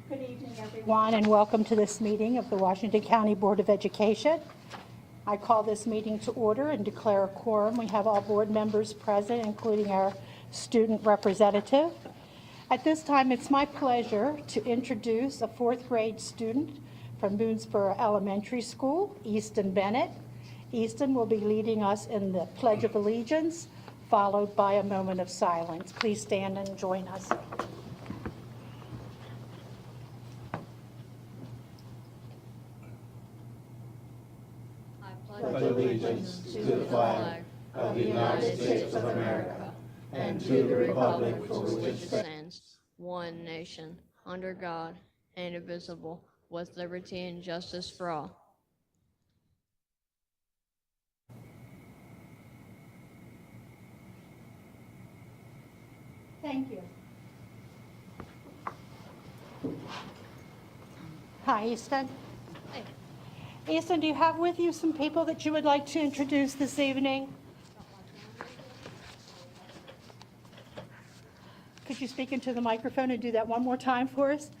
Good evening, everyone, and welcome to this meeting of the Washington County Board of Education. I call this meeting to order and declare a quorum. We have all board members present, including our student representative. At this time, it's my pleasure to introduce a fourth grade student from Boonesboro Elementary School, Easton Bennett. Easton will be leading us in the Pledge of Allegiance, followed by a moment of silence. Please stand and join us. Pledge allegiance to the flag of the United States of America and to the republic for which it stands, one nation, under God, indivisible, with liberty and justice for all. Thank you. Hi, Easton. Hey. Easton, do you have with you some people that you would like to introduce this evening? Could you speak into the microphone and do that one more time for us?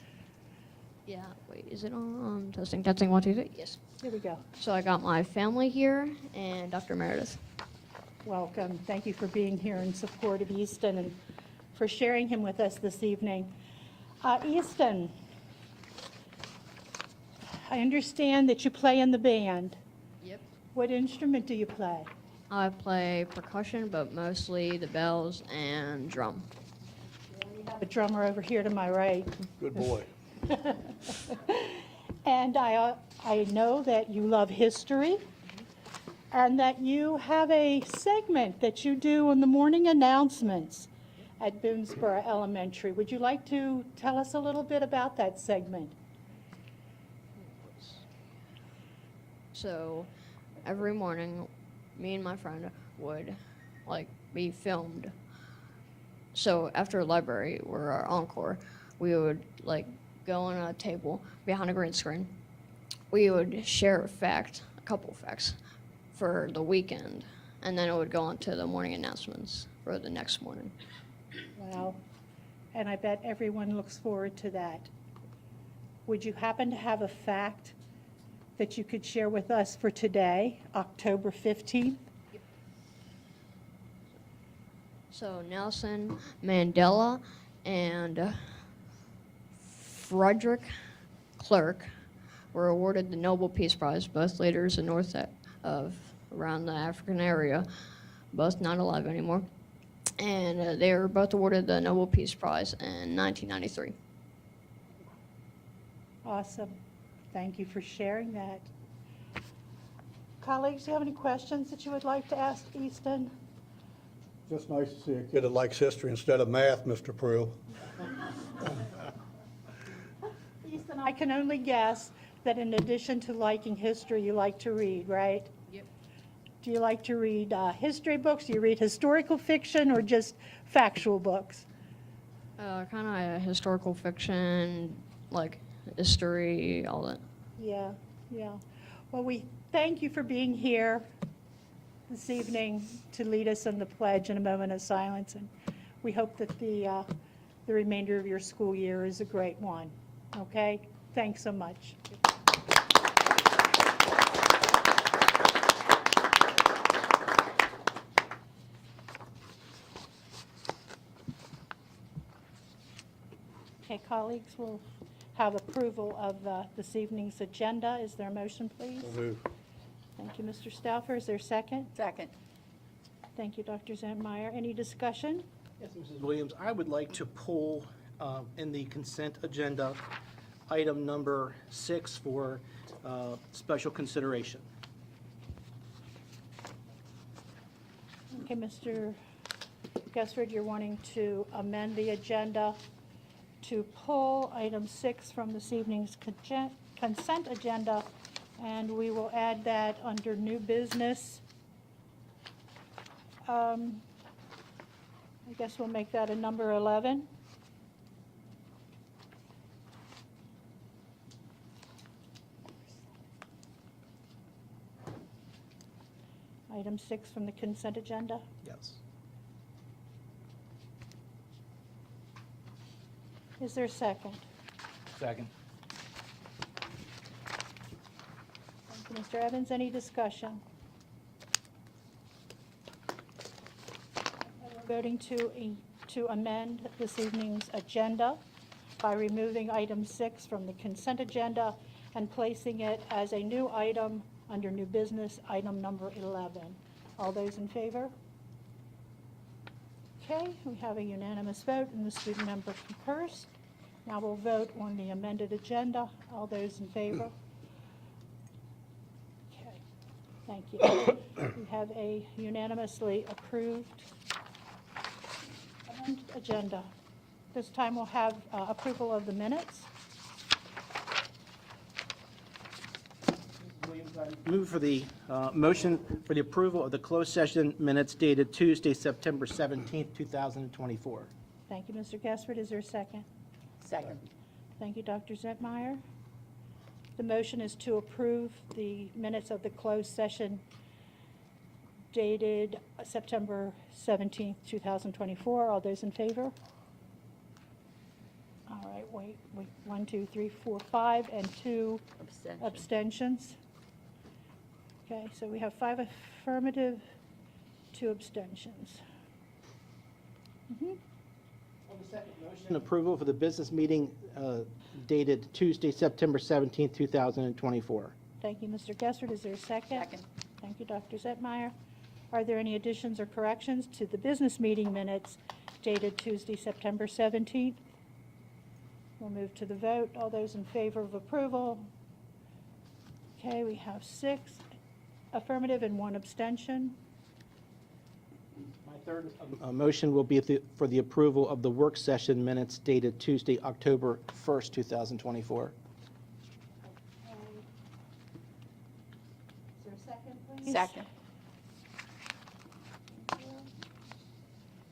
Yeah, wait, is it on? Testing, 1, 2, 3. Yes. Here we go. So I got my family here and Dr. Meredith. Welcome. Thank you for being here in support of Easton and for sharing him with us this evening. Easton, I understand that you play in the band. Yep. What instrument do you play? I play percussion, but mostly the bells and drum. We have a drummer over here to my right. Good boy. And I know that you love history and that you have a segment that you do in the morning announcements at Boonesboro Elementary. Would you like to tell us a little bit about that segment? So every morning, me and my friend would be filmed. So after library or our encore, we would go on a table behind a green screen. We would share a couple facts for the weekend, and then it would go on to the morning announcements for the next morning. Wow. And I bet everyone looks forward to that. Would you happen to have a fact that you could share with us for today, October 15th? So Nelson Mandela and Frederick Clark were awarded the Nobel Peace Prize, both leaders in around the African area, both not alive anymore. And they were both awarded the Nobel Peace Prize in 1993. Awesome. Thank you for sharing that. Colleagues, do you have any questions that you would like to ask Easton? Just nice to see a kid that likes history instead of math, Mr. Pruill. Easton, I can only guess that in addition to liking history, you like to read, right? Yep. Do you like to read history books? Do you read historical fiction or just factual books? Kind of historical fiction, history, all that. Yeah, yeah. Well, we thank you for being here this evening to lead us in the pledge in a moment of silence, and we hope that the remainder of your school year is a great one. Okay? Thanks so much. Okay, colleagues, we'll have approval of this evening's agenda. Is there a motion, please? So move. Thank you, Mr. Stauffer. Is there a second? Second. Thank you, Dr. Zentmeyer. Any discussion? Yes, Mrs. Williams, I would like to pull in the consent agenda item number 6 for special consideration. Okay, Mr. Gessard, you're wanting to amend the agenda to pull item 6 from this evening's consent agenda, and we will add that under new business. I guess we'll make that a number 11. Item 6 from the consent agenda. Yes. Is there a second? Second. Thank you, Mr. Evans. Any discussion? We're voting to amend this evening's agenda by removing item 6 from the consent agenda and placing it as a new item under new business, item number 11. All those in favor? Okay, we have a unanimous vote and the student member concurs. Now we'll vote on the amended agenda. All those in favor? Okay, thank you. We have a unanimously approved agenda. This time we'll have approval of the minutes. Move for the motion for the approval of the closed session minutes dated Tuesday, September 17th, 2024. Thank you, Mr. Gaspard. Is there a second? Second. Thank you, Dr. Zentmeyer. The motion is to approve the minutes of the closed session dated September 17th, 2024. All those in favor? All right, wait, 1, 2, 3, 4, 5, and 2 abstentions. Okay, so we have 5 affirmative, 2 abstentions. On the second motion, approval for the business meeting dated Tuesday, September 17th, 2024. Thank you, Mr. Gaspard. Is there a second? Second. Thank you, Dr. Zentmeyer. Are there any additions or corrections to the business meeting minutes dated Tuesday, September 17th? We'll move to the vote. All those in favor of approval? Okay, we have 6 affirmative and 1 abstention. My third motion will be for the approval of the work session minutes dated Tuesday, October 1st, 2024. Is there a second, please? Second.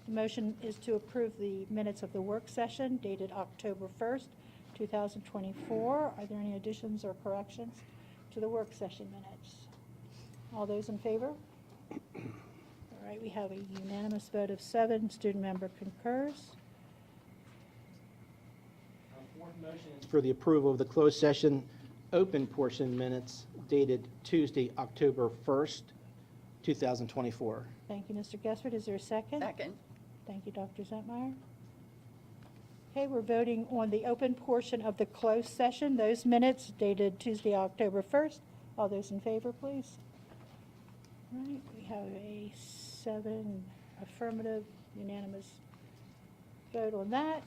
The motion is to approve the minutes of the work session dated October 1st, 2024. Are there any additions or corrections to the work session minutes? All those in favor? All right, we have a unanimous vote of 7. Student member concurs. Fourth motion is for the approval of the closed session open portion minutes dated Tuesday, October 1st, 2024. Thank you, Mr. Gaspard. Is there a second? Second. Thank you, Dr. Zentmeyer. Okay, we're voting on the open portion of the closed session, those minutes dated Tuesday, October 1st. All those in favor, please. All right, we have a 7 affirmative, unanimous vote on that.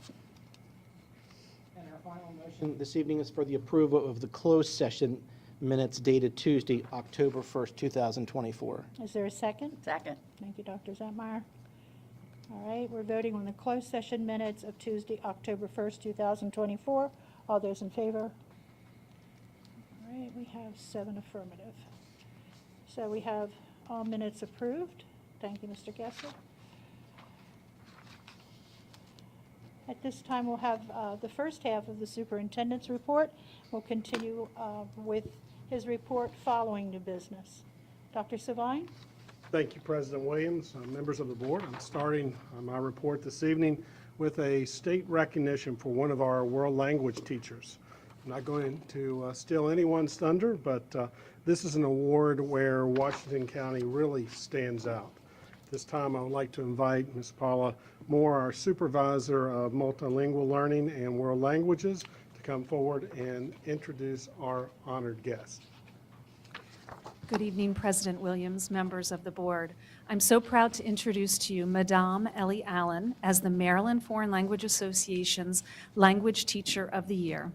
And our final motion this evening is for the approval of the closed session minutes dated Tuesday, October 1st, 2024. Is there a second? Second. Thank you, Dr. Zentmeyer. All right, we're voting on the closed session minutes of Tuesday, October 1st, 2024. All those in favor? All right, we have 7 affirmative. So we have all minutes approved. Thank you, Mr. Gesser. At this time, we'll have the first half of the superintendent's report. We'll continue with his report following new business. Dr. Savine? Thank you, President Williams, members of the board. I'm starting my report this evening with a state recognition for one of our world language teachers. I'm not going to steal anyone's thunder, but this is an award where Washington County really stands out. This time I would like to invite Ms. Paula Moore, our supervisor of multilingual learning and world languages, to come forward and introduce our honored guest. Good evening, President Williams, members of the board. I'm so proud to introduce to you Madame Ellie Allen as the Maryland Foreign Language Association's Language Teacher of the Year.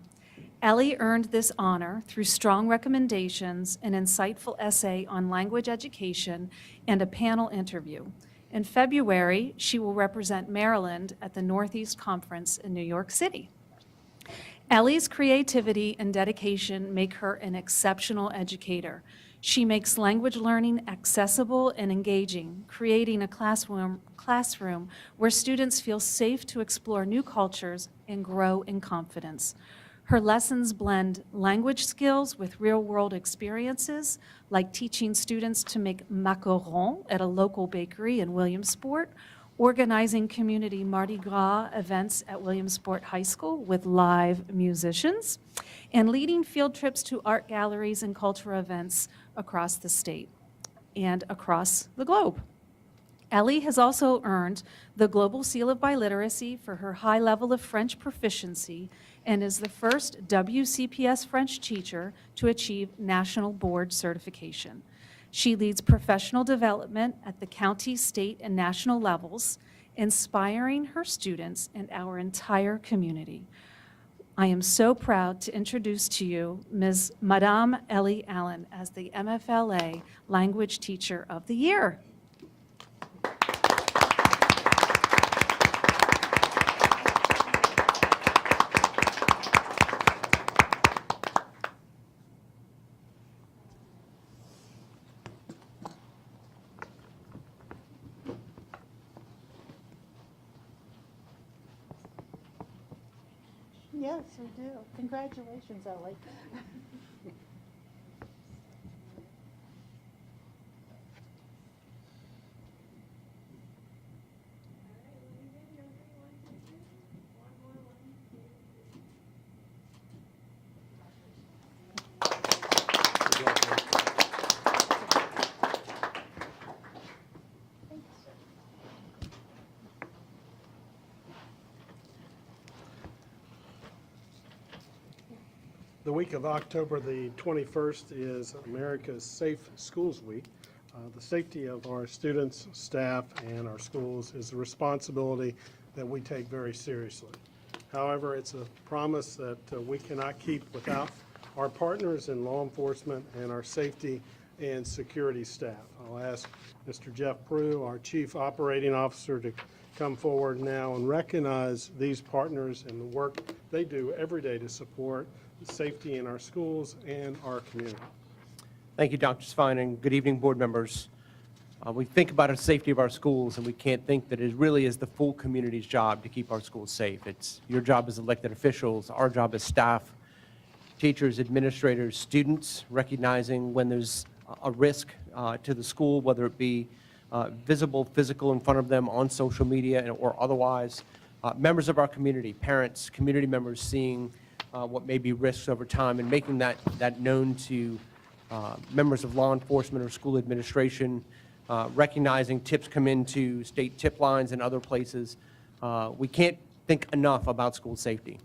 Ellie earned this honor through strong recommendations, an insightful essay on language education, and a panel interview. In February, she will represent Maryland at the Northeast Conference in New York City. Ellie's creativity and dedication make her an exceptional educator. She makes language learning accessible and engaging, creating a classroom where students feel safe to explore new cultures and grow in confidence. Her lessons blend language skills with real-world experiences, like teaching students to make macarons at a local bakery in Williamsport, organizing community Mardi Gras events at Williamsport High School with live musicians, and leading field trips to art galleries and cultural events across the state and across the globe. Ellie has also earned the Global Seal of Biliteracy for her high level of French proficiency and is the first WCPS French teacher to achieve national board certification. She leads professional development at the county, state, and national levels, inspiring her students and our entire community. I am so proud to introduce to you Ms. Madame Ellie Allen as the MFLA Language Teacher of the Year. Yes, we do. Congratulations, Ellie. The week of October the 21st is America's Safe Schools Week. The safety of our students, staff, and our schools is a responsibility that we take very seriously. However, it's a promise that we cannot keep without our partners in law enforcement and our safety and security staff. I'll ask Mr. Jeff Prue, our Chief Operating Officer, to come forward now and recognize these partners and the work they do every day to support the safety in our schools and our community. Thank you, Dr. Svine, and good evening, board members. We think about the safety of our schools, and we can't think that it really is the full community's job to keep our schools safe. It's your job as elected officials, our job as staff, teachers, administrators, students, recognizing when there's a risk to the school, whether it be visible, physical in front of them on social media or otherwise. Members of our community, parents, community members seeing what may be risks over time and making that known to members of law enforcement or school administration, recognizing tips come into state tip lines and other places. We can't think enough about school safety.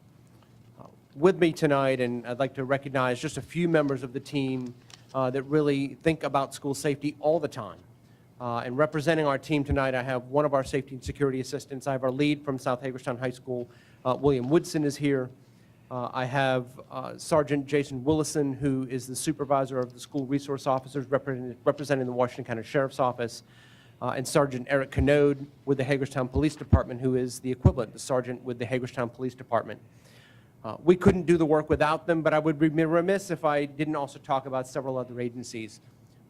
With me tonight, and I'd like to recognize just a few members of the team that really think about school safety all the time. And representing our team tonight, I have one of our safety and security assistants. I have our lead from South Hagerstown High School, William Woodson is here. I have Sergeant Jason Willison, who is the supervisor of the school resource officers representing the Washington County Sheriff's Office, and Sergeant Eric Canode with the Hagerstown Police Department, who is the equivalent, the sergeant with the Hagerstown Police Department. We couldn't do the work without them, but I would be remiss if I didn't also talk about several other agencies.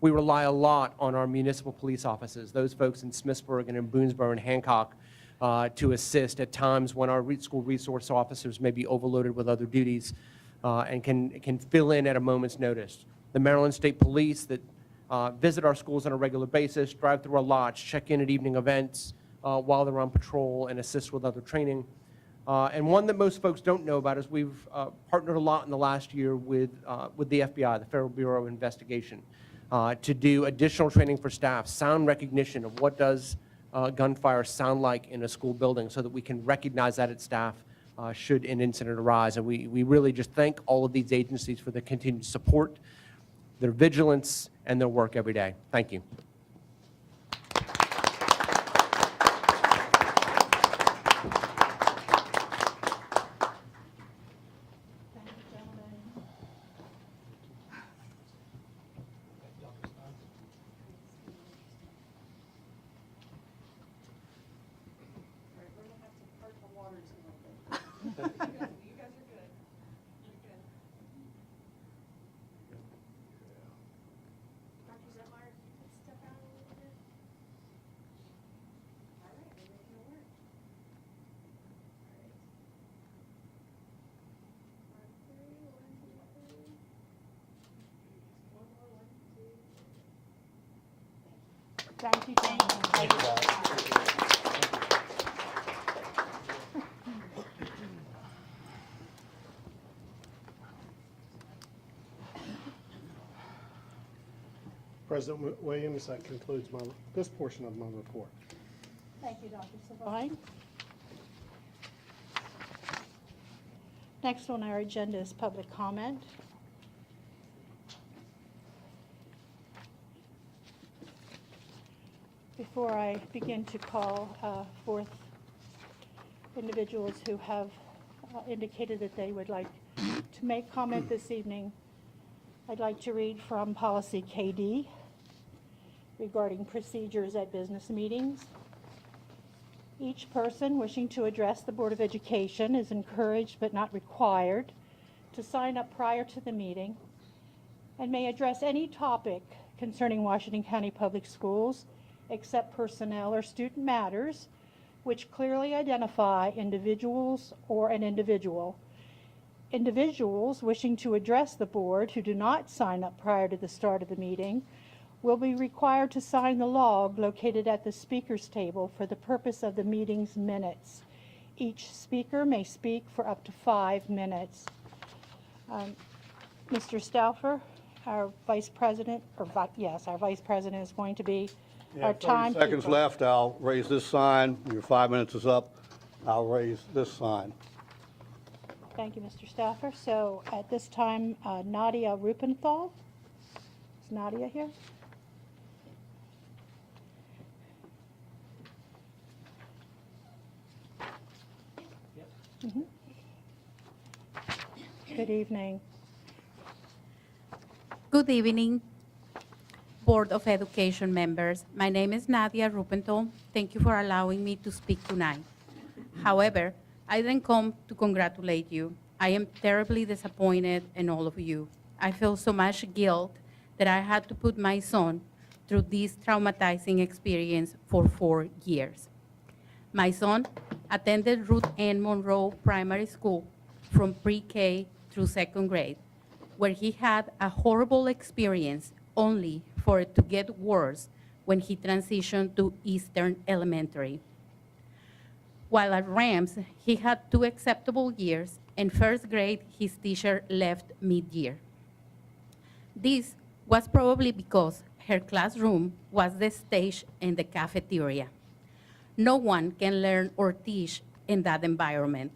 We rely a lot on our municipal police offices, those folks in Smithsburg and in Boonesboro and Hancock, to assist at times when our school resource officers may be overloaded with other duties and can fill in at a moment's notice. The Maryland State Police that visit our schools on a regular basis, drive through our lots, check in at evening events while they're on patrol, and assist with other training. And one that most folks don't know about is we've partnered a lot in the last year with the FBI, the Federal Bureau of Investigation, to do additional training for staff, sound recognition of what does gunfire sound like in a school building so that we can recognize that at staff should an incident arise. And we really just thank all of these agencies for their continued support, their vigilance, and their work every day. Thank you. Thank you, gentlemen. President Williams, that concludes this portion of my report. Thank you, Dr. Savine. Next on our agenda is public comment. Before I begin to call forth individuals who have indicated that they would like to make comment this evening, I'd like to read from Policy KD regarding procedures at business meetings. Each person wishing to address the Board of Education is encouraged but not required to sign up prior to the meeting and may address any topic concerning Washington County Public Schools except personnel or student matters which clearly identify individuals or an individual. Individuals wishing to address the board who do not sign up prior to the start of the meeting will be required to sign the log located at the speaker's table for the purpose of the meeting's minutes. Each speaker may speak for up to 5 minutes. Mr. Stauffer, our vice president, our vice president is going to be our 30 timekeeper. seconds left. I'll raise this sign. Your 5 minutes is up. I'll raise this sign. Thank you, Mr. Stauffer. So at this time, Nadia Rupenthal. Is Nadia here? Mhm. Good evening. Good evening, Board of Education members. My name is Nadia Rupenthal. Thank you for allowing me to speak tonight. However, I didn't come to congratulate you. I am terribly disappointed in all of you. I feel so much guilt that I had to put my son through this traumatizing experience for 4 years. My son attended Ruth Ann Monroe Primary School from pre-K through 2nd grade, where he had a horrible experience only for it to get worse when he transitioned to Eastern Elementary. While at Rams, he had 2 acceptable years. In 1st grade, his teacher left mid-year. This was probably because her classroom was the stage in the cafeteria. No one can learn or teach in that environment.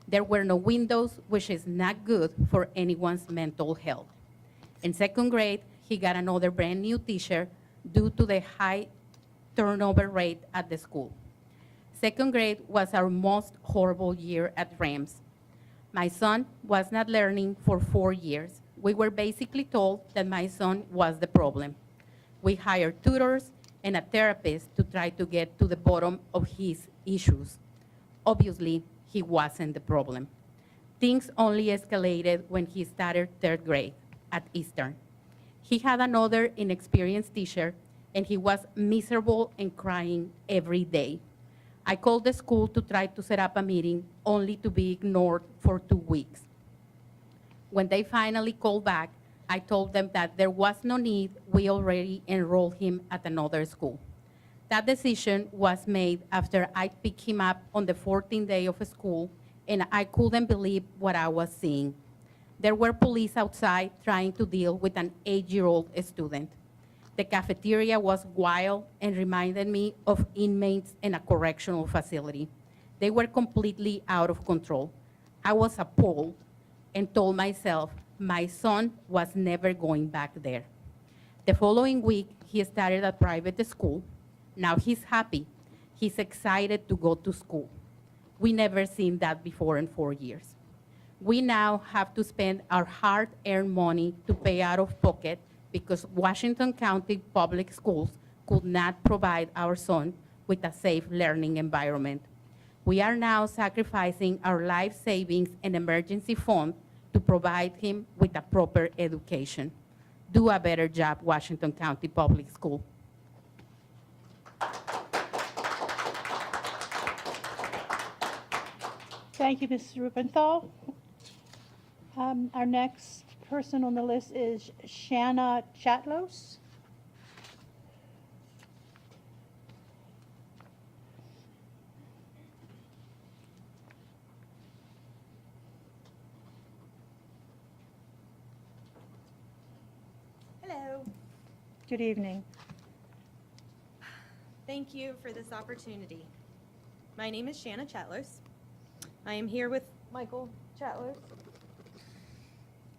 There were no windows, which is not good for anyone's mental health. In 2nd grade, he got another brand new teacher due to the high turnover rate at the school. 2nd grade was our most horrible year at Rams. My son was not learning for 4 years. We were basically told that my son was the problem. We hired tutors and a therapist to try to get to the bottom of his issues. Obviously, he wasn't the problem. Things only escalated when he started 3rd grade at Eastern. He had another inexperienced teacher, and he was miserable and crying every day. I called the school to try to set up a meeting, only to be ignored for 2 weeks. When they finally called back, I told them that there was no need. We already enrolled him at another school. That decision was made after I picked him up on the 14th day of school, and I couldn't believe what I was seeing. There were police outside trying to deal with an 8-year-old student. The cafeteria was wild and reminded me of inmates in a correctional facility. They were completely out of control. I was appalled and told myself my son was never going back there. The following week, he started a private school. Now he's happy. He's excited to go to school. We never seen that before in 4 years. We now have to spend our hard-earned money to pay out of pocket because Washington County Public Schools could not provide our son with a safe learning environment. We are now sacrificing our life savings and emergency fund to provide him with a proper education. Do a better job, Washington County Public School. Thank you, Ms. Rubenthal. Our next person on the list is Shanna Chatlos. Hello. Good evening. Thank you for this opportunity. My name is Shanna Chatlos. I am here with Michael Chatlos.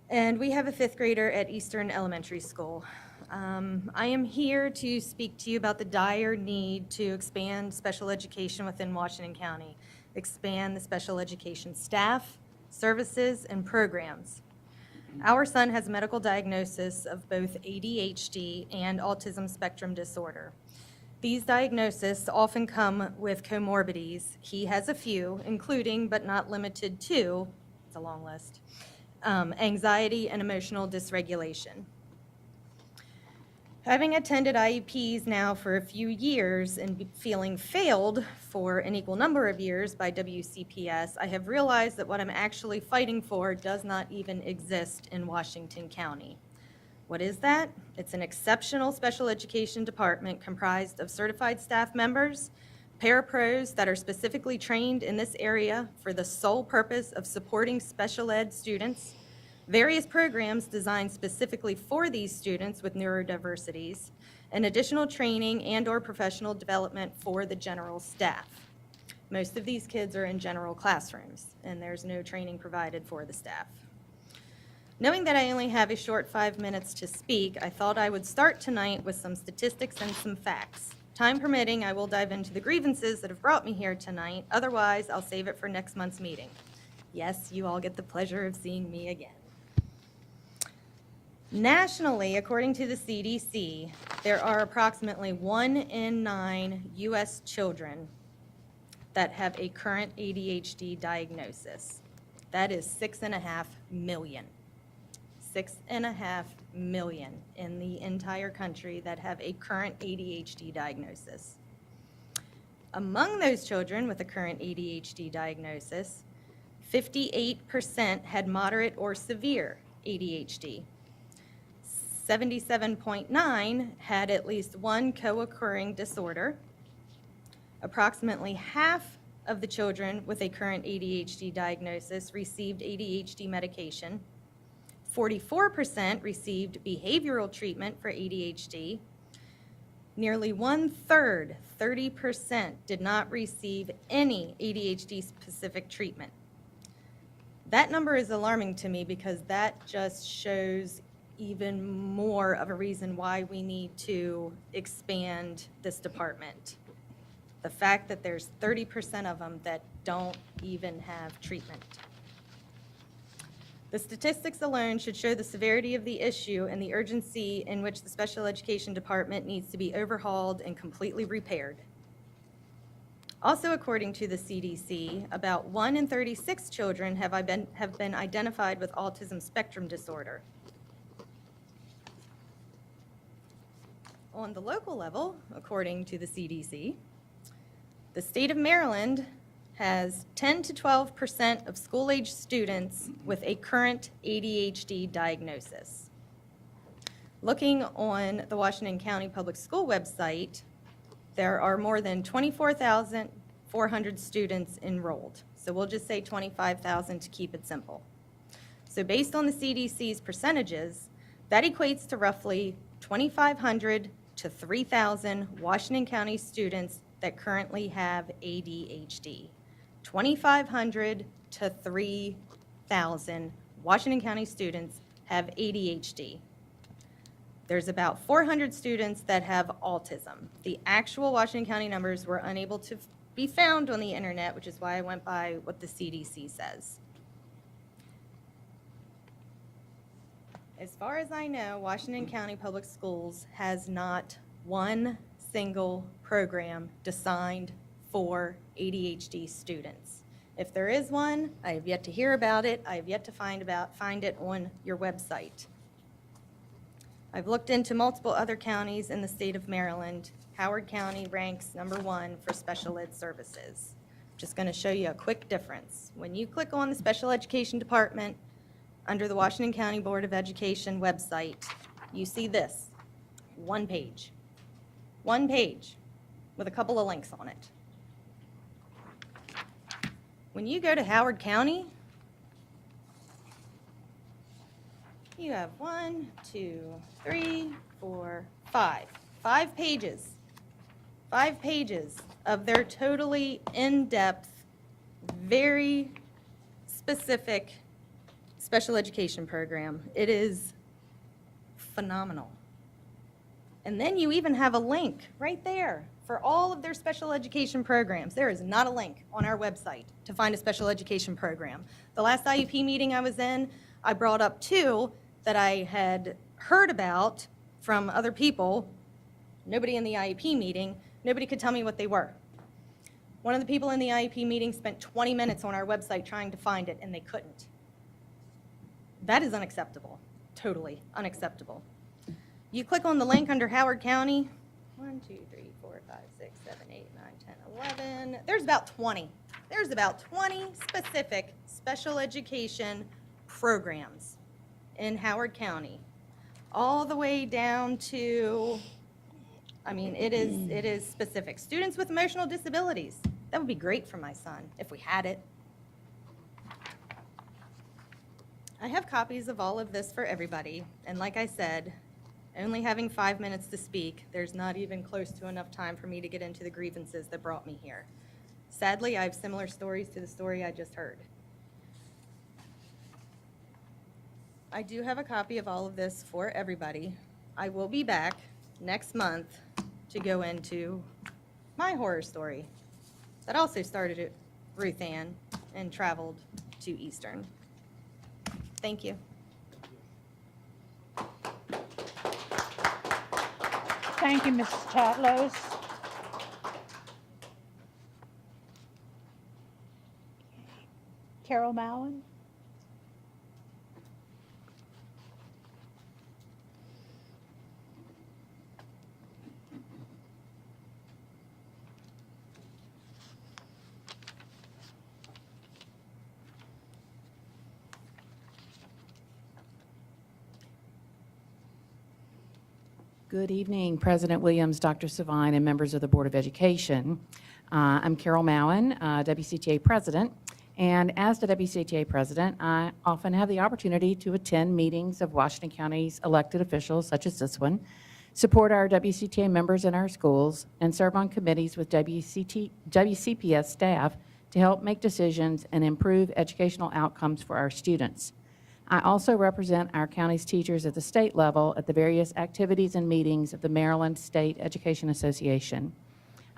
And we have a fifth grader at Eastern Elementary School. I am here to speak to you about the dire need to expand special education within Washington County, expand the special education staff, services, and programs. Our son has a medical diagnosis of both ADHD and autism spectrum disorder. These diagnoses often come with comorbidities. He has a few, including but not limited to, it's a long list, anxiety and emotional dysregulation. Having attended IEPs now for a few years and feeling failed for an equal number of years by WCPS, I have realized that what I'm actually fighting for does not even exist in Washington County. What is that? It's an exceptional special education department comprised of certified staff members, parapros that are specifically trained in this area for the sole purpose of supporting special ed students, various programs designed specifically for these students with neurodiversities, and additional training and/or professional development for the general staff. Most of these kids are in general classrooms, and there's no training provided for the staff. Knowing that I only have a short 5 minutes to speak, I thought I would start tonight with some statistics and some facts. Time permitting, I will dive into the grievances that have brought me here tonight. Otherwise, I'll save it for next month's meeting. Yes, you all get the pleasure of seeing me again. Nationally, according to the CDC, there are approximately 1 in 9 U.S. children that have a current ADHD diagnosis. That is 6.5 million. 6.5 million in the entire country that have a current ADHD diagnosis. Among those children with a current ADHD diagnosis, 58% had moderate or severe ADHD. 77.9 had at least one co-occurring disorder. Approximately half of the children with a current ADHD diagnosis received ADHD medication. 44% received behavioral treatment for ADHD. Nearly 1/3, 30%, did not receive any ADHD-specific treatment. That number is alarming to me because that just shows even more of a reason why we need to expand this department. The fact that there's 30% of them that don't even have treatment. The statistics alone should show the severity of the issue and the urgency in which the special education department needs to be overhauled and completely repaired. Also, according to the CDC, about 1 in 36 children have been identified with autism spectrum disorder. On the local level, according to the CDC, the state of Maryland has 10 to 12% of school-age students with a current ADHD diagnosis. Looking on the Washington County Public School website, there are more than 24,400 students enrolled. So we'll just say 25,000 to keep it simple. So based on the CDC's percentages, that equates to roughly 2,500 to 3,000 Washington County students that currently have ADHD. 2,500 to 3,000 Washington County students have ADHD. There's about 400 students that have autism. The actual Washington County numbers were unable to be found on the internet, which is why I went by what the CDC says. As far as I know, Washington County Public Schools has not one single program designed for ADHD students. If there is one, I have yet to hear about it. I have yet to find it on your website. I've looked into multiple other counties in the state of Maryland. Howard County ranks #1 for special ed services. Just going to show you a quick difference. When you click on the special education department under the Washington County Board of Education website, you see this, one page with a couple of links on it. When you go to Howard County, you have 1, 2, 3, 4, Five pages. 5 pages of their totally in-depth, very specific special education program. It is phenomenal. And then you even have a link right there for all of their special education programs. There is not a link on our website to find a special education program. The last IUP meeting I was in, I brought up 2 that I had heard about from other people. Nobody in the IEP meeting, nobody could tell me what they were. One of the people in the IEP meeting spent 20 minutes on our website trying to find it, and they couldn't. That is unacceptable, totally unacceptable. You click on the link under Howard County, 1, 2, 3, 4, 5, 6, 7, 8, 9, 10, 11. There's about 20. There's about 20 specific special education programs in Howard County, all the way down to, I mean, it is specific. Students with emotional disabilities. That would be great for my son if we had it. I have copies of all of this for everybody, and like I said, only having 5 minutes to speak, there's not even close to enough time for me to get into the grievances that brought me here. Sadly, I have similar stories to the story I just heard. I do have a copy of all of this for everybody. I will be back next month to go into my horror story that also started at Ruth Ann and traveled to Eastern. Thank you. Thank you, Mrs. Tatlows. Carol Mallon? Good evening, President Williams, Dr. Savine, and members of the Board of Education. I'm Carol Mowen, WCTA President, and as the WCTA President, I often have the opportunity to attend meetings of Washington County's elected officials, such as this one, support our WCTA members in our schools, and serve on committees with WCPS staff to help make decisions and improve educational outcomes for our students. I also represent our county's teachers at the state level at the various activities and meetings of the Maryland State Education Association.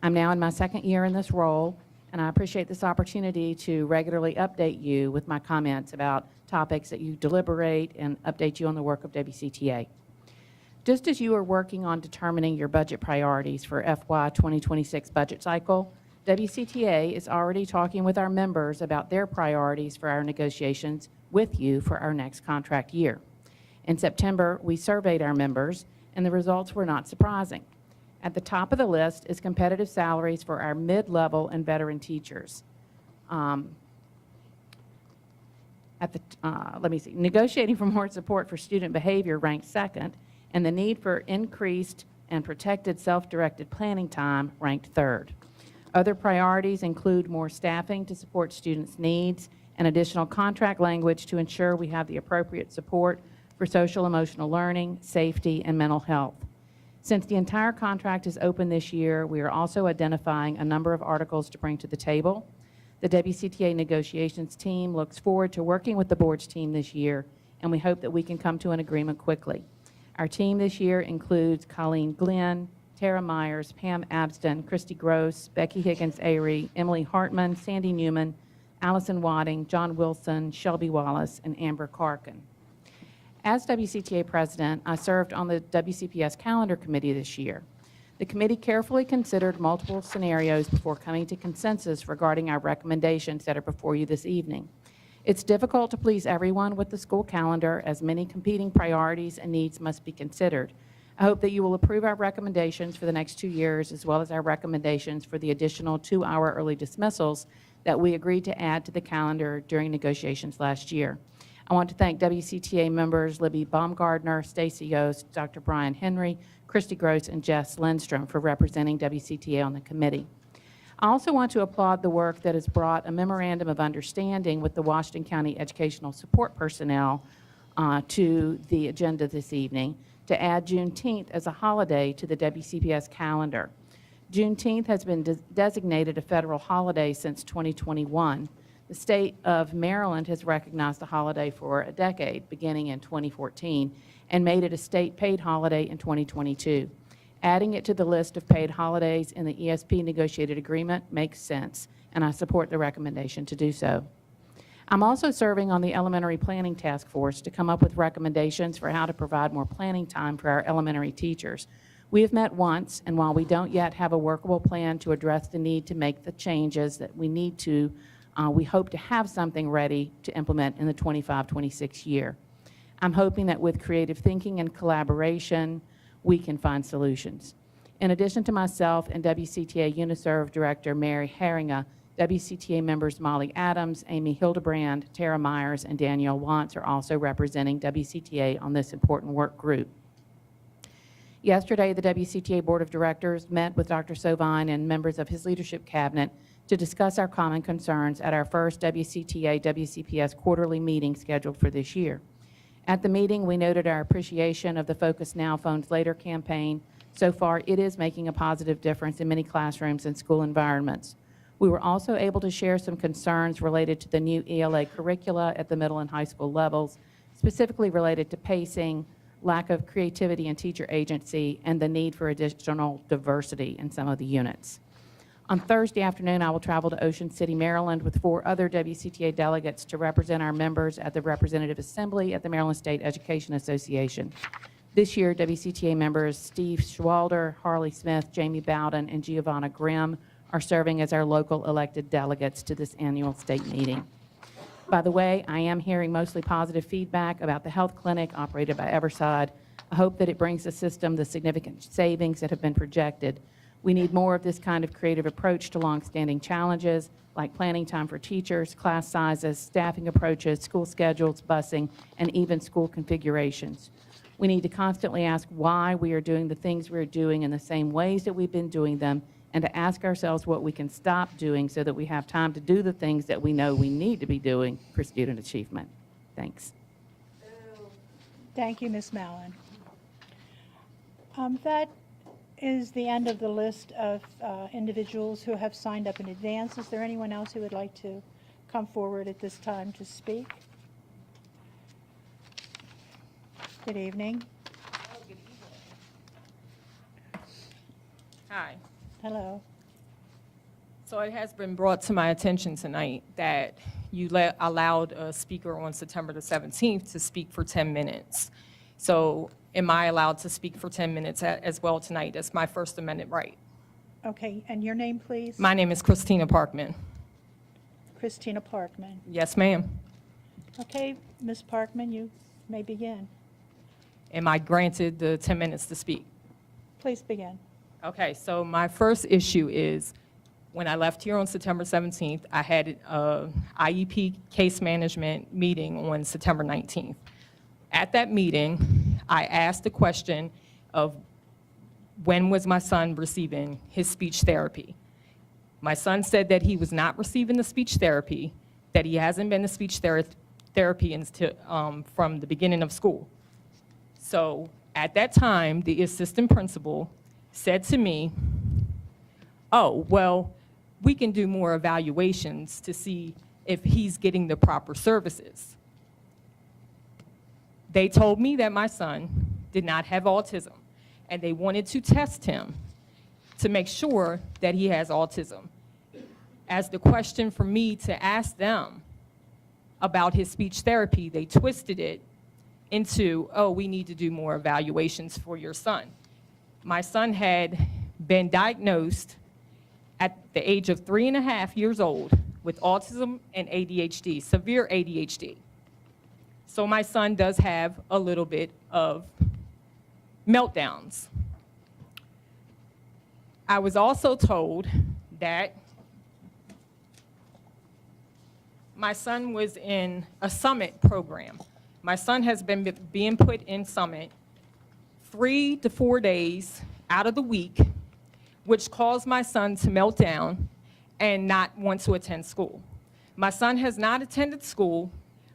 I'm now in my 2nd year in this role, and I appreciate this opportunity to regularly update you with my comments about topics that you deliberate and update you on the work of WCTA. Just as you are working on determining your budget priorities for FY 2026 budget cycle, WCTA is already talking with our members about their priorities for our negotiations with you for our next contract year. In September, we surveyed our members, and the results were not surprising. At the top of the list is competitive salaries for our mid-level and veteran teachers. Negotiating for more support for student behavior ranked 2nd, and the need for increased and protected self-directed planning time ranked 3rd. Other priorities include more staffing to support students' needs and additional contract language to ensure we have the appropriate support for social emotional learning, safety, and mental health. Since the entire contract is open this year, we are also identifying a number of articles to bring to the table. The WCTA negotiations team looks forward to working with the board's team this year, and we hope that we can come to an agreement quickly. Our team this year includes Colleen Glenn, Tara Myers, Pam Abston, Christy Gross, Becky Higgins-Airy, Emily Hartman, Sandy Newman, Allison Wadding, John Wilson, Shelby Wallace, and Amber Karkin. As WCTA President, I served on the WCPS Calendar Committee this year. The committee carefully considered multiple scenarios before coming to consensus regarding our recommendations that are before you this evening. It's difficult to please everyone with the school calendar, as many competing priorities and needs must be considered. I hope that you will approve our recommendations for the next 2 years, as well as our recommendations for the additional 2-hour early dismissals that we agreed to add to the calendar during negotiations last year. I want to thank WCTA members Libby Baumgardner, Stacy Yost, Dr. Brian Henry, Christy Gross, and Jess Lindstrom for representing WCTA on the committee. I also want to applaud the work that has brought a memorandum of understanding with the Washington County Educational Support Personnel to the agenda this evening. to add Juneteenth as a holiday to the WCPS calendar. Juneteenth has been designated a federal holiday since 2021. The state of Maryland has recognized the holiday for a decade, beginning in 2014, and made it a state paid holiday in 2022. Adding it to the list of paid holidays in the ESP negotiated agreement makes sense, and I support the recommendation to do so. I'm also serving on the Elementary Planning Task Force to come up with recommendations for how to provide more planning time for our elementary teachers. We have met once, and while we don't yet have a workable plan to address the need to make the changes that we need to, we hope to have something ready to implement in the 25-26 year. I'm hoping that with creative thinking and collaboration, we can find solutions. In addition to myself and WCTA UniServe Director Mary Herringa, WCTA members Molly Adams, Amy Hildebrand, Tara Myers, and Danielle Wantz are also representing WCTA on this important work group. Yesterday, the WCTA Board of Directors met with Dr. Sovine and members of his leadership cabinet to discuss our common concerns at our first WCTA-WCPS quarterly meeting scheduled for this year. At the meeting, we noted our appreciation of the Focus Now, Phones Later campaign. So far, it is making a positive difference in many classrooms and school environments. We were also able to share some concerns related to the new ELA curricula at the middle and high school levels, specifically related to pacing, lack of creativity and teacher agency, and the need for additional diversity in some of the units. On Thursday afternoon, I will travel to Ocean City, Maryland with 4 other WCTA delegates to represent our members at the Representative Assembly at the Maryland State Education Association. This year, WCTA members Steve Schwalder, Harley Smith, Jamie Bowden, and Giovanna Grimm are serving as our local elected delegates to this annual state meeting. By the way, I am hearing mostly positive feedback about the health clinic operated by Everside. I hope that it brings the system the significant savings that have been projected. We need more of this kind of creative approach to longstanding challenges like planning time for teachers, class sizes, staffing approaches, school schedules, busing, and even school configurations. We need to constantly ask why we are doing the things we're doing in the same ways that we've been doing them, and to ask ourselves what we can stop doing so that we have time to do the things that we know we need to be doing for student achievement. Thanks. Thank you, Ms. Mallon. That is the end of the list of individuals who have signed up in advance. Is there anyone else who would like to come forward at this time to speak? Good evening. Hi. Hello. So it has been brought to my attention tonight that you allowed a speaker on September the 17th to speak for 10 minutes. So am I allowed to speak for 10 minutes as well tonight? That's my First Amendment right. Okay, and your name, please? My name is Christina Parkman. Christina Parkman. Yes, ma'am. Okay, Ms. Parkman, you may begin. Am I granted the 10 minutes to speak? Please begin. Okay, so my first issue is when I left here on September 17th, I had a IEP case management meeting on September 19th. At that meeting, I asked the question of when was my son receiving his speech therapy. My son said that he was not receiving the speech therapy, that he hasn't been to speech therapy until, from the beginning of school. So at that time, the assistant principal said to me, oh, well, we can do more evaluations to see if he's getting the proper services. They told me that my son did not have autism, and they wanted to test him to make sure that he has autism. As the question for me to ask them about his speech therapy, they twisted it into, oh, we need to do more evaluations for your son. My son had been diagnosed at the age of 3.5 years old with autism and ADHD, severe ADHD. So my son does have a little bit of meltdowns. I was also told that my son was in a Summit program. My son has been being put in Summit 3 to 4 days out of the week, which caused my son to melt down and not want to attend school. My son has not attended school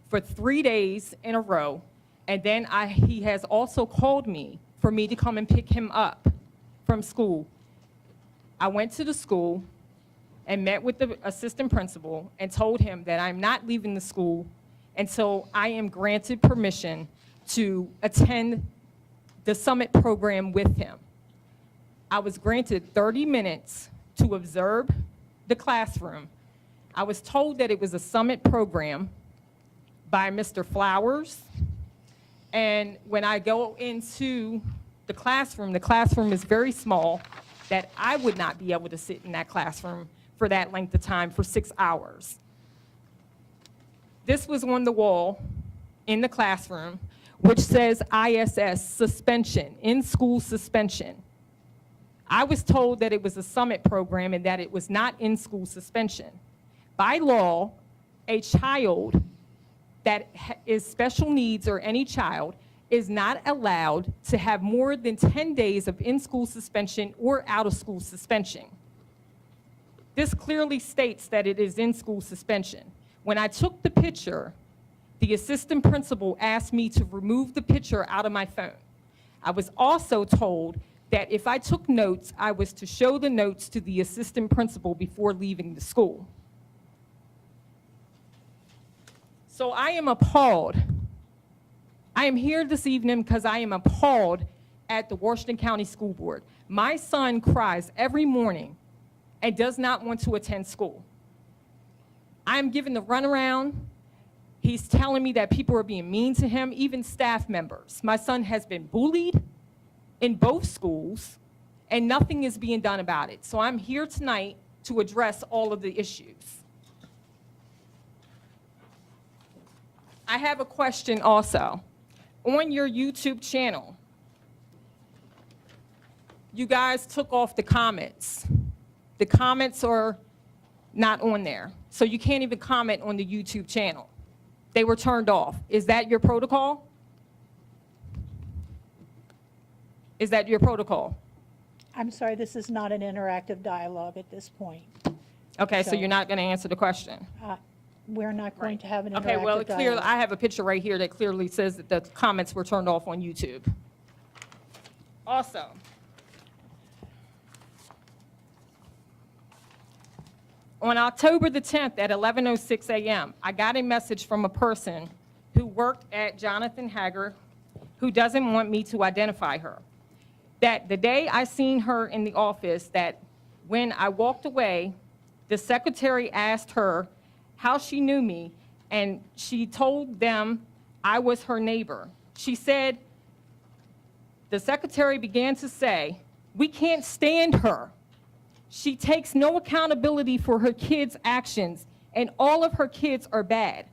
for 3 days in a row And then he has also called me for me to come and pick him up from school. I went to the school and met with the assistant principal and told him that I'm not leaving the school until I am granted permission to attend the summit program with him. I was granted 30 minutes to observe the classroom. I was told that it was a summit program by Mr. Flowers. And when I go into the classroom is very small, that I would not be able to sit in that classroom for that length of time for 6 hours. This was on the wall in the classroom, which says ISS, suspension, in-school suspension. I was told that it was a summit program and that it was not in-school suspension. By law, a child that is special needs or any child is not allowed to have more than 10 days of in-school suspension or out-of-school suspension. This clearly states that it is in-school suspension. When I took the picture, the assistant principal asked me to remove the picture out of my phone. I was also told that if I took notes, I was to show the notes to the assistant principal before leaving the school. So I am appalled. I am here this evening because I am appalled at the Washington County School Board. My son cries every morning and does not want to attend school. I am given the runaround. He's telling me that people are being mean to him, even staff members. My son has been bullied in both schools, and nothing is being done about it. So I'm here tonight to address all of the issues. I have a question also. On your YouTube channel, you guys took off the comments. The comments are not on there. So you can't even comment on the YouTube channel. They were turned off. Is that your protocol? Is that your protocol? I'm sorry, this is not an interactive dialogue at this point. Okay, so So- you're not going to answer the question. We're not going to have an interactive Okay, well, dialogue. I have a picture right here that clearly says that the comments were turned off on YouTube. Also, on October the 10th at 11:06 a.m., I got a message from a person who worked at Jonathan Hager who doesn't want me to identify her. That the day I seen her in the office, that when I walked away, the secretary asked her how she knew me, and she told them I was her neighbor. She said, the secretary began to say, we can't stand her. She takes no accountability for her kids' actions, and all of her kids are bad.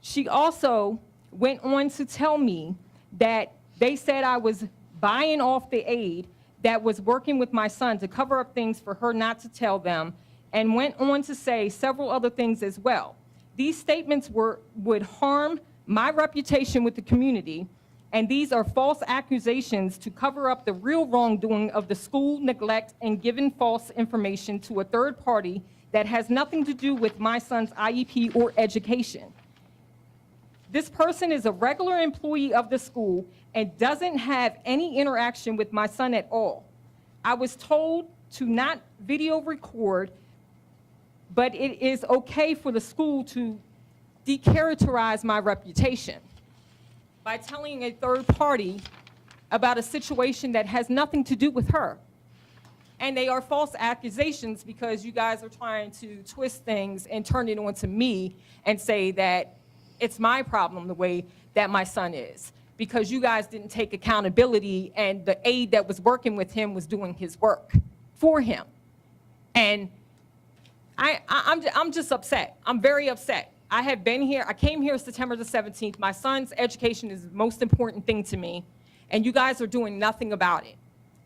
She also went on to tell me that they said I was buying off the aide that was working with my son to cover up things for her not to tell them, and went on to say several other things as well. These statements would harm my reputation with the community, and these are false accusations to cover up the real wrongdoing of the school neglect and giving false information to a third party that has nothing to do with my son's IEP or education. This person is a regular employee of the school and doesn't have any interaction with my son at all. I was told to not video record, but it is okay for the school to decharacterize my reputation by telling a third party about a situation that has nothing to do with her. And they are false accusations because you guys are trying to twist things and turn it onto me and say that it's my problem the way that my son is, because you guys didn't take accountability and the aide that was working with him was doing his work for him. And I'm just upset. I'm very upset. I have been here. I came here September the 17th. My son's education is the most important thing to me, and you guys are doing nothing about it.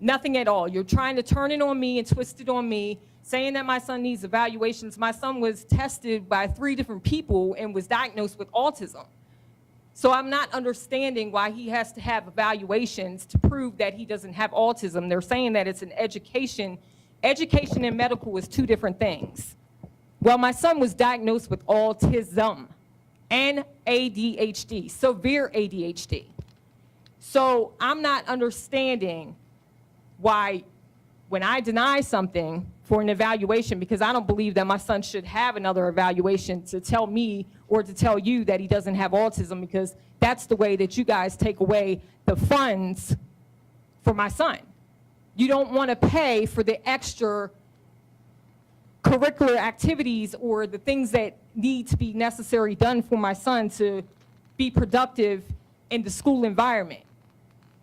Nothing at all. You're trying to turn it on me and twist it on me, saying that my son needs evaluations. My son was tested by 3 different people and was diagnosed with autism. So I'm not understanding why he has to have evaluations to prove that he doesn't have autism. They're saying that it's an education. Education and medical is 2 different things. Well, my son was diagnosed with autism. and ADHD, severe ADHD. So I'm not understanding why when I deny something for an evaluation, because I don't believe that my son should have another evaluation to tell me or to tell you that he doesn't have autism, because that's the way that you guys take away the funds for my son. You don't want to pay for the extra curricular activities or the things that need to be necessary done for my son to be productive in the school environment.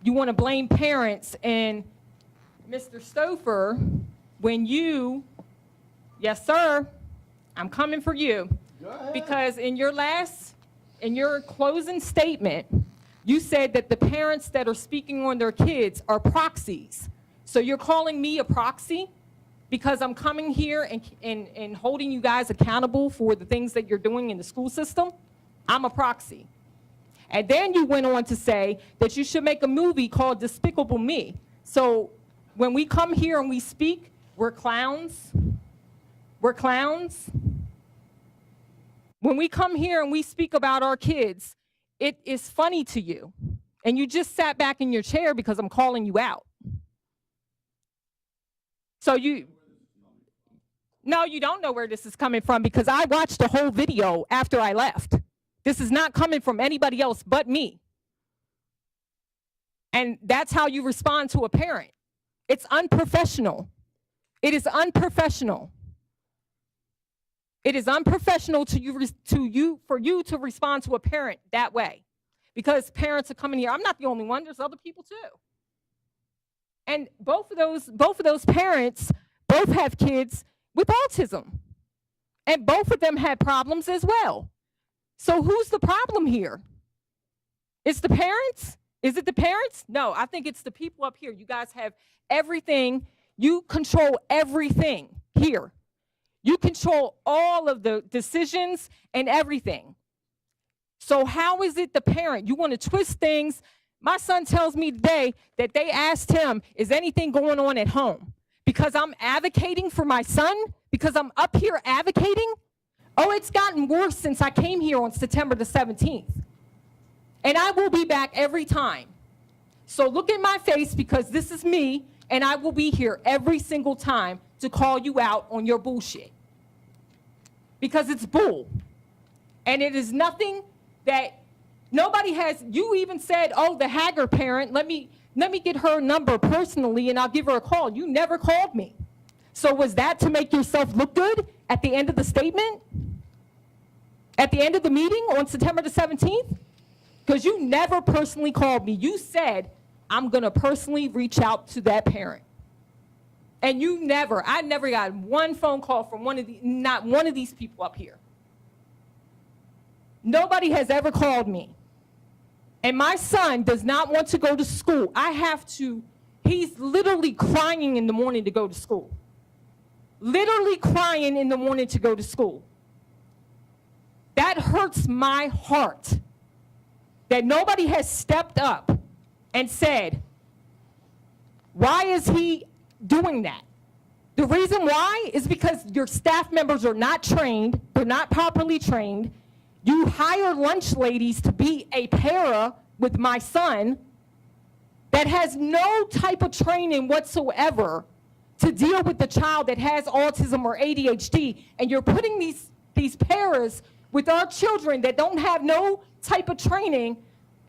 You want to blame parents, and Mr. Stouffer, when you, yes sir, I'm coming for you. Because in your closing statement, you said that the parents that are speaking on their kids are proxies. So you're calling me a proxy because I'm coming here and holding you guys accountable for the things that you're doing in the school system? I'm a proxy. And then you went on to say that you should make a movie called Despicable Me. So when we come here and we speak, we're clowns. We're clowns. When we come here and we speak about our kids, it is funny to you. And you just sat back in your chair because I'm calling you out. So no, you don't know where this is coming from, because I watched the whole video after I left. This is not coming from anybody else but me. And that's how you respond to a parent. It's unprofessional. It is unprofessional. It is unprofessional for you to respond to a parent that way, because parents are coming here. I'm not the only one. There's other people too. And both of those parents both have kids with autism, and both of them had problems as well. So who's the problem here? It's the parents? Is it the parents? No, I think it's the people up here. You guys have everything. You control everything here. You control all of the decisions and everything. So how is it the parent? You want to twist things. My son tells me today that they asked him, is anything going on at home? Because I'm advocating for my son? Because I'm up here advocating? Oh, it's gotten worse since I came here on September the 17th. And I will be back every time. So look in my face, because this is me, and I will be here every single time to call you out on your bullshit. Because it's bull. And it is nothing that nobody has. You even said, oh, the Hager parent, let me get her number personally and I'll give her a call. You never called me. So was that to make yourself look good at the end of the statement? At the end of the meeting on September the 17th? Because you never personally called me. You said, I'm going to personally reach out to that parent. And I never got one phone call from not one of these people up here. Nobody has ever called me. And my son does not want to go to school. He's literally crying in the morning to go to school. Literally crying in the morning to go to school. That hurts my heart. That nobody has stepped up and said, why is he doing that? The reason why is because your staff members are not trained. They're not properly trained. You hire lunch ladies to be a para with my son that has no type of training whatsoever to deal with the child that has autism or ADHD, and you're putting these paras with our children that don't have no type of training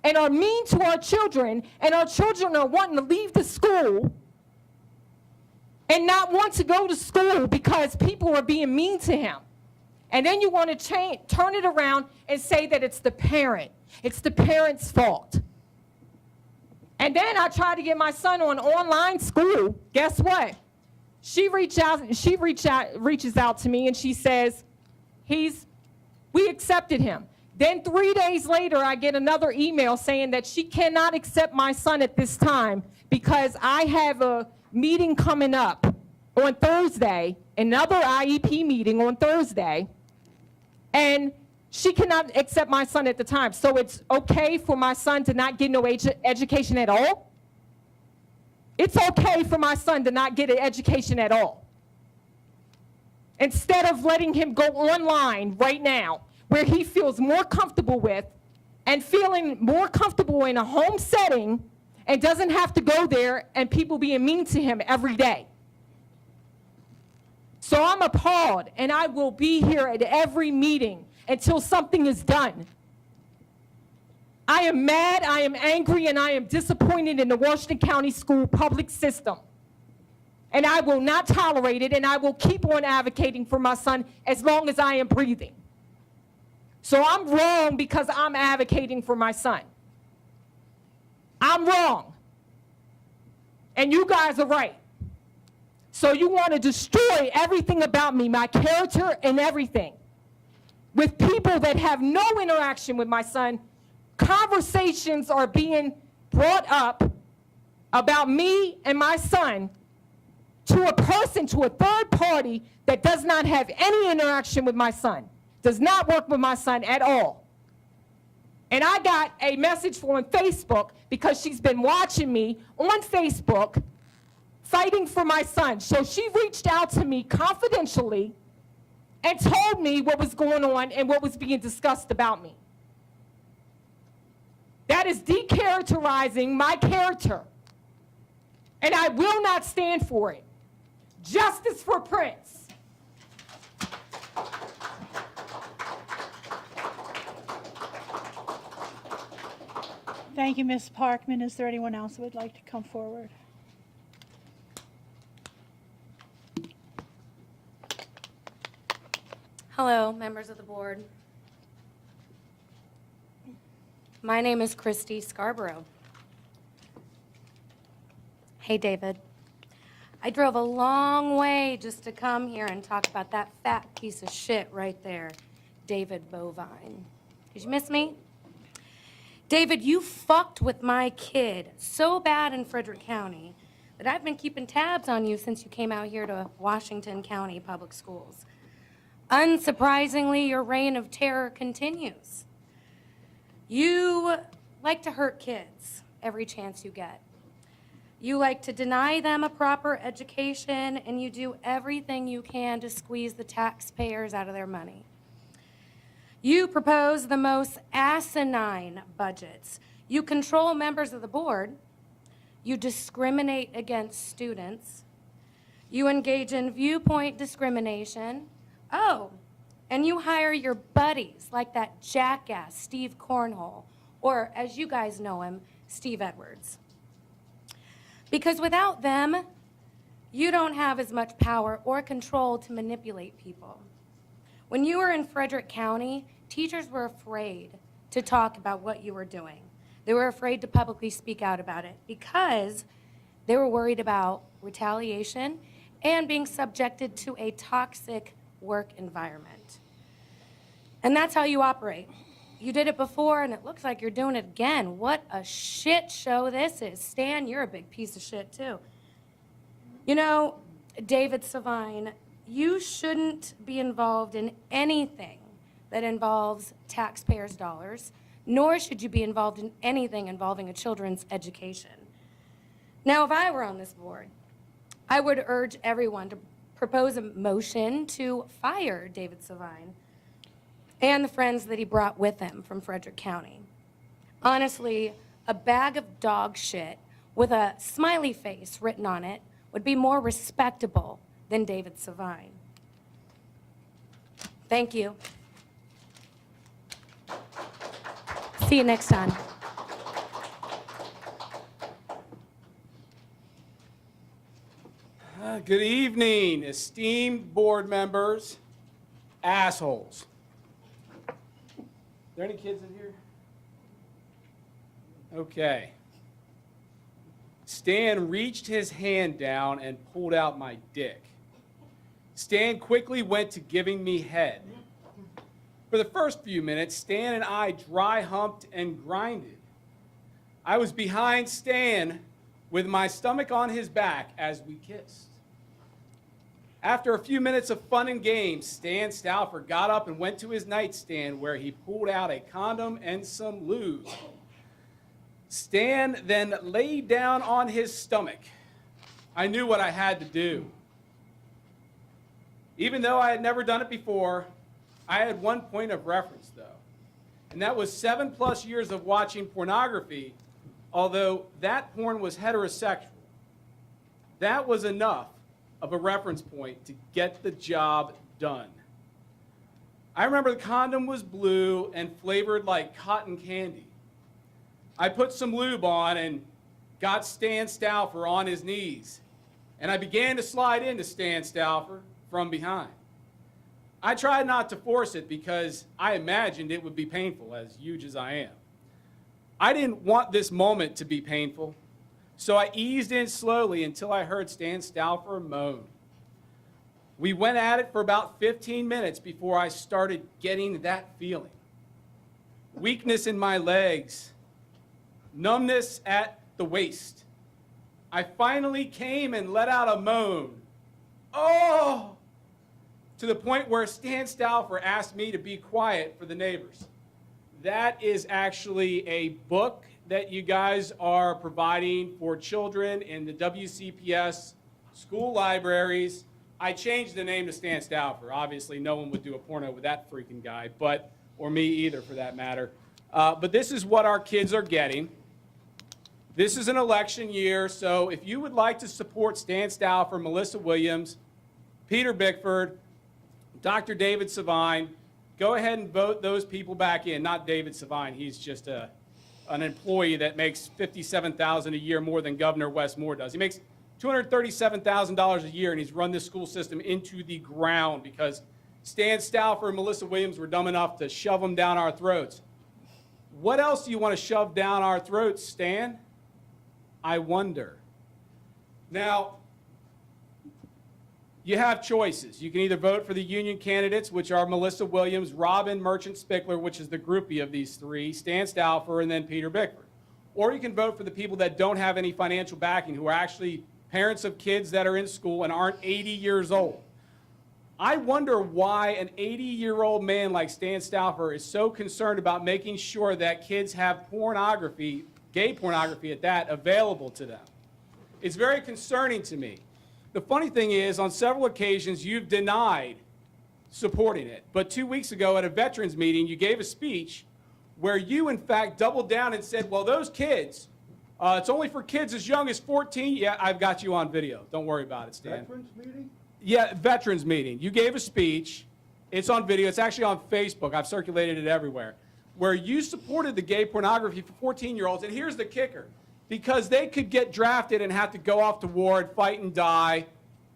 and are mean to our children, and our children are wanting to leave the school and not want to go to school because people are being mean to him. And then you want to turn it around and say that it's the parent. It's the parent's fault. And then I tried to get my son on online school. Guess what? She reaches out to me and she says, we accepted him. Then 3 days later, I get another email saying that she cannot accept my son at this time because I have a meeting coming up on Thursday, another IEP meeting on Thursday, and she cannot accept my son at the time. So it's okay for my son to not get no education at all? It's okay for my son to not get an education at all. Instead of letting him go online right now, where he feels more comfortable with and feeling more comfortable in a home setting and doesn't have to go there and people being mean to him every day. So I'm appalled, and I will be here at every meeting until something is done. I am mad, I am angry, and I am disappointed in the Washington County School public system. And I will not tolerate it, and I will keep on advocating for my son as long as I am breathing. So I'm wrong because I'm advocating for my son. I'm wrong. And you guys are right. So you want to destroy everything about me, my character and everything, with people that have no interaction with my son. Conversations are being brought up about me and my son to a person, to a third party that does not have any interaction with my son, does not work with my son at all. And I got a message on Facebook because she's been watching me on Facebook fighting for my son. So she reached out to me confidentially and told me what was going on and what was being discussed about me. That is decharacterizing my character. And I will not stand for it. Justice for Prince. Thank you, Ms. Parkman. Is there anyone else who would like to come forward? Hello, members of the board. My name is Christy Scarborough. Hey, David. I drove a long way just to come here and talk about that fat piece of shit right there, David Bovine. Did you miss me? David, you fucked with my kid so bad in Frederick County that I've been keeping tabs on you since you came out here to Washington County Public Schools. Unsurprisingly, your reign of terror continues. You like to hurt kids every chance you get. You like to deny them a proper education, and you do everything you can to squeeze the taxpayers out of their money. You propose the most asinine budgets. You control members of the board. You discriminate against students. You engage in viewpoint discrimination. Oh, and you hire your buddies like that jackass Steve Cornhole, or as you guys know him, Steve Edwards. Because without them, you don't have as much power or control to manipulate people. When you were in Frederick County, teachers were afraid to talk about what you were doing. They were afraid to publicly speak out about it because they were worried about retaliation and being subjected to a toxic work environment. And that's how you operate. You did it before, and it looks like you're doing it again. What a shit show this is. Stan, you're a big piece of shit, too. You know, David Savine, you shouldn't be involved in anything that involves taxpayers' dollars, nor should you be involved in anything involving a children's education. Now, if I were on this board, I would urge everyone to propose a motion to fire David Savine and the friends that he brought with him from Frederick County. Honestly, a bag of dog shit with a smiley face written on it would be more respectable than David Savine. Thank you. See you next time. Good evening, esteemed board members, assholes. Are there any kids in here? Okay. Stan reached his hand down and pulled out my dick. Stan quickly went to giving me head. For the first few minutes, Stan and I dry humped and grinded. I was behind Stan with my stomach on his back as we kissed. After a few minutes of fun and games, Stan Stauffer got up and went to his nightstand where he pulled out a condom and some lube. Stan then laid down on his stomach. I knew what I had to do. Even though I had never done it before, I had one point of reference, though, and that was 7+ years of watching pornography, although that porn was heterosexual. That was enough of a reference point to get the job done. I remember the condom was blue and flavored like cotton candy. I put some lube on and got Stan Stauffer on his knees, and I began to slide into Stan Stauffer from behind. I tried not to force it because I imagined it would be painful, as huge as I am. I didn't want this moment to be painful, so I eased in slowly until I heard Stan Stauffer moan. We went at it for about 15 minutes before I started getting that feeling. Weakness in my legs, numbness at the waist. I finally came and let out a moan. Oh! To the point where Stan Stauffer asked me to be quiet for the neighbors. That is actually a book that you guys are providing for children in the WCPS school libraries. I changed the name to Stan Stauffer. Obviously, no one would do a porno with that freaking guy, or me either for that matter. But this is what our kids are getting. This is an election year, so if you would like to support Stan Stauffer, Melissa Williams, Peter Bickford, Dr. David Savine, go ahead and vote those people back in. Not David Savine, he's just an employee that makes $57,000 a year more than Governor Wes Moore does. He makes $237,000 a year, and he's run this school system into the ground because Stan Stauffer and Melissa Williams were dumb enough to shove them down our throats. What else do you want to shove down our throats, Stan? I wonder. Now, you have choices. You can either vote for the union candidates, which are Melissa Williams, Robin Merchant Spickler, which is the groupie of these three, Stan Stauffer, and then Peter Bickford. Or you can vote for the people that don't have any financial backing, who are actually parents of kids that are in school and aren't 80 years old. I wonder why an 80-year-old man like Stan Stauffer is so concerned about making sure that kids have pornography, gay pornography at that, available to them. It's very concerning to me. The funny thing is, on several occasions, you've denied supporting it. But 2 weeks ago at a veterans meeting, you gave a speech where you, in fact, doubled down and said, well, those kids, it's only for kids as young as 14. Yeah, I've got you on video. Don't worry about it, Stan. Veterans meeting? Yeah, veterans meeting. You gave a speech. It's on video. It's actually on Facebook. I've circulated it everywhere, where you supported the gay pornography for 14-year-olds. And here's the kicker. Because they could get drafted and have to go off to war and fight and die.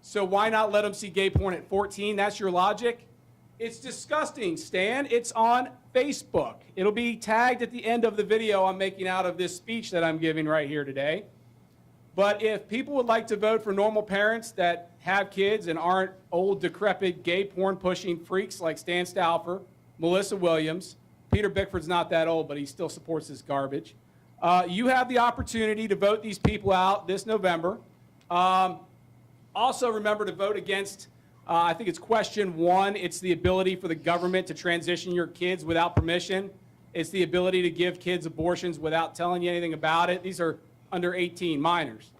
So why not let them see gay porn at 14? That's your logic? It's disgusting, Stan. It's on Facebook. It'll be tagged at the end of the video I'm making out of this speech that I'm giving right here today. But if people would like to vote for normal parents that have kids and aren't old, decrepit, gay porn-pushing freaks like Stan Stauffer, Melissa Williams, Peter Bickford's not that old, but he still supports this garbage. You have the opportunity to vote these people out this November. Also remember to vote against, I think it's question 1. It's the ability for the government to transition your kids without permission. It's the ability to give kids abortions without telling you anything about it. These are under 18, minors.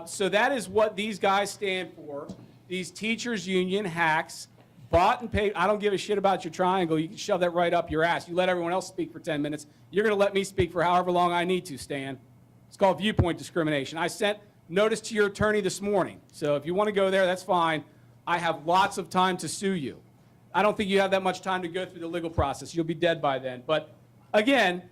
So that is what these guys stand for. These teachers union hacks bought and paid. I don't give a shit about your triangle. You can shove that right up your ass. You let everyone else speak for 10 minutes. You're going to let me speak for however long I need to, Stan. It's called viewpoint discrimination. I sent notice to your attorney this morning. So if you want to go there, that's fine. I have lots of time to sue you. I don't think you have that much time to go through the legal process. You'll be dead by then. But again,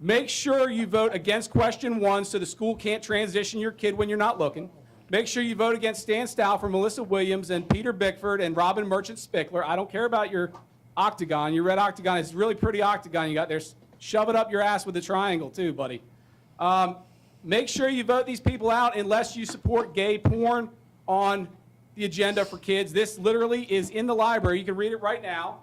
make sure you vote against question 1 so the school can't transition your kid when you're not looking. Make sure you vote against Stan Stauffer, Melissa Williams, and Peter Bickford, and Robin Merchant Spickler. I don't care about your octagon. Your red octagon is a really pretty octagon you got there. Shove it up your ass with a triangle too, buddy. Make sure you vote these people out unless you support gay porn on the agenda for kids. This literally is in the library. You can read it right now.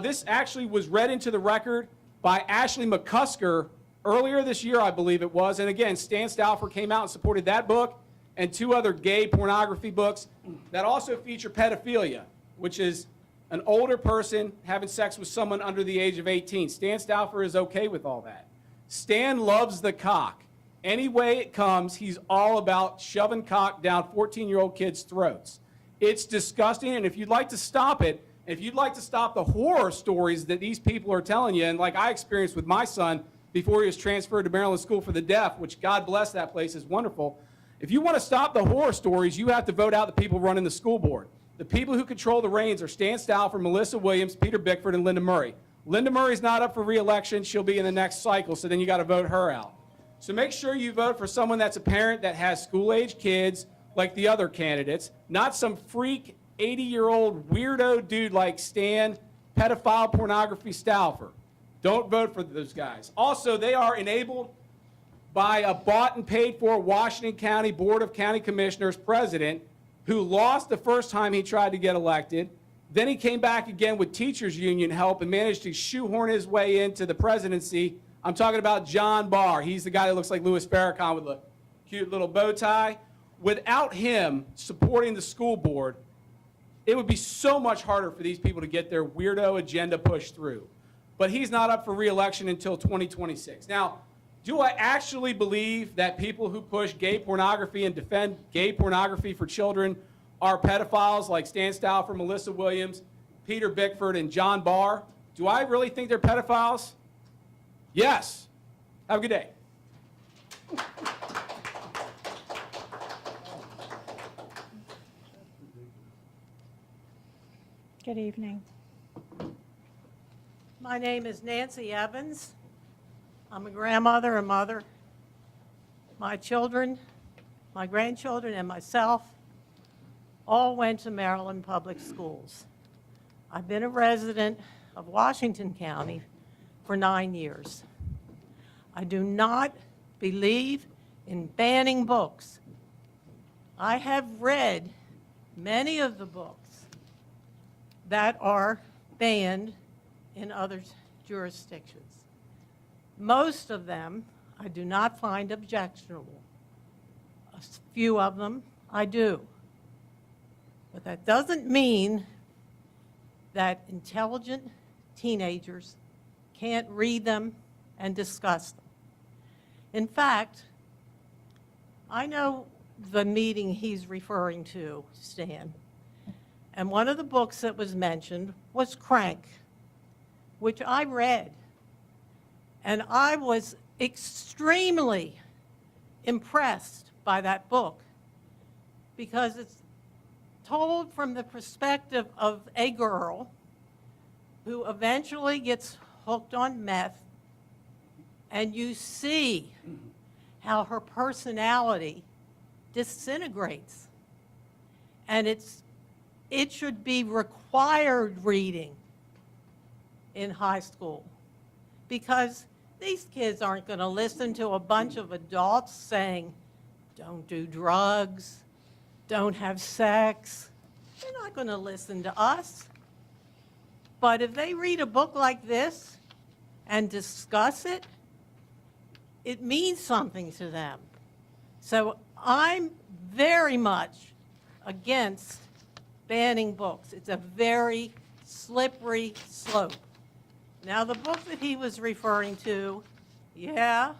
This actually was read into the record by Ashley McCusker earlier this year, I believe it was. And again, Stan Stauffer came out and supported that book and 2 other gay pornography books that also feature pedophilia, which is an older person having sex with someone under the age of 18. Stan Stauffer is okay with all that. Stan loves the cock. Any way it comes, he's all about shoving cock down 14-year-old kids' throats. It's disgusting, and if you'd like to stop it, And if you'd like to stop the horror stories that these people are telling you, and like I experienced with my son before he was transferred to Maryland School for the Deaf, which God bless that place, is wonderful. If you want to stop the horror stories, you have to vote out the people running the school board. The people who control the reins are Stan Stauffer, Melissa Williams, Peter Bickford, and Linda Murray. Linda Murray's not up for re-election. She'll be in the next cycle, so then you got to vote her out. So make sure you vote for someone that's a parent that has school-age kids like the other candidates, not some freak 80-year-old weirdo dude like Stan, pedophile pornography Stauffer. Don't vote for those guys. Also, they are enabled by a bought and paid for Washington County Board of County Commissioners president who lost the first time he tried to get elected. Then he came back again with teachers union help and managed to shoehorn his way into the presidency. I'm talking about John Barr. He's the guy that looks like Louis Farrakhan with a cute little bow tie. Without him supporting the school board, it would be so much harder for these people to get their weirdo agenda pushed through. But he's not up for re-election until 2026. Now, do I actually believe that people who push gay pornography and defend gay pornography for children are pedophiles like Stan Stauffer, Melissa Williams, Peter Bickford, and John Barr? Do I really think they're pedophiles? Yes. Have a good day. Good evening. My name is Nancy Evans. I'm a grandmother and mother. My children, my grandchildren, and myself all went to Maryland Public Schools. I've been a resident of Washington County for 9 years. I do not believe in banning books. I have read many of the books that are banned in other jurisdictions. Most of them I do not find objectionable. A few of them I do. But that doesn't mean that intelligent teenagers can't read them and discuss them. In fact, I know the meeting he's referring to, Stan, and one of the books that was mentioned was Crank, which I read. And I was extremely impressed by that book because it's told from the perspective of a girl who eventually gets hooked on meth, and you see how her personality disintegrates. And it should be required reading in high school because these kids aren't going to listen to a bunch of adults saying, don't do drugs, don't have sex. They're not going to listen to us. But if they read a book like this and discuss it, it means something to them. So I'm very much against banning books. It's a very slippery slope. Now, the book that he was referring to, yeah,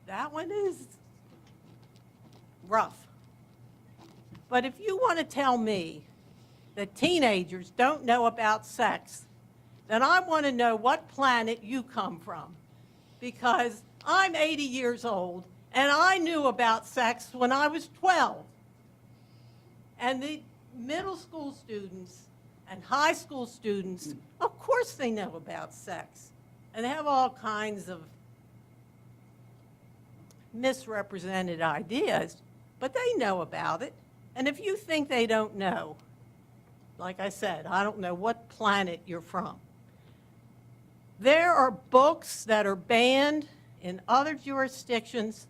that one is rough. But if you want to tell me that teenagers don't know about sex, then I want to know what planet you come from. Because I'm 80 years old, and I knew about sex when I was 12. And the middle school students and high school students, of course they know about sex. And they have all kinds of misrepresented ideas, but they know about it. And if you think they don't know, like I said, I don't know what planet you're from. There are books that are banned in other jurisdictions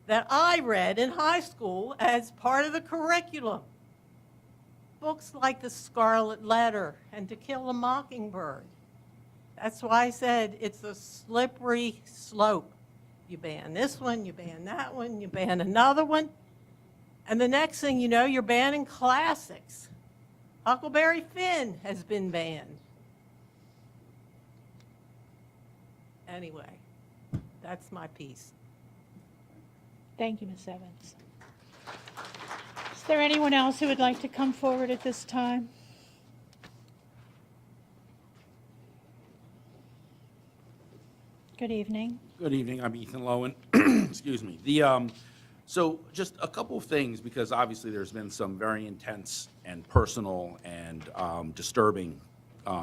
that I read in high school as part of the curriculum. Books like The Scarlet Letter and To Kill a Mockingbird. That's why I said it's a slippery slope. You ban this one, you ban that one, you ban another one, and the next thing you know, you're banning classics. Huckleberry Finn has been banned. Anyway, that's my piece. Thank you, Ms. Evans. Is there anyone else who would like to come forward at this time? Good evening. Good evening, I'm Ethan Lowen. Excuse me. So just a couple of things, because obviously there's been some very intense and personal and disturbing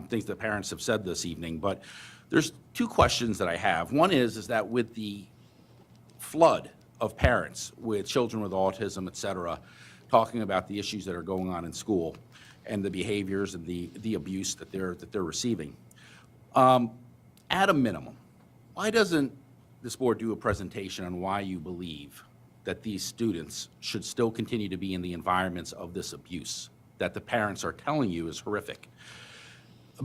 things that parents have said this evening, but there's two questions that I have. One is that with the flood of parents with children with autism, et cetera, talking about the issues that are going on in school and the behaviors and the abuse that they're receiving, at a minimum, why doesn't this board do a presentation on why you believe that these students should still continue to be in the environments of this abuse that the parents are telling you is horrific?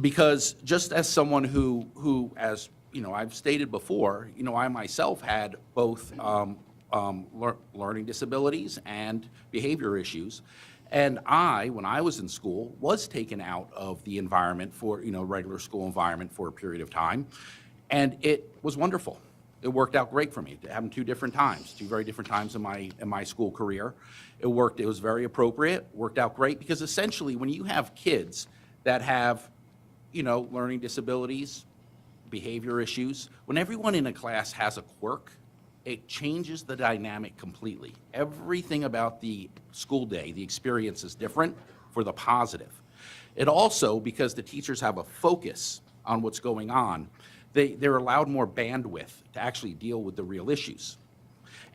Because just as someone who as you know, I've stated before, you know, I myself had both learning disabilities and behavior issues. And when I was in school, was taken out of the environment for, you know, regular school environment for a period of time. And it was wonderful. It worked out great for me. It happened two very different times in my school career. It was very appropriate, worked out great, because essentially when you have kids that have, you know, learning disabilities, behavior issues, when everyone in a class has a quirk, it changes the dynamic completely. Everything about the school day, the experience is different for the positive. It also, because the teachers have a focus on what's going on, they're allowed more bandwidth to actually deal with the real issues.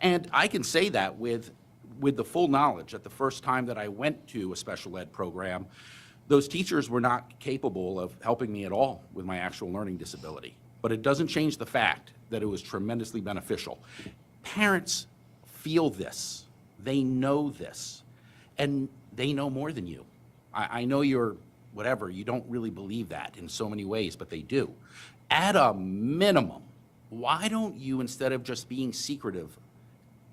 And I can say that with the full knowledge that the first time that I went to a special ed program, those teachers were not capable of helping me at all with my actual learning disability. But it doesn't change the fact that it was tremendously beneficial. Parents feel this, they know this, and they know more than you. I know you're whatever, you don't really believe that in so many ways, but they do. At a minimum, why don't you, instead of just being secretive,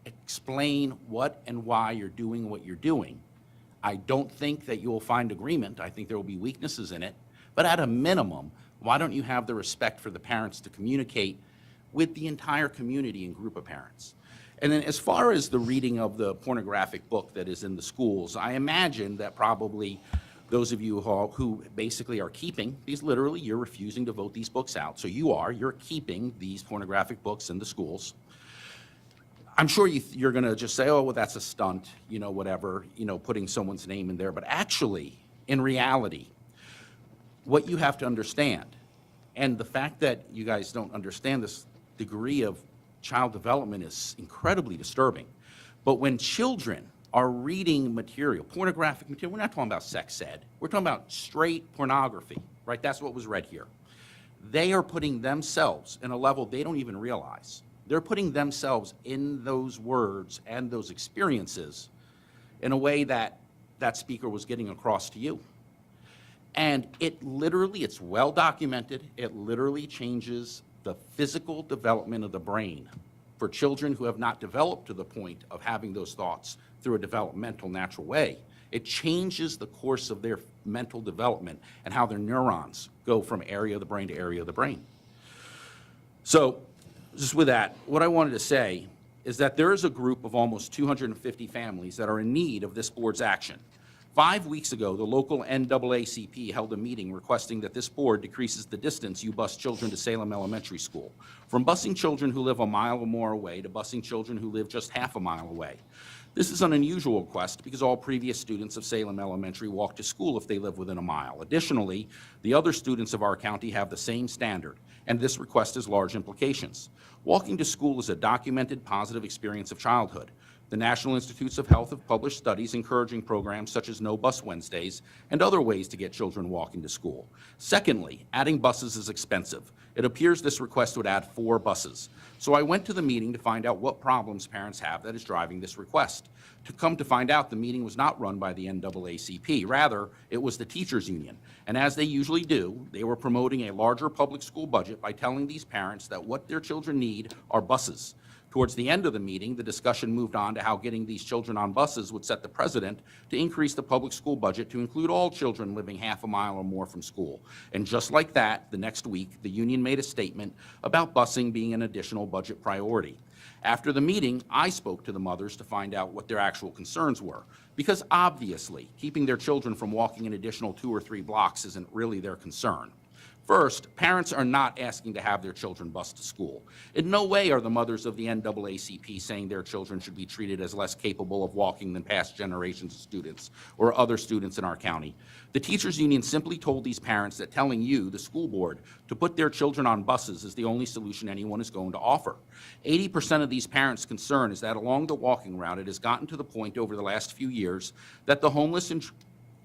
explain what and why you're doing what you're doing? I don't think that you'll find agreement. I think there will be weaknesses in it. But at a minimum, why don't you have the respect for the parents to communicate with the entire community and group of parents? And then as far as the reading of the pornographic book that is in the schools, I imagine that probably those of you who basically are keeping, because literally you're refusing to vote these books out, so you're keeping these pornographic books in the schools. I'm sure you're going to just say, oh, well, that's a stunt, you know, whatever, you know, putting someone's name in there. But actually, in reality, what you have to understand, and the fact that you guys don't understand this degree of child development is incredibly disturbing. But when children are reading material, pornographic material, we're not talking about sex ed, we're talking about straight pornography, right? That's what was read here. They are putting themselves in a level they don't even realize. They're putting themselves in those words and those experiences in a way that that speaker was getting across to you. And it's well documented, it literally changes the physical development of the brain for children who have not developed to the point of having those thoughts through a developmental, natural way. It changes the course of their mental development and how their neurons go from area of the brain to area of the brain. So, just with that, what I wanted to say is that there is a group of almost 250 families that are in need of this board's action. 5 weeks ago, the local NAACP held a meeting requesting that this board decreases the distance you bus children to Salem Elementary School, from busing children who live a mile or more away to busing children who live just half a mile away. This is an unusual request because all previous students of Salem Elementary walk to school if they live within a mile. Additionally, the other students of our county have the same standard, and this request has large implications. Walking to school is a documented positive experience of childhood. The National Institutes of Health have published studies encouraging programs such as No Bus Wednesdays and other ways to get children walking to school. Secondly, adding buses is expensive. It appears this request would add 4 buses. So I went to the meeting to find out what problems parents have that is driving this request. To come to find out, the meeting was not run by the NAACP. Rather, it was the teachers union. And as they usually do, they were promoting a larger public school budget by telling these parents that what their children need are buses. Towards the end of the meeting, the discussion moved on to how getting these children on buses would set the precedent to increase the public school budget to include all children living half a mile or more from school. And just like that, the next week, the union made a statement about busing being an additional budget priority. After the meeting, I spoke to the mothers to find out what their actual concerns were, because obviously, keeping their children from walking an additional 2 or 3 blocks isn't really their concern. First, parents are not asking to have their children bused to school. In no way are the mothers of the NAACP saying their children should be treated as less capable of walking than past generations of students or other students in our county. The teachers union simply told these parents that telling you, the school board, to put their children on buses is the only solution anyone is going to offer. 80% of these parents' concern is that along the walking route, it has gotten to the point over the last few years that the homeless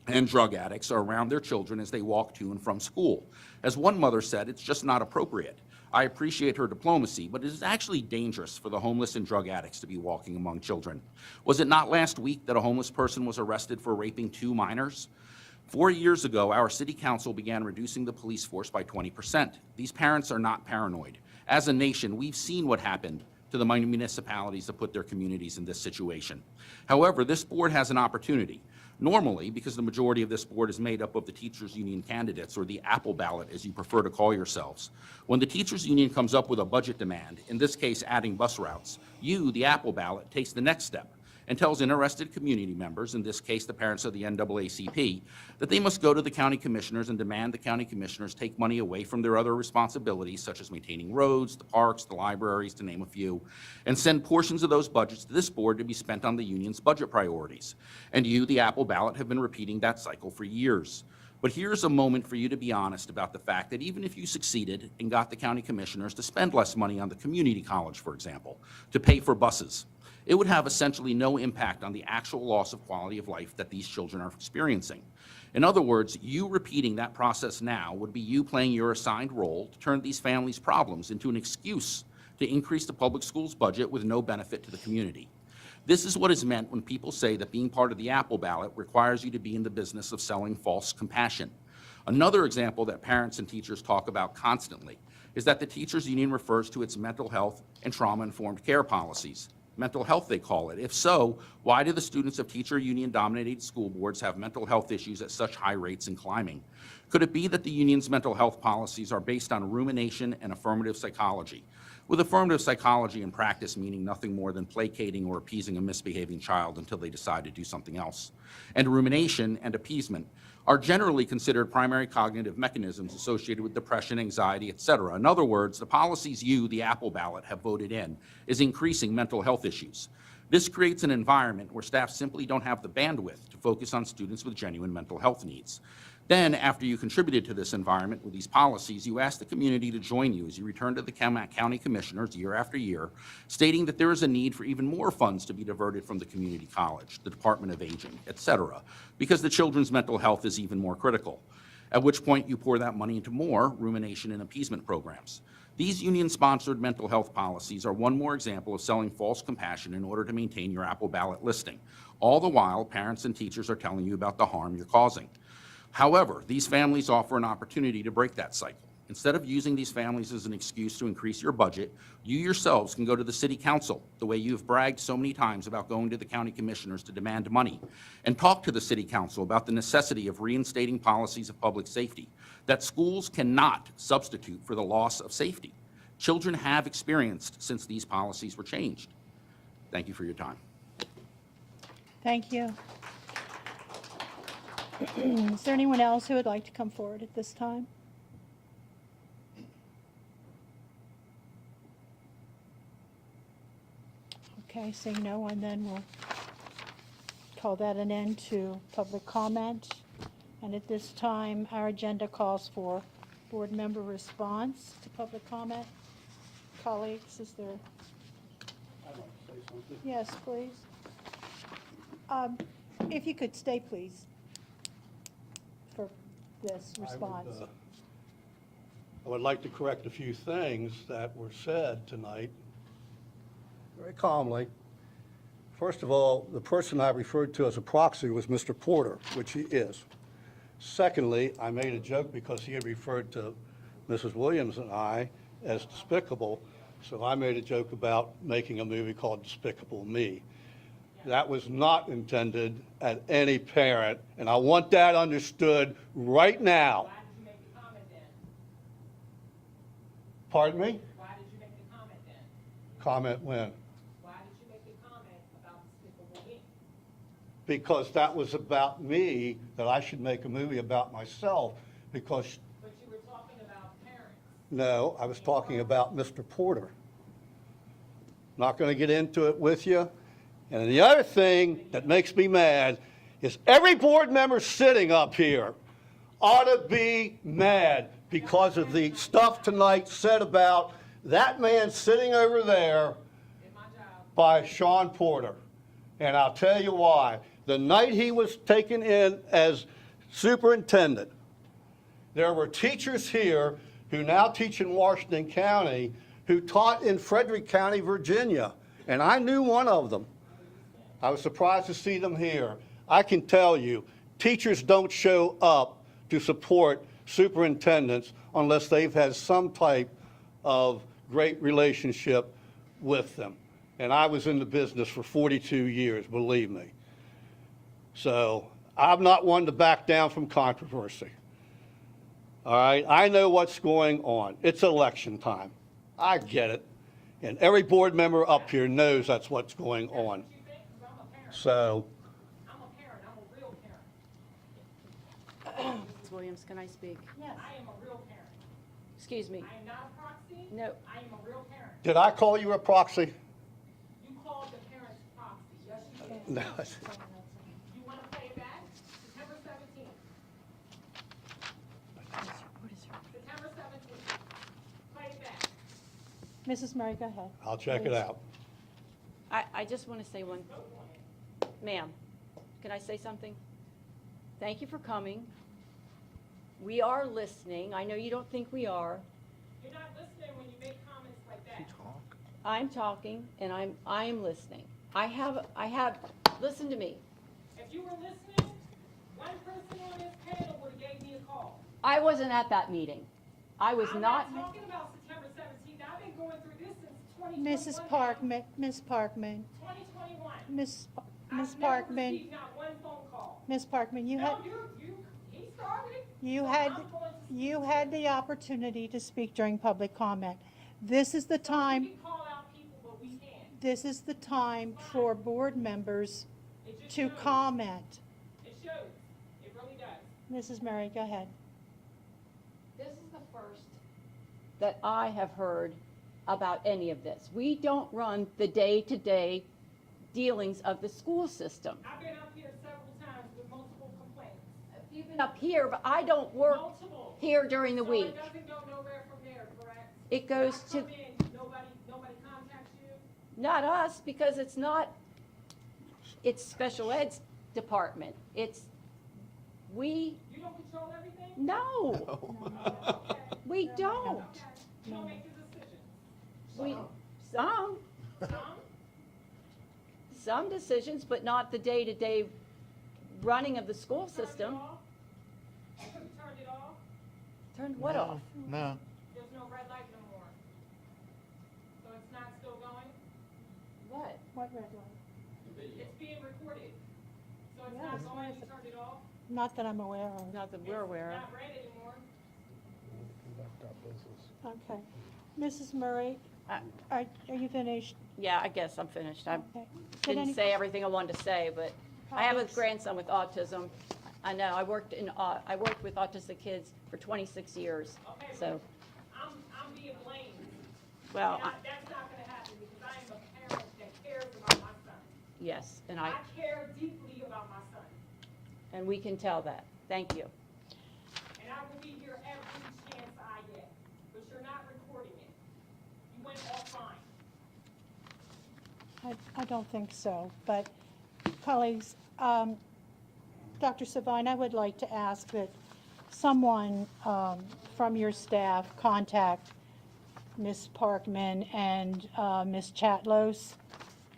and drug addicts are around their children as they walk to and from school. As one mother said, it's just not appropriate. I appreciate her diplomacy, but it is actually dangerous for the homeless and drug addicts to be walking among children. Was it not last week that a homeless person was arrested for raping 2 minors? 4 years ago, our city council began reducing the police force by 20%. These parents are not paranoid. As a nation, we've seen what happened to the municipalities that put their communities in this situation. However, this board has an opportunity. Normally, because the majority of this board is made up of the teachers union candidates, or the apple ballot as you prefer to call yourselves, when the teachers union comes up with a budget demand, in this case adding bus routes, you, the apple ballot, takes the next step and tells interested community members, in this case the parents of the NAACP, that they must go to the county commissioners and demand the county commissioners take money away from their other responsibilities, such as maintaining roads, the parks, the libraries, to name a few, and send portions of those budgets to this board to be spent on the union's budget priorities. And you, the apple ballot, have been repeating that cycle for years. But here's a moment for you to be honest about the fact that even if you succeeded and got the county commissioners to spend less money on the community college, for example, to pay for buses, it would have essentially no impact on the actual loss of quality of life that these children are experiencing. In other words, you repeating that process now would be you playing your assigned role to turn these families' problems into an excuse to increase the public schools budget with no benefit to the community. This is what is meant when people say that being part of the apple ballot requires you to be in the business of selling false compassion. Another example that parents and teachers talk about constantly is that the teachers union refers to its mental health and trauma-informed care policies. Mental health, they call it. If so, why do the students of teacher union-dominated school boards have mental health issues at such high rates and climbing? Could it be that the union's mental health policies are based on rumination and affirmative psychology, with affirmative psychology in practice meaning nothing more than placating or appeasing a misbehaving child until they decide to do something else? And rumination and appeasement are generally considered primary cognitive mechanisms associated with depression, anxiety, etc. In other words, the policies you, the apple ballot, have voted in is increasing mental health issues. This creates an environment where staff simply don't have the bandwidth to focus on students with genuine mental health needs. Then, after you contributed to this environment with these policies, you asked the community to join you as you return to the county commissioners year after year, stating that there is a need for even more funds to be diverted from the community college, the Department of Aging, etc., because the children's mental health is even more critical, at which point you pour that money into more rumination and appeasement programs. These union-sponsored mental health policies are one more example of selling false compassion in order to maintain your apple ballot listing. All the while, parents and teachers are telling you about the harm you're causing. However, these families offer an opportunity to break that cycle. Instead of using these families as an excuse to increase your budget, you yourselves can go to the city council, the way you've bragged so many times about going to the county commissioners to demand money, and talk to the city council about the necessity of reinstating policies of public safety, that schools cannot substitute for the loss of safety. Children have experienced since these policies were changed. Thank you for your time. Thank you. Is there anyone else who would like to come forward at this time? Okay, seeing no one, then we'll call that an end to public comment. And at this time, our agenda calls for board member response to public comment. Colleagues, is there? I'd like to say something. Yes, please. If you could stay, please, for this response. I would like to correct a few things that were said tonight, very calmly. First of all, the person I referred to as a proxy was Mr. Porter, which he is. Secondly, I made a joke because he had referred to Mrs. Williams and I as despicable, so I made a joke about making a movie called Despicable Me. That was not intended at any parent, and I want that understood right now. Why did you make the comment then? Pardon me? Why did you make the comment then? Comment when? Why did you make the comment about Despicable Me? Because that was about me, that I should make a movie about myself, because But you were talking about No, I was talking about Mr. Porter. Not going to get into it with you. And the other thing that makes me mad is every board member sitting up here ought to be mad because of the stuff tonight said about that man sitting over there by Sean Porter. And I'll tell you why. The night he was taken in as superintendent, there were teachers here who now teach in Washington County who taught in Frederick County, Virginia. And I knew one of them. I was surprised to see them here. I can tell you, teachers don't show up to support superintendents unless they've had some type of great relationship with them. And I was in the business for 42 years, believe me. So I'm not one to back down from controversy. All right, I know what's going on. It's election time. I get it. And every board member up here knows that's what's going on. So, Ms. Williams, can I speak? Yes. I am a real parent. Excuse me. I am not a proxy. No. I am a real parent. did I call you a proxy? You called the parents proxy. Yes, you did. No. You want to play it back? September 17th. September 17th. Play it back. Mrs. Murray, go ahead. I'll check it Please. out. I just want to say one, ma'am, can I say something? Thank you for coming. We are listening. I know you don't think we are. You're not listening when you make comments like that. I'm talking and I am listening. I have, listen to me. If you were listening, one person on this panel would have gave me a call. I wasn't at that meeting. I was I'm not. not talking about September 17th. I've been going through this since 2021. Mrs. Parkman, Ms. Parkman, 2021. Ms. I've Parkman, never received not one phone call. Ms. Parkman, you had, No, he started. you So had, I'm going to- you had the opportunity to speak during public comment. This is the time, We can call out people, but we can't. this is the time for board members It just to shows. comment. It shows. It really does. Mrs. Murray, go ahead. This is the first that I have heard about any of this. We don't run the day-to-day dealings of the school system. I've been up here several times with multiple complaints. You've been up here, but I don't work Multiple. here during the So week. it doesn't go nowhere from there, correct? It goes When to, I come in, nobody contacts you? not us, because it's not, it's special ed's department. It's, we, You don't control everything? no, we don't. Okay. You don't make the decisions. We, some, some decisions, but not the day-to-day running of the school system. You turned it off? Turned what off? No. There's no red light no more. So it's not still going? What? What red light? It's being recorded. So it's Yes. not going, you turned it off? Not that I'm aware of. Not that we're aware It's of. not red anymore. Okay. Mrs. Murray, are you finished? Yeah, I guess I'm finished. I Okay. Did didn't any- say everything I wanted to say, but I have a Colleagues? grandson with autism. I know, I worked with autistic kids for 26 years, Okay, so, I'm being blamed. well, And that's not gonna happen because I am a parent that cares about my son. yes, and I care deeply about my son. and we can tell that. Thank you. And I will be here every chance I get. But you're not recording it. You went offline. I don't think so, but colleagues, Dr. Savine, I would like to ask that someone from your staff contact Ms. Parkman and Ms. Chatlos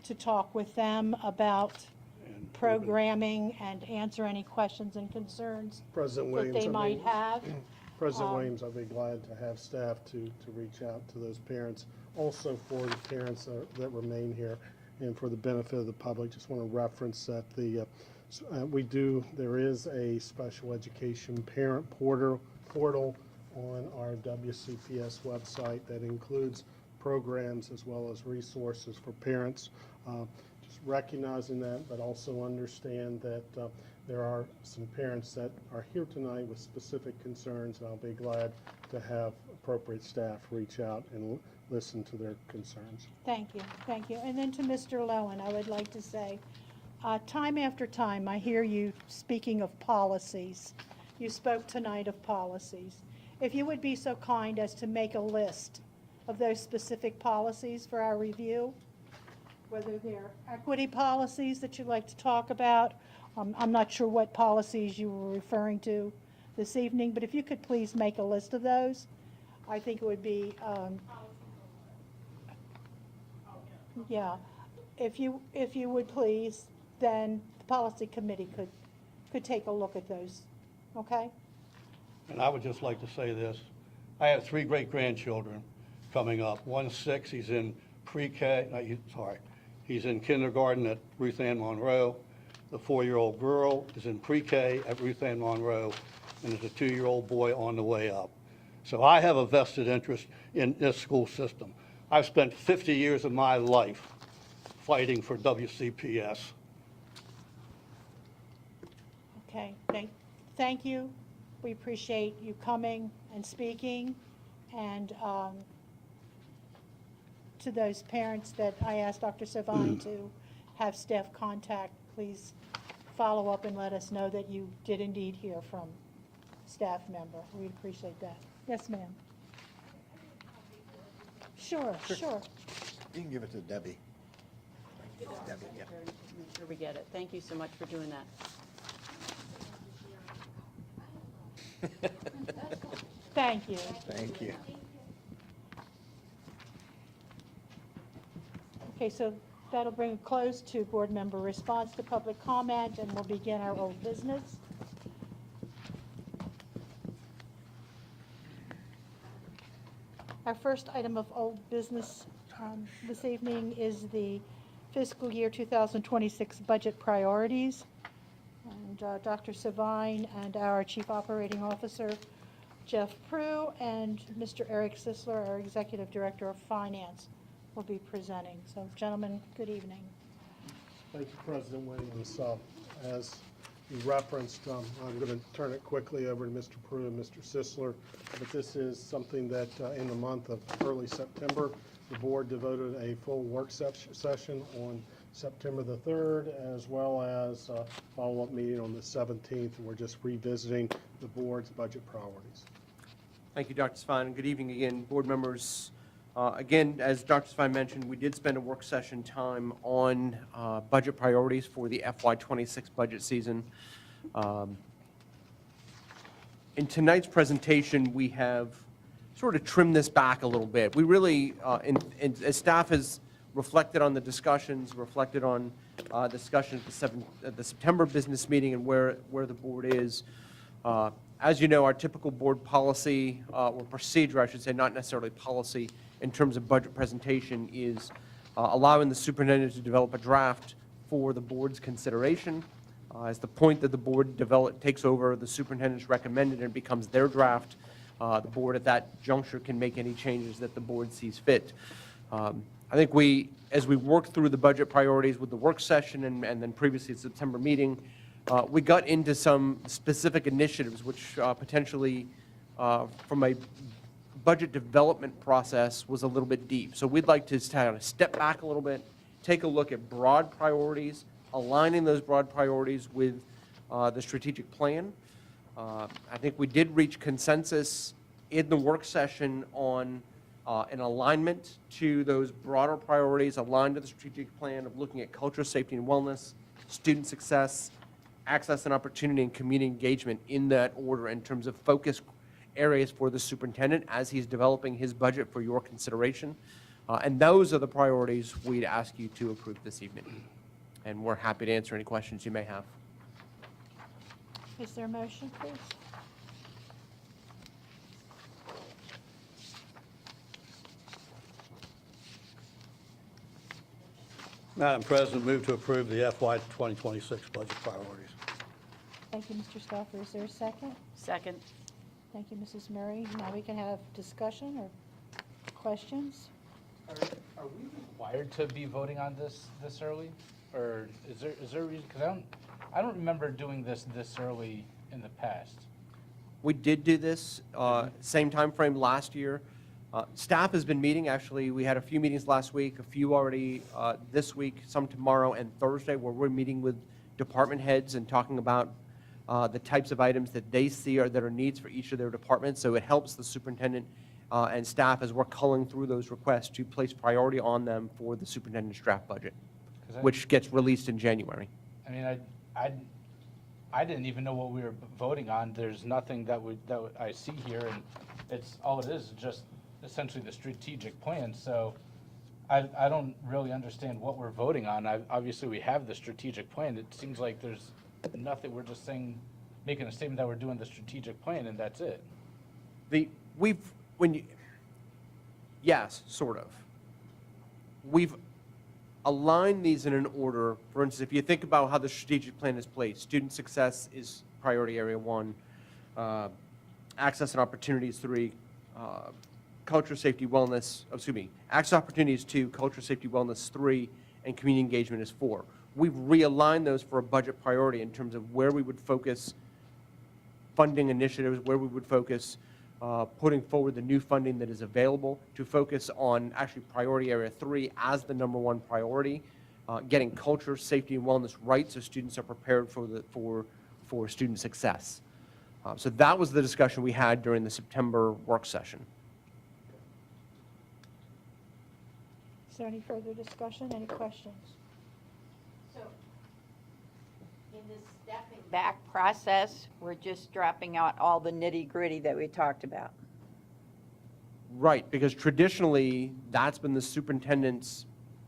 to talk with them about programming and answer any questions and concerns President that Williams, they might have. President Williams, I'd be glad to have staff to reach out to those parents. Also for the parents that remain here and for the benefit of the public, just want to reference that there is a special education parent portal on our WCPS website that includes programs as well as resources for parents. Just recognizing that, but also understand that there are some parents that are here tonight with specific concerns, and I'll be glad to have appropriate staff reach out and listen to their concerns. Thank you, thank you. And then to Mr. Lowen, I would like to say, time after time, I hear you speaking of policies. You spoke tonight of policies. If you would be so kind as to make a list of those specific policies for our review, whether they're equity policies that you'd like to talk about. I'm not sure what policies you were referring to this evening, but if you could please make a list of those, I think it would be, yeah. If you would please, then the policy committee could take a look at those, okay? And I would just like to say this. I have 3 great-grandchildren coming up. One's 6, he's in pre-K, he's in kindergarten at Ruth Ann Monroe. The 4-year-old girl is in pre-K at Ruth Ann Monroe, and there's a 2-year-old boy on the way up. So I have a vested interest in this school system. I've spent 50 years of my life fighting for WCPS. Okay, thank you. We appreciate you coming and speaking, and to those parents that I asked Dr. Savine to have staff contact, please follow up and let us know that you did indeed hear from a staff member. We'd appreciate that. Yes, ma'am. Sure. You can give it to Debbie. Debbie, yeah. Make sure we get it. Thank you so much for doing that. Thank you. Thank you. Okay, so that'll bring a close to board member response to public comment, and we'll begin our old business. Our first item of old business this evening is the fiscal year 2026 budget priorities. And Dr. Savine and our Chief Operating Officer, Jeff Prue, and Mr. Eric Sisler, our Executive Director of Finance, will be presenting. So, gentlemen, good evening. Thank you, President Williams. As you referenced, I'm going to turn it quickly over to Mr. Prue and Mr. Sisler, but this is something that in the month of early September, the board devoted a full work session on September the 3rd, as well as a follow-up meeting on the 17th, and we're just revisiting the board's budget priorities. Thank you, Dr. Savine, and good evening again, board members. Again, as Dr. Savine mentioned, we did spend a work session time on budget priorities for the FY26 budget season. In tonight's presentation, we have sort of trimmed this back a little bit. We really, as staff has reflected on the discussions, reflected on discussion at the September business meeting and where the board is. As you know, our typical board policy, or procedure, I should say, not necessarily policy, in terms of budget presentation is allowing the superintendent to develop a draft for the board's consideration. As the point that the board takes over, the superintendent's recommended and it becomes their draft. The board at that juncture can make any changes that the board sees fit. I think as we worked through the budget priorities with the work session and then previously the September meeting, we got into some specific initiatives which potentially, from a budget development process, was a little bit deep. So we'd like to kind of step back a little bit, take a look at broad priorities, aligning those broad priorities with the strategic plan. I think we did reach consensus in the work session on an alignment to those broader priorities aligned to the strategic plan of looking at culture, safety, and wellness, student success, access and opportunity, and community engagement in that order in terms of focus areas for the superintendent as he's developing his budget for your consideration. And those are the priorities we'd ask you to approve this evening. And we're happy to answer any questions you may have. Is there a motion, please? Madam President, move to approve the FY 2026 budget priorities. Thank you, Mr. Stauffer. Is there a second? Second. Thank you, Mrs. Murray. Now we can have discussion or questions. Are we required to be voting on this early? Or is there a reason, because I don't remember doing this early in the past. We did do this, same time frame last year. Staff has been meeting, actually, we had a few meetings last week, a few already this week, some tomorrow and Thursday, where we're meeting with department heads and talking about the types of items that they see that are needs for each of their departments. So it helps the superintendent and staff as we're culling through those requests to place priority on them for the superintendent's draft budget, which gets released in January. I mean, I didn't even know what we were voting on. There's nothing that I see here, and it's, all it is just essentially the strategic plan. So I don't really understand what we're voting on. Obviously, we have the strategic plan. It seems like there's nothing, we're just saying, making a statement that we're doing the strategic plan, and that's it. Yes, sort of. We've aligned these in an order. For instance, if you think about how the strategic plan is placed, student success is priority area 1, access and opportunities 3, culture, safety, wellness, access opportunities 2, culture, safety, wellness 3, and community engagement is 4. We've realigned those for a budget priority in terms of where we would focus funding initiatives, where we would focus putting forward the new funding that is available to focus on actually priority area 3 as the #1 priority, getting culture, safety, and wellness right so students are prepared for student success. So that was the discussion we had during the September work session. Is there any further discussion, any questions? So, in this stepping back process, we're just dropping out all the nitty-gritty that we talked about. Right, because traditionally, that's been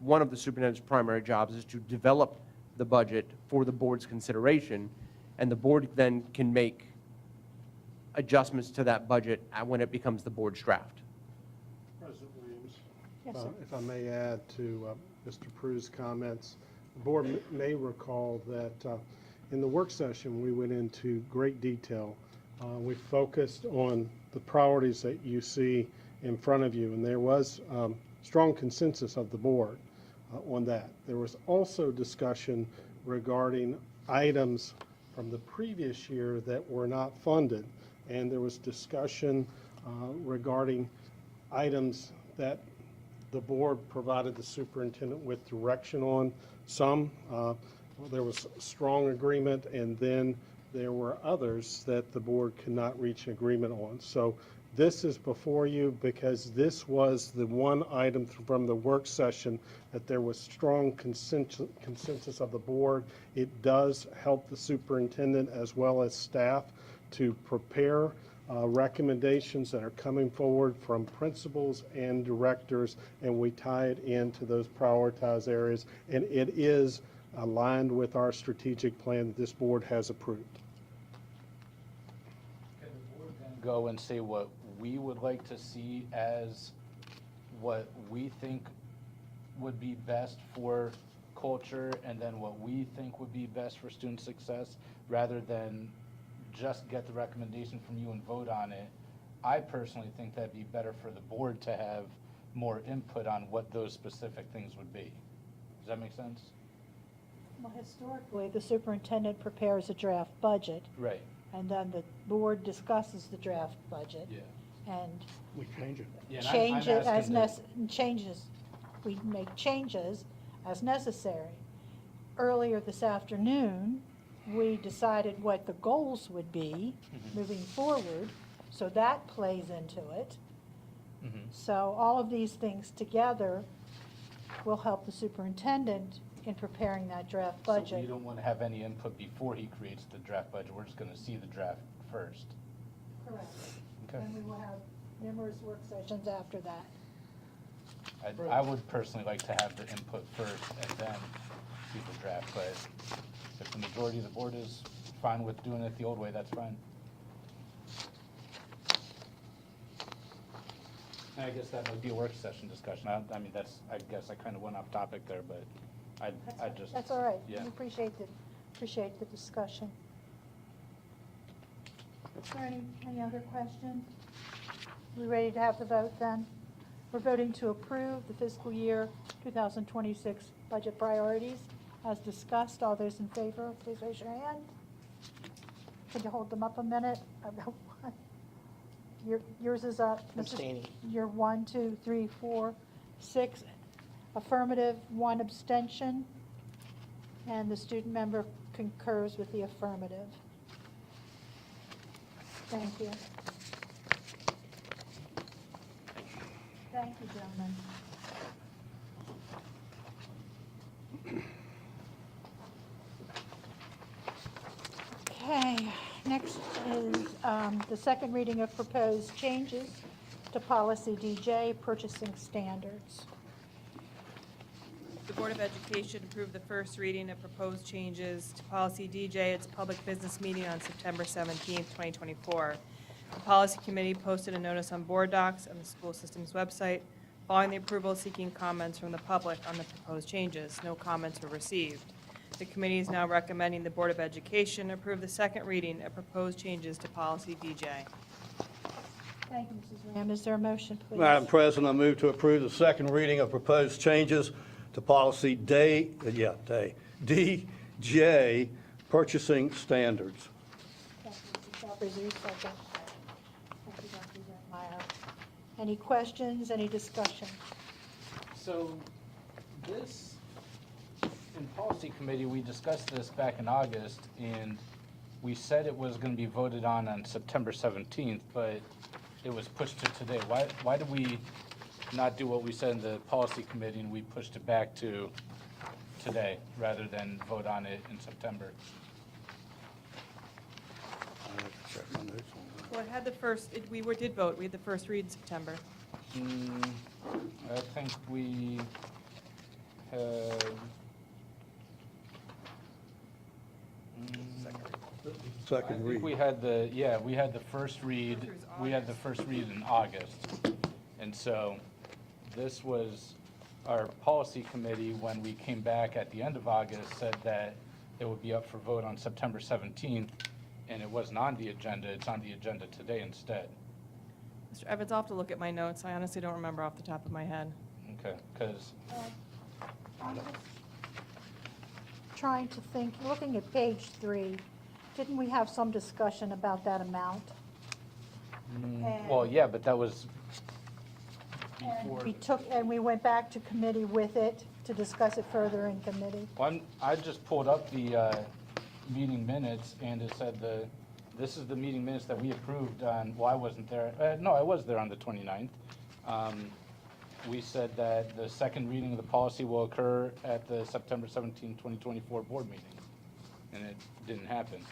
one of the superintendent's primary jobs is to develop the budget for the board's consideration, and the board then can make adjustments to that budget when it becomes the board's draft. President Williams? Yes, sir. If I may add to Mr. Prue's comments, the board may recall that in the work session, we went into great detail. We focused on the priorities that you see in front of you, and there was strong consensus of the board on that. There was also discussion regarding items from the previous year that were not funded, and there was discussion regarding items that the board provided the superintendent with direction on. Some, there was strong agreement, and then there were others that the board could not reach an agreement on. So this is before you because this was the one item from the work session that there was strong consensus of the board. It does help the superintendent as well as staff to prepare recommendations that are coming forward from principals and directors, and we tie it into those prioritized areas, and it is aligned with our strategic plan that this board has approved. Can the board then go and say what we would like to see as what we think would be best for culture, and then what we think would be best for student success, rather than just get the recommendation from you and vote on it? I personally think that'd be better for the board to have more input on what those specific things would be. Does that make sense? Well, historically, the superintendent prepares a draft budget, Right. and then the board discusses the draft budget. Yeah. And We change it. Yeah, change it as asking we make changes as necessary. Earlier this afternoon, we decided what the goals would be moving forward, so that plays into it. So all of these things together will help the superintendent in preparing that draft So budget. you don't want to have any input before he creates the draft budget. We're just going to see the draft first. Correct. Okay. And we will have numerous work sessions after that. I would personally like to have the input first and then see the draft, but if the majority of the board is fine with doing it the old way, that's fine. And I guess that might be a work session discussion. I mean, I guess I kind of went off topic there, but I just. That's all right. Yeah. We appreciate the discussion. Is there any other questions? We ready to have the vote then? We're voting to approve the fiscal year 2026 budget priorities as discussed. All those in favor, please raise your hand. Can you hold them up a minute? I've got one. Yours is up. Mrs. Abstaining. You're 1, 2, 3, 4, 6 affirmative, 1 abstention, and the student member concurs with the affirmative. Thank you. Thank you, gentlemen. Okay, next is the second reading of proposed changes to policy DJ, purchasing standards. The Board of Education approved the first reading of proposed changes to policy DJ at its public business meeting on September 17th, 2024. The policy committee posted a notice on board docs on the school system's website following the approval, seeking comments from the public on the proposed changes. No comments were received. The committee is now recommending the Board of Education approve the second reading of proposed changes to policy DJ. Thank you, Mrs. Lamb. Is there a motion, please? Madam President, I move to approve the second reading of proposed changes to policy DJ, purchasing standards. Thank you, Mrs. Alpers, second. Thank you, Dr. Zentmeyer. Any questions, any discussion? So this, in policy committee, we discussed this back in August, and we said it was going to be voted on September 17th, but it was pushed to today. Why did we not do what we said in the policy committee and we pushed it back to today rather than vote on it in September? I have to check my notes on that. Well, it had the first, we did vote. We had the first read in September. I think we had. Second I read. think we had we had the first read, in August. And so this was our policy committee, when we came back at the end of August, said that it would be up for vote on September 17th, and it wasn't on the agenda. It's on the agenda today instead. Mr. Evans, I'll have to look at my notes. I honestly don't remember off the top of my head. Okay, because I'm just trying to think, looking at page 3, didn't we have some discussion about that amount? well, yeah, but that was before. And we went back to committee with it to discuss it further in committee. Well, I just pulled up the meeting minutes, and it said this is the meeting minutes that we approved on, well, I wasn't there. No, I was there on the 29th. We said that the second reading of the policy will occur at the September 17, 2024 board meeting, and it didn't happen.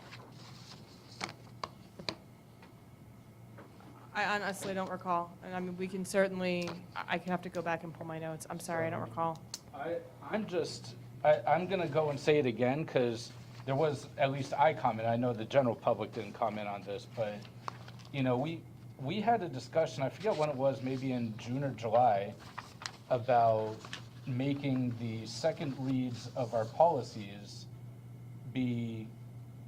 I honestly don't recall. And I mean, we can certainly, I can have to go back and pull my notes. I'm sorry, I don't recall. I'm going to go and say it again, because there was, at least I commented, I know the general public didn't comment on this, but, you know, we had a discussion, I forget when it was, maybe in June or July, about making the second reads of our policies be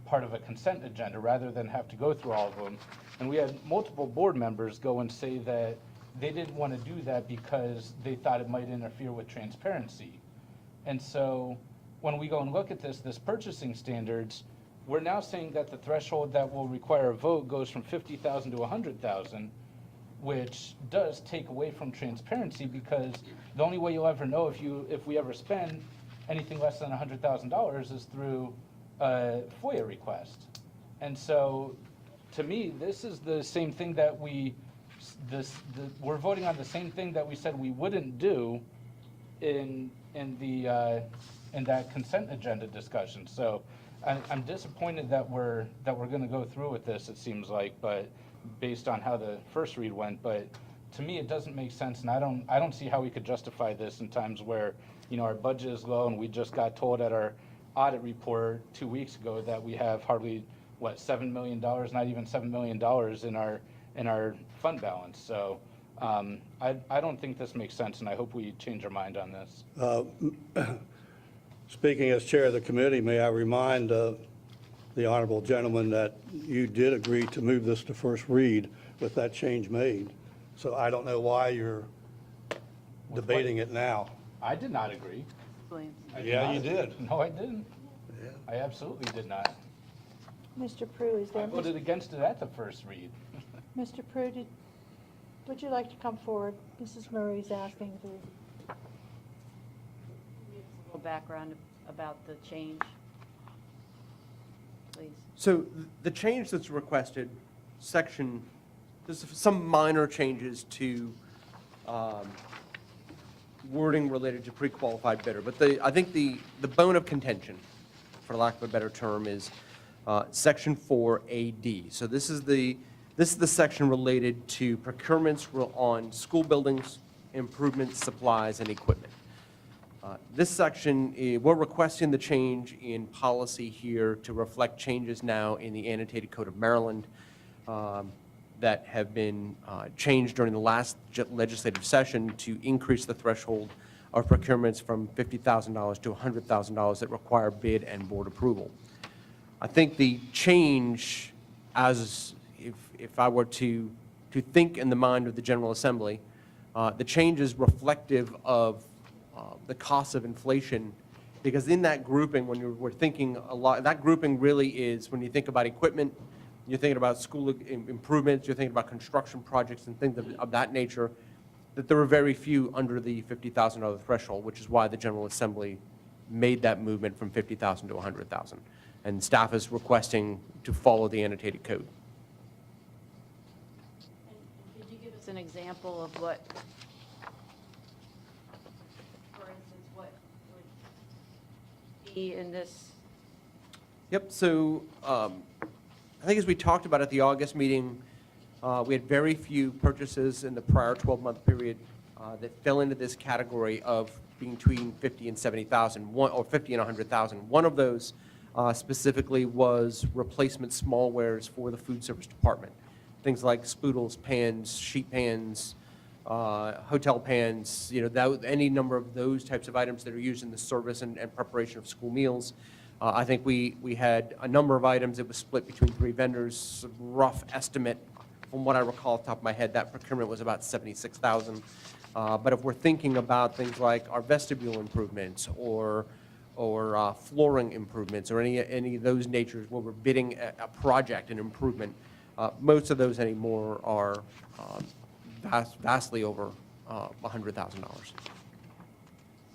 part of a consent agenda rather than have to go through all of them. And we had multiple board members go and say that they didn't want to do that because they thought it might interfere with transparency. And so when we go and look at this purchasing standards, we're now saying that the threshold that will require a vote goes from 50,000 to 100,000, which does take away from transparency, because the only way you'll ever know if we ever spend anything less than $100,000 is through a FOIA request. And so, to me, this is the same thing that we're voting on the same thing that we said we wouldn't do in that consent agenda discussion. So I'm disappointed that we're going to go through with this, it seems like, but based on how the first read went. But to me, it doesn't make sense, and I don't see how we could justify this in times where, you know, our budget is low, and we just got told at our audit report 2 weeks ago that we have hardly, $7 million, not even $7 million in our fund balance. So I don't think this makes sense, and I hope we change our mind on this. Speaking as chair of the committee, may I remind the honorable gentleman that you did agree to move this to first read with that change made. So I don't know why you're debating it now. I did not agree. I did Yeah, not. you did. No, I didn't. I absolutely did not. Mr. Prue, is I there, voted against it at the first read. Mr. Prue, would you like to come forward? Mrs. Murray's asking to. A little background about the change, please. So the change that's requested, there's some minor changes to wording related to pre-qualified bidder, but I think the bone of contention, for lack of a better term, is Section 4AD. So this is the section related to procurements on school buildings, improvements, supplies, and equipment. This section, we're requesting the change in policy here to reflect changes now in the annotated code of Maryland that have been changed during the last legislative session to increase the threshold of procurements from $50,000 to $100,000 that require bid and board approval. I think the change, as if I were to think in the mind of the General Assembly, the change is reflective of the cost of inflation, because in that grouping, when we're thinking a lot, that grouping really is, when you think about equipment, you're thinking about school improvements, you're thinking about construction projects and things of that nature, that there were very few under the $50,000 threshold, which is why the General Assembly made that movement from $50,000 to $100,000. And staff is requesting to follow the annotated code. Could you give us an example of what, for instance, what would be in this? Yep, so I think as we talked about at the August meeting, we had very few purchases in the prior 12-month period that fell into this category of being between 50 and 70,000, or 50 and 100,000. One of those specifically was replacement smallwares for the food service department. Things like spoodles, pans, sheet pans, hotel pans, any number of those types of items that are used in the service and preparation of school meals. I think we had a number of items that was split between 3 vendors. Rough estimate, from what I recall off the top of my head, that procurement was about $76,000. But if we're thinking about things like our vestibule improvements or flooring improvements or any of those natures where we're bidding a project, an improvement, most of those anymore are vastly over $100,000.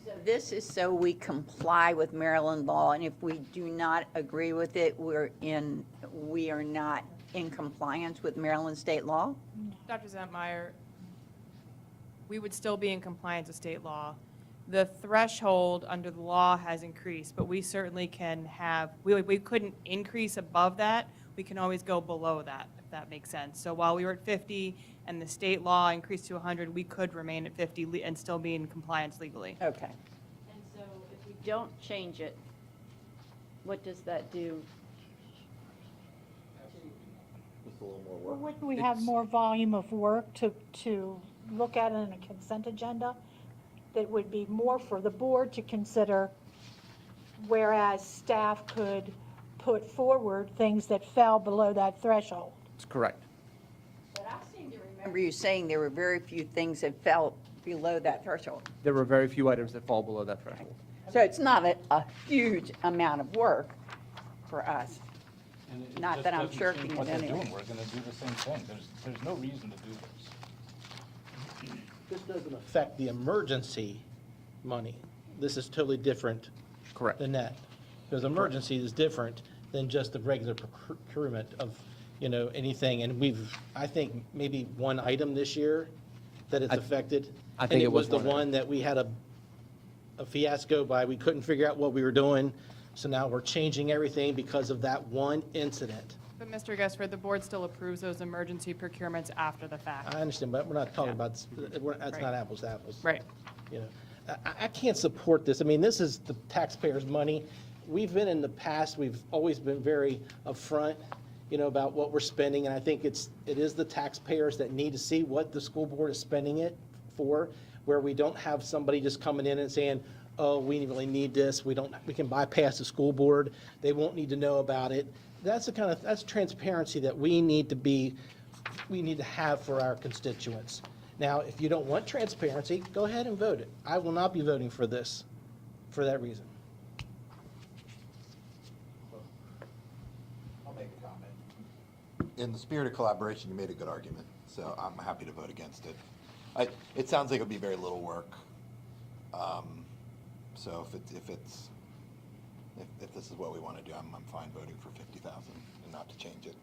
So this is so we comply with Maryland law, and if we do not agree with it, we are not in compliance with Maryland state law? Dr. Zentmeyer, we would still be in compliance with state law. The threshold under the law has increased, but we certainly can we couldn't increase above that. We can always go below that, if that makes sense. So while we were at 50 and the state law increased to 100, we could remain at 50 and still be in compliance legally. Okay. And so if we don't change it, what does that do? Well, wouldn't we have more volume of work to look at in a consent agenda that would be more for the board to consider, whereas staff could put forward things that fell below that threshold? That's correct. But I seem to remember you saying there were very few things that fell below that threshold. There were very few items that fall below that threshold. So it's not a huge amount of work for us. And it Not just that I'm doesn't shirking seem it what they're anyway. doing. We're going to do the same thing. There's no reason to do this. This doesn't affect the emergency money. This is totally different. Correct. Than that. Because emergency is different than just the regular procurement of, anything. And I think, maybe one item this year that it's affected. I think it was the one item. one that we had a fiasco by, we couldn't figure out what we were doing. So now we're changing everything because of that one incident. But Mr. Gessford, the board still approves those emergency procurements after the fact. I understand, but we're not talking about, that's not apples to apples. Right. I can't support this. I mean, this is the taxpayers' money. We've been in the past, we've always been very upfront, about what we're spending, and I think it is the taxpayers that need to see what the school board is spending it for, where we don't have somebody just coming in and saying, oh, we really need this, we can bypass the school board, they won't need to know about it. That's transparency that we need to have for our constituents. Now, if you don't want transparency, go ahead and vote it. I will not be voting for this for that reason. I'll make a comment. In the spirit of collaboration, you made a good argument, so I'm happy to vote against it. It sounds like it'll be very little work. So if this is what we want to do, I'm fine voting for 50,000 and not to change it.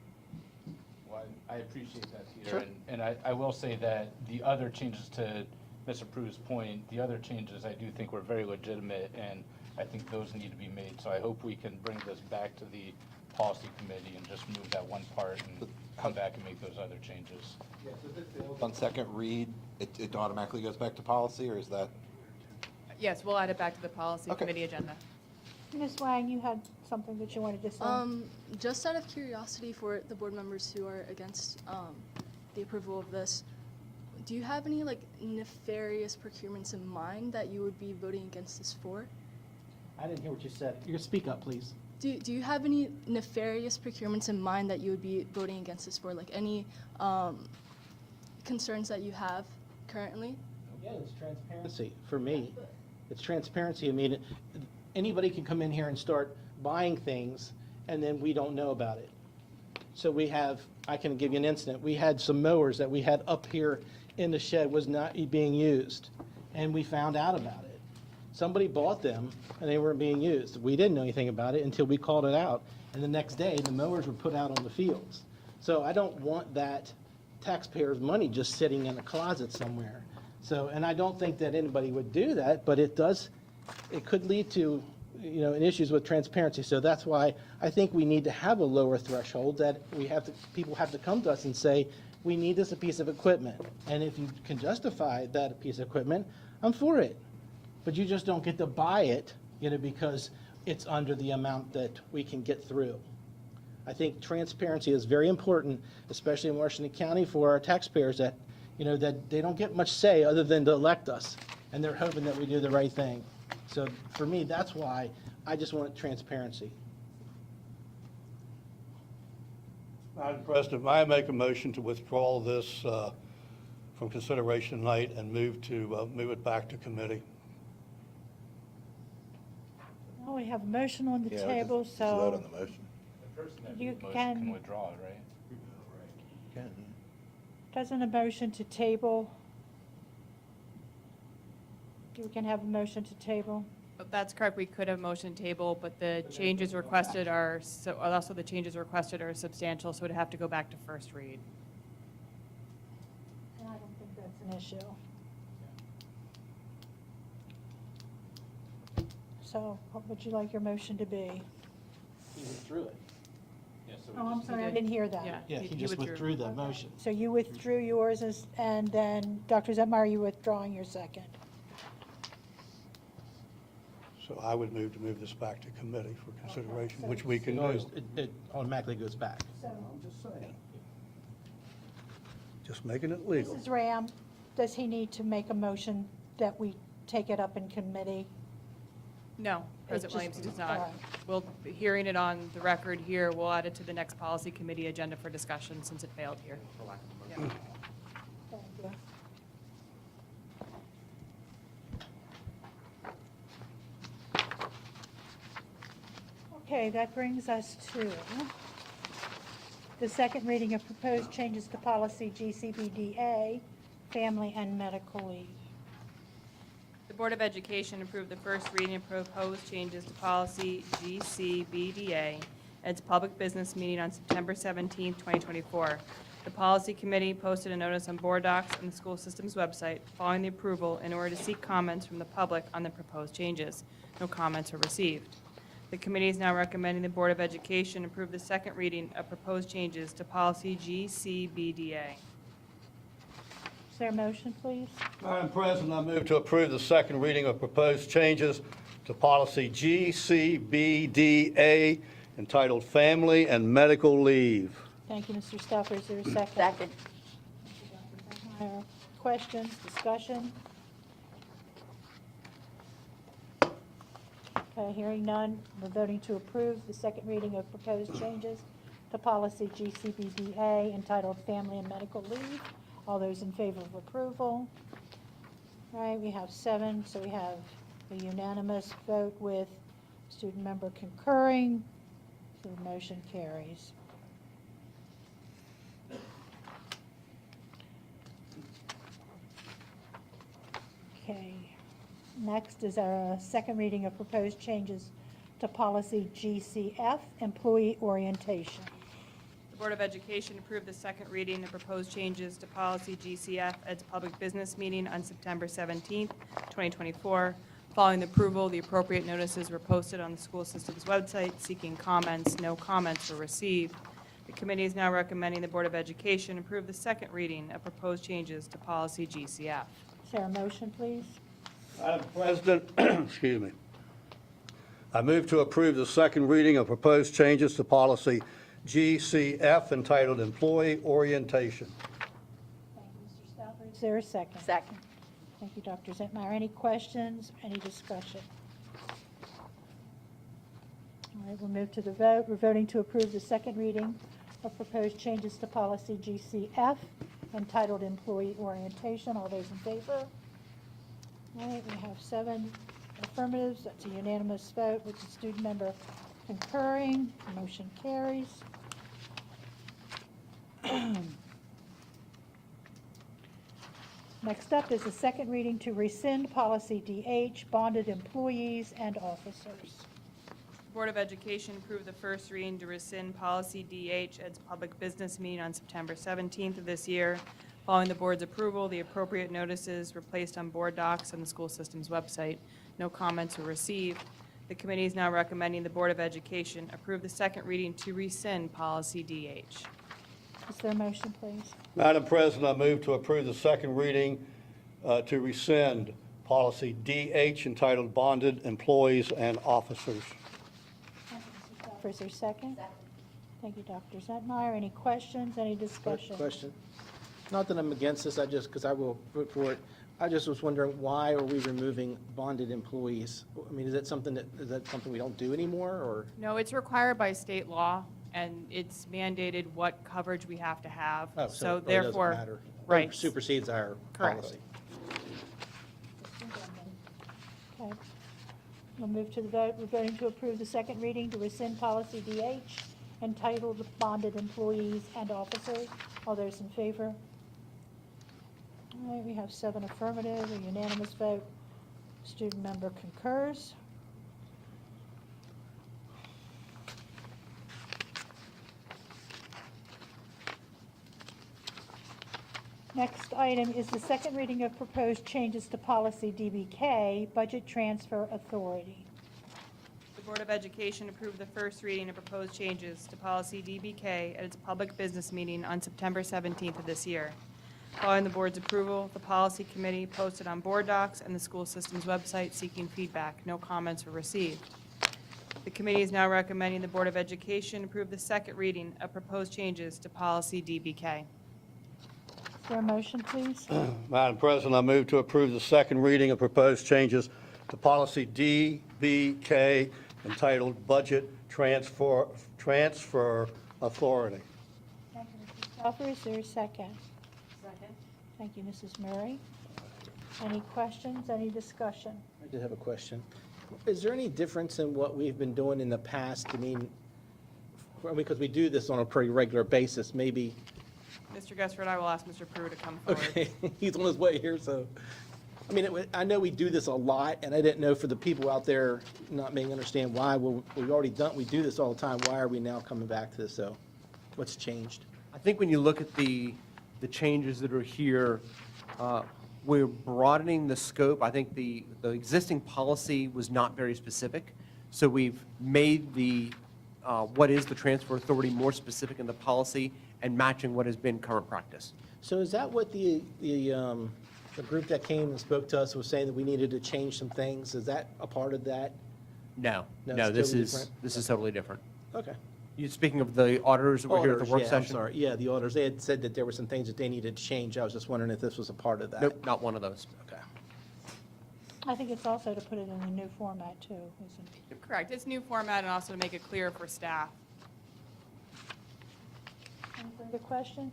Well, I appreciate that, Peter. Sure. And I will say that the other changes, to Mr. Prue's point, the other changes I do think were very legitimate, and I think those need to be made. So I hope we can bring this back to the policy committee and just move that one part and come back and make those other changes. On second read, it automatically goes back to policy, or is that? Yes, we'll add it back to the policy Okay. committee agenda. Ms. Wang, you had something that you wanted to say? Just out of curiosity for the board members who are against the approval of this, do you have any like nefarious procurements in mind that you would be voting against this for? I didn't hear what you said. You can speak up, please. Do you have any nefarious procurements in mind that you would be voting against this for? Like any concerns that you have currently? Yeah, it's transparency for me. It's transparency. I mean, anybody can come in here and start buying things, and then we don't know about it. So I can give you an incident. We had some mowers that we had up here in the shed was not being used, and we found out about it. Somebody bought them, and they weren't being used. We didn't know anything about it until we called it out, and the next day, the mowers were put out on the fields. So I don't want that taxpayers' money just sitting in a closet somewhere. So, and I don't think that anybody would do that, but it could lead to, issues with transparency. So that's why I think we need to have a lower threshold that people have to come to us and say, we need this piece of equipment. And if you can justify that piece of equipment, I'm for it. But you just don't get to buy it, because it's under the amount that we can get through. I think transparency is very important, especially in Washington County, for our taxpayers that they don't get much say other than to elect us, and they're hoping that we do the right thing. So for me, that's why I just want transparency. Madam President, may I make a motion to withdraw this from consideration tonight and move it back to committee? Well, we have a motion on the Yeah, table, just vote on so the motion. The person that You made the motion can- can withdraw it, right? doesn't a motion to table? You can have a motion to table. That's correct, we could have motion table, but the changes requested are, also the changes requested are substantial, so it'd have to go back to first read. And I don't think that's an issue. So what would you like your motion to be? He withdrew it. Oh, I'm sorry, I didn't hear that. Yeah, he just withdrew that motion. So you withdrew yours, and then, Dr. Zepmeyer, you withdrawing your second? So I would move to move this back to committee for consideration, which we can It do. it automatically goes back. I'm just saying. Just making it legal. Mrs. Ram, does he need to make a motion that we take it up in committee? No, President just- Williams, he does all not. right. We'll be hearing it on the record here, we'll add it to the next policy committee agenda for discussion since it failed here. Yeah. Thank you. Okay, that brings us to the second reading of proposed changes to policy GCBDA, family and medical leave. The Board of Education approved the first reading of proposed changes to policy GCBDA at its public business meeting on September 17, 2024. The policy committee posted a notice on board docs on the school system's website following the approval in order to seek comments from the public on the proposed changes. No comments were received. The committee is now recommending the Board of Education approve the second reading of proposed changes to policy GCBDA. Is there a motion, please? Madam President, I move to approve the second reading of proposed changes to policy GCBDA entitled Family and Medical Leave. Thank you, Mr. Stauffer. Is there a second? Second. Questions, discussion? Okay, hearing none, we're voting to approve the second reading of proposed changes to policy GCBDA entitled Family and Medical Leave. All those in favor of approval? All right, we have 7, so we have a unanimous vote with student member concurring, so the motion carries. Okay, next is our second reading of proposed changes to policy GCF, employee orientation. The Board of Education approved the second reading of proposed changes to policy GCF at its public business meeting on September 17th, 2024. Following the approval, the appropriate notices were posted on the school system's website seeking comments. No comments were received. The committee is now recommending the Board of Education approve the second reading of proposed changes to policy GCF. Is there a motion, please? Madam President, excuse me. I move to approve the second reading of proposed changes to policy GCF entitled Employee Orientation. Thank you, Mr. Stauffer. Is there a second? Second. Thank you, Dr. Zentmeyer. Any questions, any discussion? All right, we'll move to the vote. We're voting to approve the second reading of proposed changes to policy GCF entitled Employee Orientation. All those in favor? All right, we have 7 affirmatives. That's a unanimous vote with the student member concurring. Motion carries. Next up is the second reading to rescind policy DH, bonded employees and officers. The Board of Education approved the first reading to rescind policy DH at its public business meeting on September 17th of this year. Following the board's approval, the appropriate notices were placed on board docs on the school system's website. No comments were received. The committee is now recommending the Board of Education approve the second reading to rescind policy DH. Is there a motion, please? Madam President, I move to approve the second reading to rescind policy DH entitled Bonded Employees and Officers. Is there a second? Thank you, Dr. Zentmeyer. Any questions, any discussion? Question. Not that I'm against this, because I will vote for it. I just was wondering, why are we removing bonded employees? I mean, is that something we don't do anymore, or? No, it's required by state law, and it's mandated what coverage we have to have. Oh, So it really doesn't therefore, matter. right. It supersedes our Correct. policy. Okay. We'll move to the vote. We're voting to approve the second reading to rescind policy DH entitled Bonded Employees and Officers. All those in favor? All right, we have 7 affirmative, a unanimous vote. Student member concurs. Next item is the second reading of proposed changes to policy DBK, Budget Transfer Authority. The Board of Education approved the first reading of proposed changes to policy DBK at its public business meeting on September 17th of this year. Following the board's approval, the policy committee posted on board docs and the school system's website seeking feedback. No comments were received. The committee is now recommending the Board of Education approve the second reading of proposed changes to policy DBK. Is there a motion, please? Madam President, I move to approve the second reading of proposed changes to policy DBK entitled Budget Transfer Authority. Thank you, Mrs. Stauffer. Is there a second? Second. Thank you, Mrs. Murray. Any questions, any discussion? I did have a question. Is there any difference in what we've been doing in the past? I mean, because we do this on a pretty regular basis, maybe. Mr. Gessford, I will ask Mr. Pruitt to come forward. Okay, he's on his way here, so. I mean, I know we do this a lot, and I didn't know for the people out there not being understand why. Well, we do this all the time. Why are we now coming back to this? So what's changed? I think when you look at the changes that are here, we're broadening the scope. I think the existing policy was not very specific, so we've made the what is the transfer authority more specific in the policy and matching what has been current practice. So is that what the group that came and spoke to us was saying, that we needed to change some things? Is that a part of that? No, No, no, it's this totally is different? totally different. Okay. You speaking of the auditors that were here at the work yeah, session? I'm sorry. Yeah, the auditors, they had said that there were some things that they needed to change. I was just wondering if this was a part of that. Nope, not one of those. Okay. I think it's also to put it in a new format, too, isn't it? Correct. It's new format and also to make it clear for staff. Any further questions?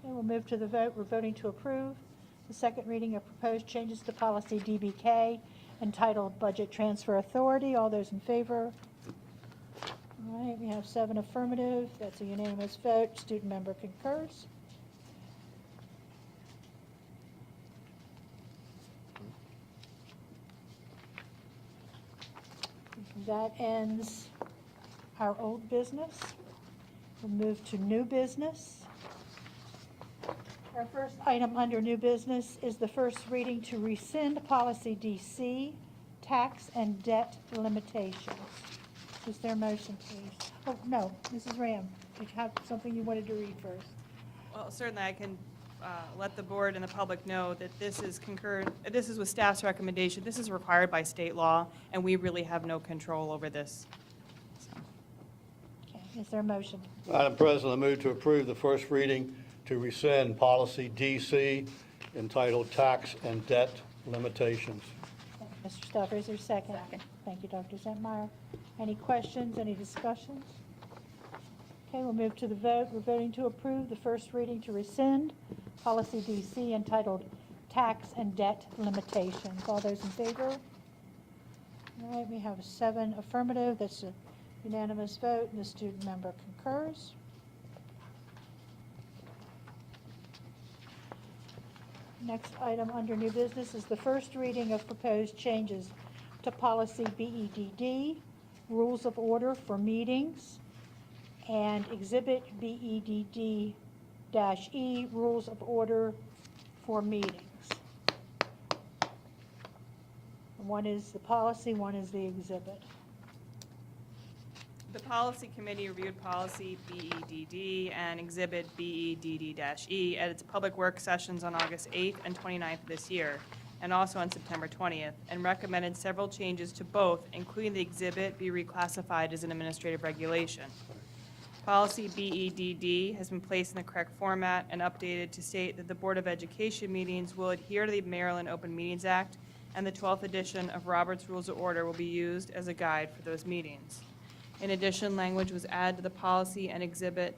Okay, we'll move to the vote. We're voting to approve the second reading of proposed changes to policy DBK entitled Budget Transfer Authority. All those in favor? All right, we have 7 affirmative. That's a unanimous vote. Student member concurs. That ends our old business. We'll move to new business. Our first item under new business is the first reading to rescind policy DC, tax and debt limitations. Is there a motion, please? Oh, no, Mrs. Ram, did you have something you wanted to read first? Well, certainly I can let the board and the public know that this is concurred, this is with staff's recommendation. This is required by state law, and we really have no control over this. Okay, is there a motion? Madam President, I move to approve the first reading to rescind policy DC entitled Tax and Debt Limitations. Mr. Stauffer, is there a second? Second. Thank you, Dr. Zentmeyer. Any questions, any discussions? Okay, we'll move to the vote. We're voting to approve the first reading to rescind policy DC entitled Tax and Debt Limitations. All those in favor? All right, we have 7 affirmative. That's a unanimous vote, and the student member concurs. Next item under new business is the first reading of proposed changes to policy BEDD, rules of order for meetings, and exhibit BEDD-E, rules of order for meetings. One is the policy, one is the exhibit. The policy committee reviewed policy BEDD and exhibit BEDD-E at its public work sessions on August 8th and 29th of this year, and also on September 20th, and recommended several changes to both, including the exhibit be reclassified as an administrative regulation. Policy BEDD has been placed in the correct format and updated to state that the Board of Education meetings will adhere to the Maryland Open Meetings Act, and the 12th edition of Robert's Rules of Order will be used as a guide for those meetings. In addition, language was added to the policy and exhibit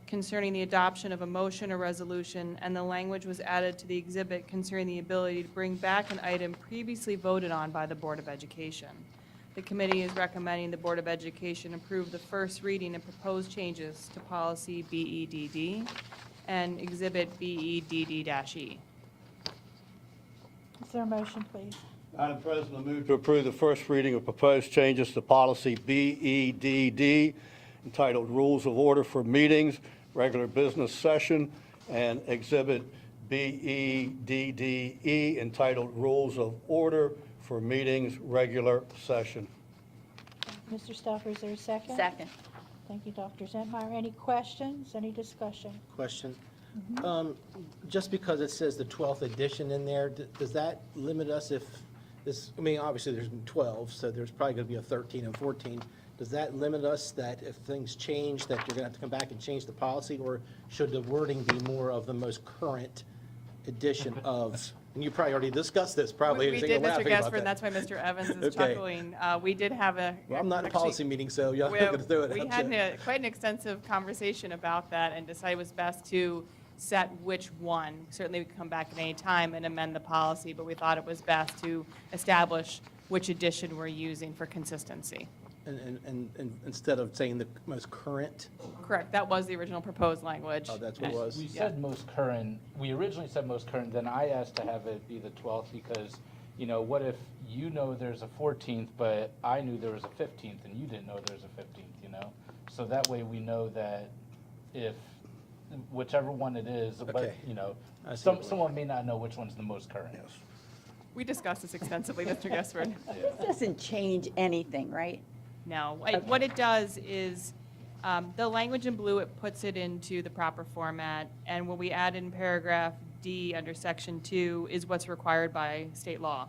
concerning the adoption of a motion or resolution, and the language was added to the exhibit concerning the ability to bring back an item previously voted on by the Board of Education. The committee is recommending the Board of Education approve the first reading and proposed changes to policy BEDD and exhibit BEDD-E. Is there a motion, please? Madam President, I move to approve the first reading of proposed changes to policy BEDD entitled Rules of Order for Meetings, Regular Business Session, and exhibit BEDD-E entitled Rules of Order for Meetings, Regular Session. Mr. Stauffer, is there a second? Second. Thank you, Dr. Zentmeyer. Any questions, any discussion? Question. Just because it says the 12th edition in there, does that limit us if this, I mean, obviously there's been 12, so there's probably going to be a 13 and 14. Does that limit us that if things change, that you're going to have to come back and change the policy, or should the wording be more of the most current edition of, and you probably already discussed this, probably. We so did, you're Mr. laughing about Gesper, and that. that's why Mr. Evans is Okay. chuckling. We did have a. Well, I'm not in a actually- policy meeting, so y'all We can do it. we had quite an extensive conversation about that and decided it was best to set which one. Certainly, we could come back at any time and amend the policy, but we thought it was best to establish which edition we're using for consistency. And instead of saying the most current, Correct, that was the original proposed language. oh, that's what it was. We said most current, we originally said most current, then I asked to have it be the 12th because, you know, what if you know there's a 14th, but I knew there was a 15th and you didn't know there was a 15th, you know? So that way we know that if, whichever one it is, but, Okay. you know, I see what someone may not know which one's the most current. We discussed this extensively, Mr. Gesper. This doesn't change anything, right? No, what it does is, the language in blue, it puts it into the proper format, and when we add in paragraph D under section 2 is what's required by state law.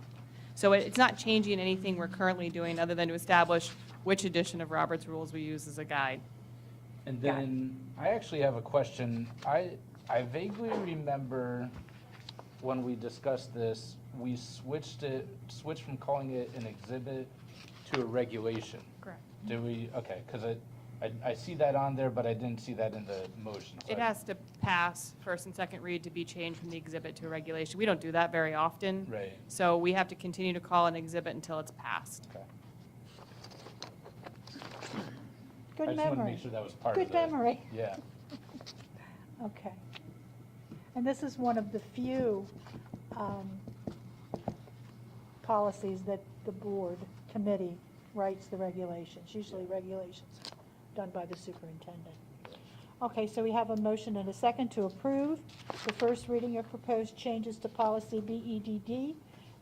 So it's not changing anything we're currently doing other than to establish which edition of Robert's Rules we use as a guide. And then I actually have a question. I vaguely remember when we discussed this, we switched from calling it an exhibit to a regulation. Correct. Did we? Okay, because I see that on there, but I didn't see that in the motion. so It I- has to pass first and second read to be changed from the exhibit to a regulation. We don't do that very often. Right. So we have to continue to call an exhibit until it's passed. Okay. Good I just wanted to memory. make sure that was part Good of the. memory. Yeah. Okay. And this is one of the few policies that the board committee writes the regulations. Usually regulations done by the superintendent. Okay, so we have a motion and a second to approve the first reading of proposed changes to policy BEDD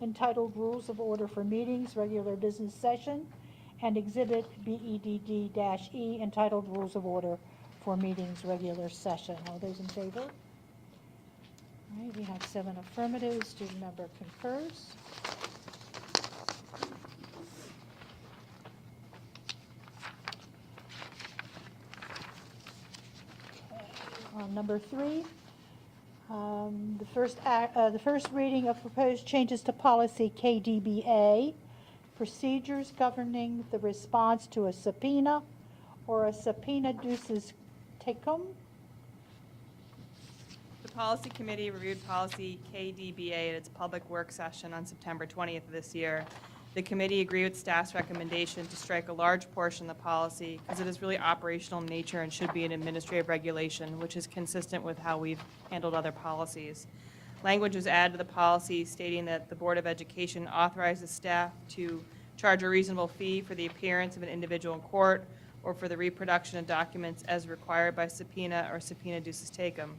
entitled Rules of Order for Meetings, Regular Business Session, and exhibit BEDD-E entitled Rules of Order for Meetings, Regular Session. All those in favor? All right, we have 7 affirmatives, student member concurs. Number 3, the first reading of proposed changes to policy KDBA, procedures governing the response to a subpoena or a subpoena duces tecum. The policy committee reviewed policy KDBA at its public work session on September 20th of this year. The committee agreed with staff's recommendation to strike a large portion of the policy because it is really operational in nature and should be an administrative regulation, which is consistent with how we've handled other policies. Language was added to the policy stating that the Board of Education authorizes staff to charge a reasonable fee for the appearance of an individual in court or for the reproduction of documents as required by subpoena or subpoena duces tecum.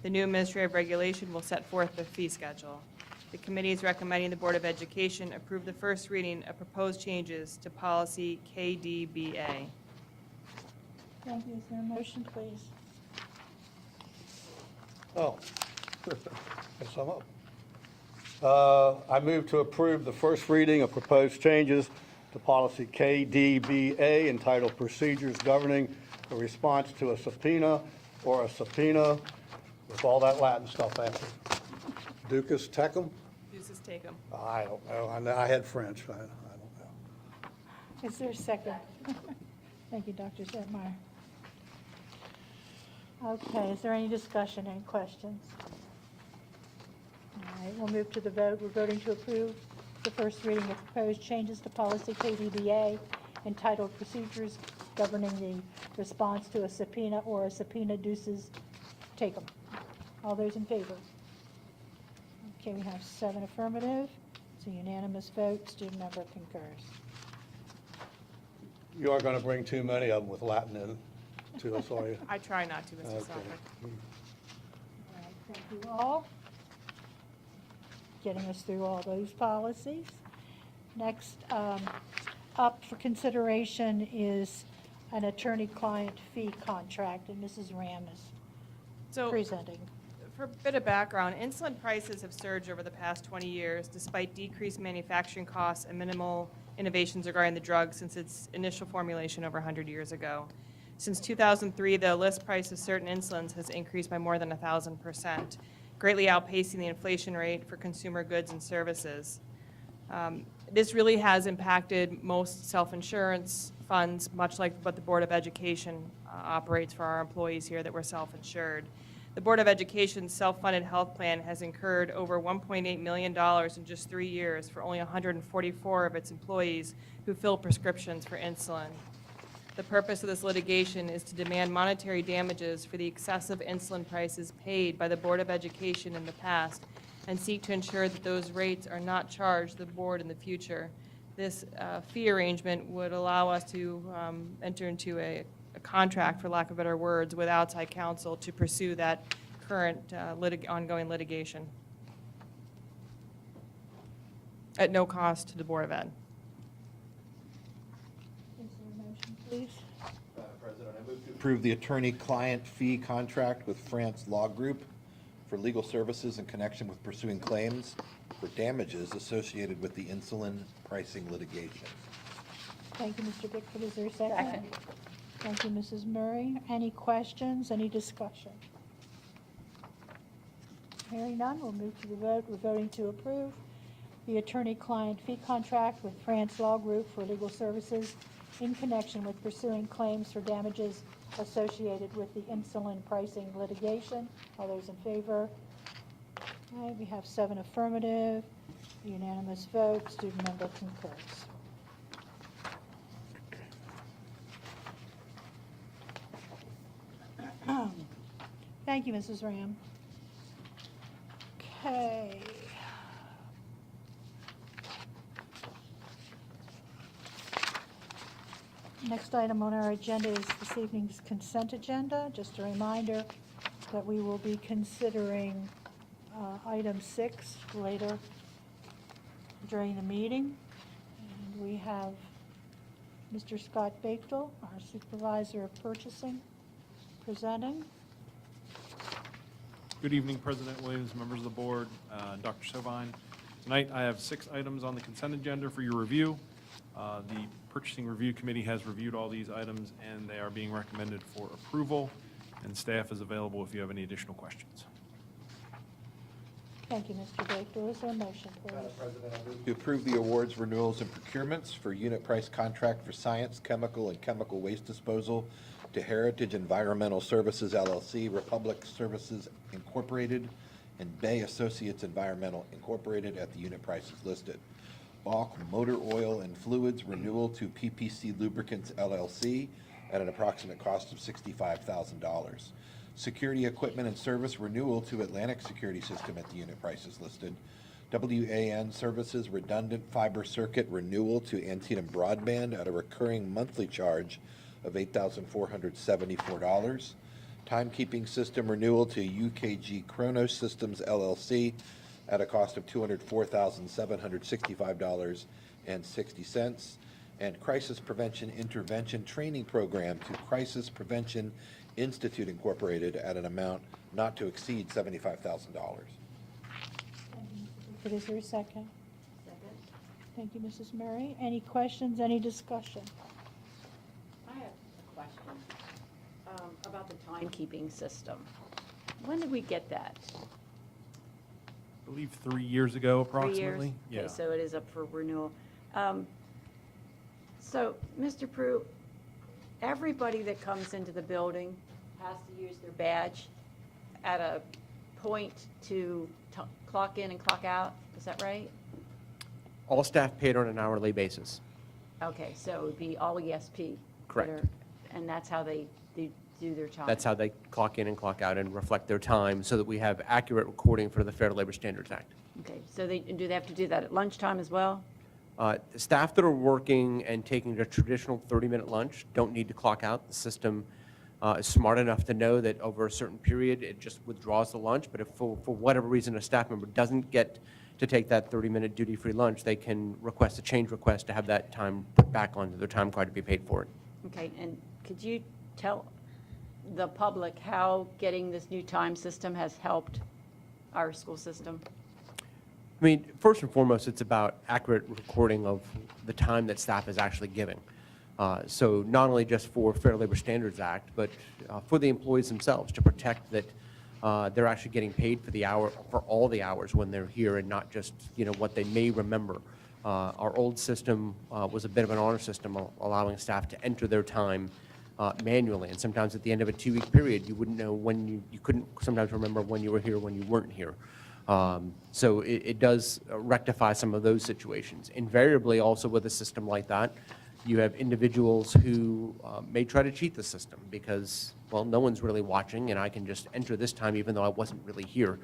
The new administrative regulation will set forth the fee schedule. The committee is recommending the Board of Education approve the first reading of proposed changes to policy KDBA. Thank you. Is there a motion, please? Oh, guess I'm up. I move to approve the first reading of proposed changes to policy KDBA entitled Procedures Governing the Response to a Subpoena or a Subpoena, with all that Latin stuff after. Ducus tecum? Duces tecum. I don't know. I had French. I don't know. Is there a second? Thank you, Dr. Zedmeyer. Okay, is there any discussion, any questions? All right, we'll move to the vote. We're voting to approve the first reading of proposed changes to policy KDBA entitled Procedures Governing the Response to a Subpoena or a Subpoena duces tecum. All those in favor? Okay, we have 7 affirmative. It's a unanimous vote. Student member concurs. You aren't going to bring too many of them with Latin in to us, are you? I try not to, Mr. Okay. Suffolk. All right, thank you all. Getting us through all those policies. Next up for consideration is an attorney-client fee contract, and Mrs. Ram is So, presenting. for a bit of background, insulin prices have surged over the past 20 years despite decreased manufacturing costs and minimal innovations regarding the drug since its initial formulation over 100 years ago. Since 2003, the list price of certain insulins has increased by more than 1,000%, greatly outpacing the inflation rate for consumer goods and services. This really has impacted most self-insurance funds, much like what the Board of Education operates for our employees here that we're self-insured. The Board of Education's self-funded health plan has incurred over $1.8 million in just 3 years for only 144 of its employees who fill prescriptions for insulin. The purpose of this litigation is to demand monetary damages for the excessive insulin prices paid by the Board of Education in the past and seek to ensure that those rates are not charged to the board in the future. This fee arrangement would allow us to enter into a contract, for lack of better words, with outside counsel to pursue that current ongoing litigation at no cost to the Board of Ed. Is there a motion, please? President, I move to approve the attorney-client fee contract with France Law Group for legal services in connection with pursuing claims for damages associated with the insulin pricing litigation. Thank you, Mr. Bickford. Is there a second? Thank you, Mrs. Murray. Any questions, any discussion? Hearing none, we'll move to the vote. We're voting to approve the attorney-client fee contract with France Law Group for legal services in connection with pursuing claims for damages associated with the insulin pricing litigation. All those in favor? Okay, we have 7 affirmative, unanimous vote, student member concurs. Thank you, Mrs. Ram. Okay. Next item on our agenda is this evening's consent agenda. Just a reminder that we will be considering item 6 later during the meeting. And we have Mr. Scott Bechtel, our Supervisor of Purchasing, presenting. Good evening, President Williams, members of the board, Dr. Sovine. Tonight, I have 6 items on the consent agenda for your review. The Purchasing Review Committee has reviewed all these items, and they are being recommended for approval, and staff is available if you have any additional questions. Thank you, Mr. Bechtel. Is there a motion, please? To approve the awards, renewals, and procurements for unit price contract for science, chemical, and chemical waste disposal to Heritage Environmental Services LLC, Republic Services Incorporated, and Bay Associates Environmental Incorporated at the unit prices listed. Balk Motor Oil and Fluids renewal to PPC Lubricants LLC at an approximate cost of $65,000. Security equipment and service renewal to Atlantic Security System at the unit prices listed. WAN Services redundant fiber circuit renewal to Antietam Broadband at a recurring monthly charge of $8,474. Timekeeping system renewal to UKG Chronos Systems LLC at a cost of $204,765.60. And Crisis Prevention Intervention Training Program to Crisis Prevention Institute Incorporated at an amount not to exceed $75,000. Is there a second? Second. Thank you, Mrs. Murray. Any questions, any discussion? I have a question about the timekeeping system. When did we get that? I believe 3 years ago, 3 approximately. years? Okay, so it is up for renewal. So, Mr. Prue, everybody that comes into the building has to use their badge at a point to clock in and clock out, is that right? All staff paid on an hourly basis. Okay, so it would be all ESP? that Correct. are- And that's how they do their time? That's how they clock in and clock out and reflect their time so that we have accurate recording for the Fair Labor Standards Act. Okay, so do they have to do that at lunchtime as well? Staff that are working and taking a traditional 30-minute lunch don't need to clock out. The system is smart enough to know that over a certain period, it just withdraws the lunch. But if for whatever reason a staff member doesn't get to take that 30-minute duty-free lunch, they can request a change request to have that time put back onto their time card to be paid for it. Okay, and could you tell the public how getting this new time system has helped our school system? I mean, first and foremost, it's about accurate recording of the time that staff is actually giving. So not only just for Fair Labor Standards Act, but for the employees themselves to protect that they're actually getting paid for the hour, for all the hours when they're here and not just, what they may remember. Our old system was a bit of an honor system, allowing staff to enter their time manually. And sometimes at the end of a 2-week period, you wouldn't know when you couldn't sometimes remember when you were here, when you weren't here. So it does rectify some of those situations. Invariably, also with a system like that, you have individuals who may try to cheat the system because, well, no one's really watching and I can just enter this time even though I wasn't really here.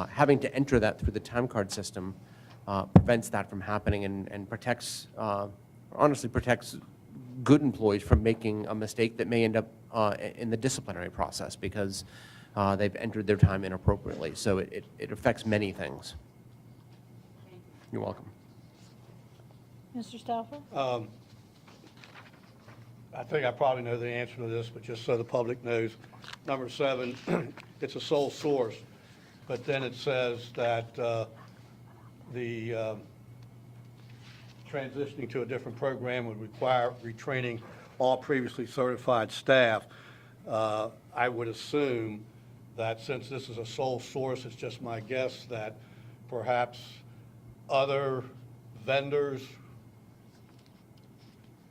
Having to enter that through the time card system prevents that from happening and protects, honestly protects good employees from making a mistake that may end up in the disciplinary process because they've entered their time inappropriately. So it affects many things. You're welcome. Mr. Stauffer? I think I probably know the answer to this, but just so the public knows, number 7, it's a sole source, but then it says that the transitioning to a different program would require retraining all previously certified staff. I would assume that since this is a sole source, it's just my guess that perhaps other vendors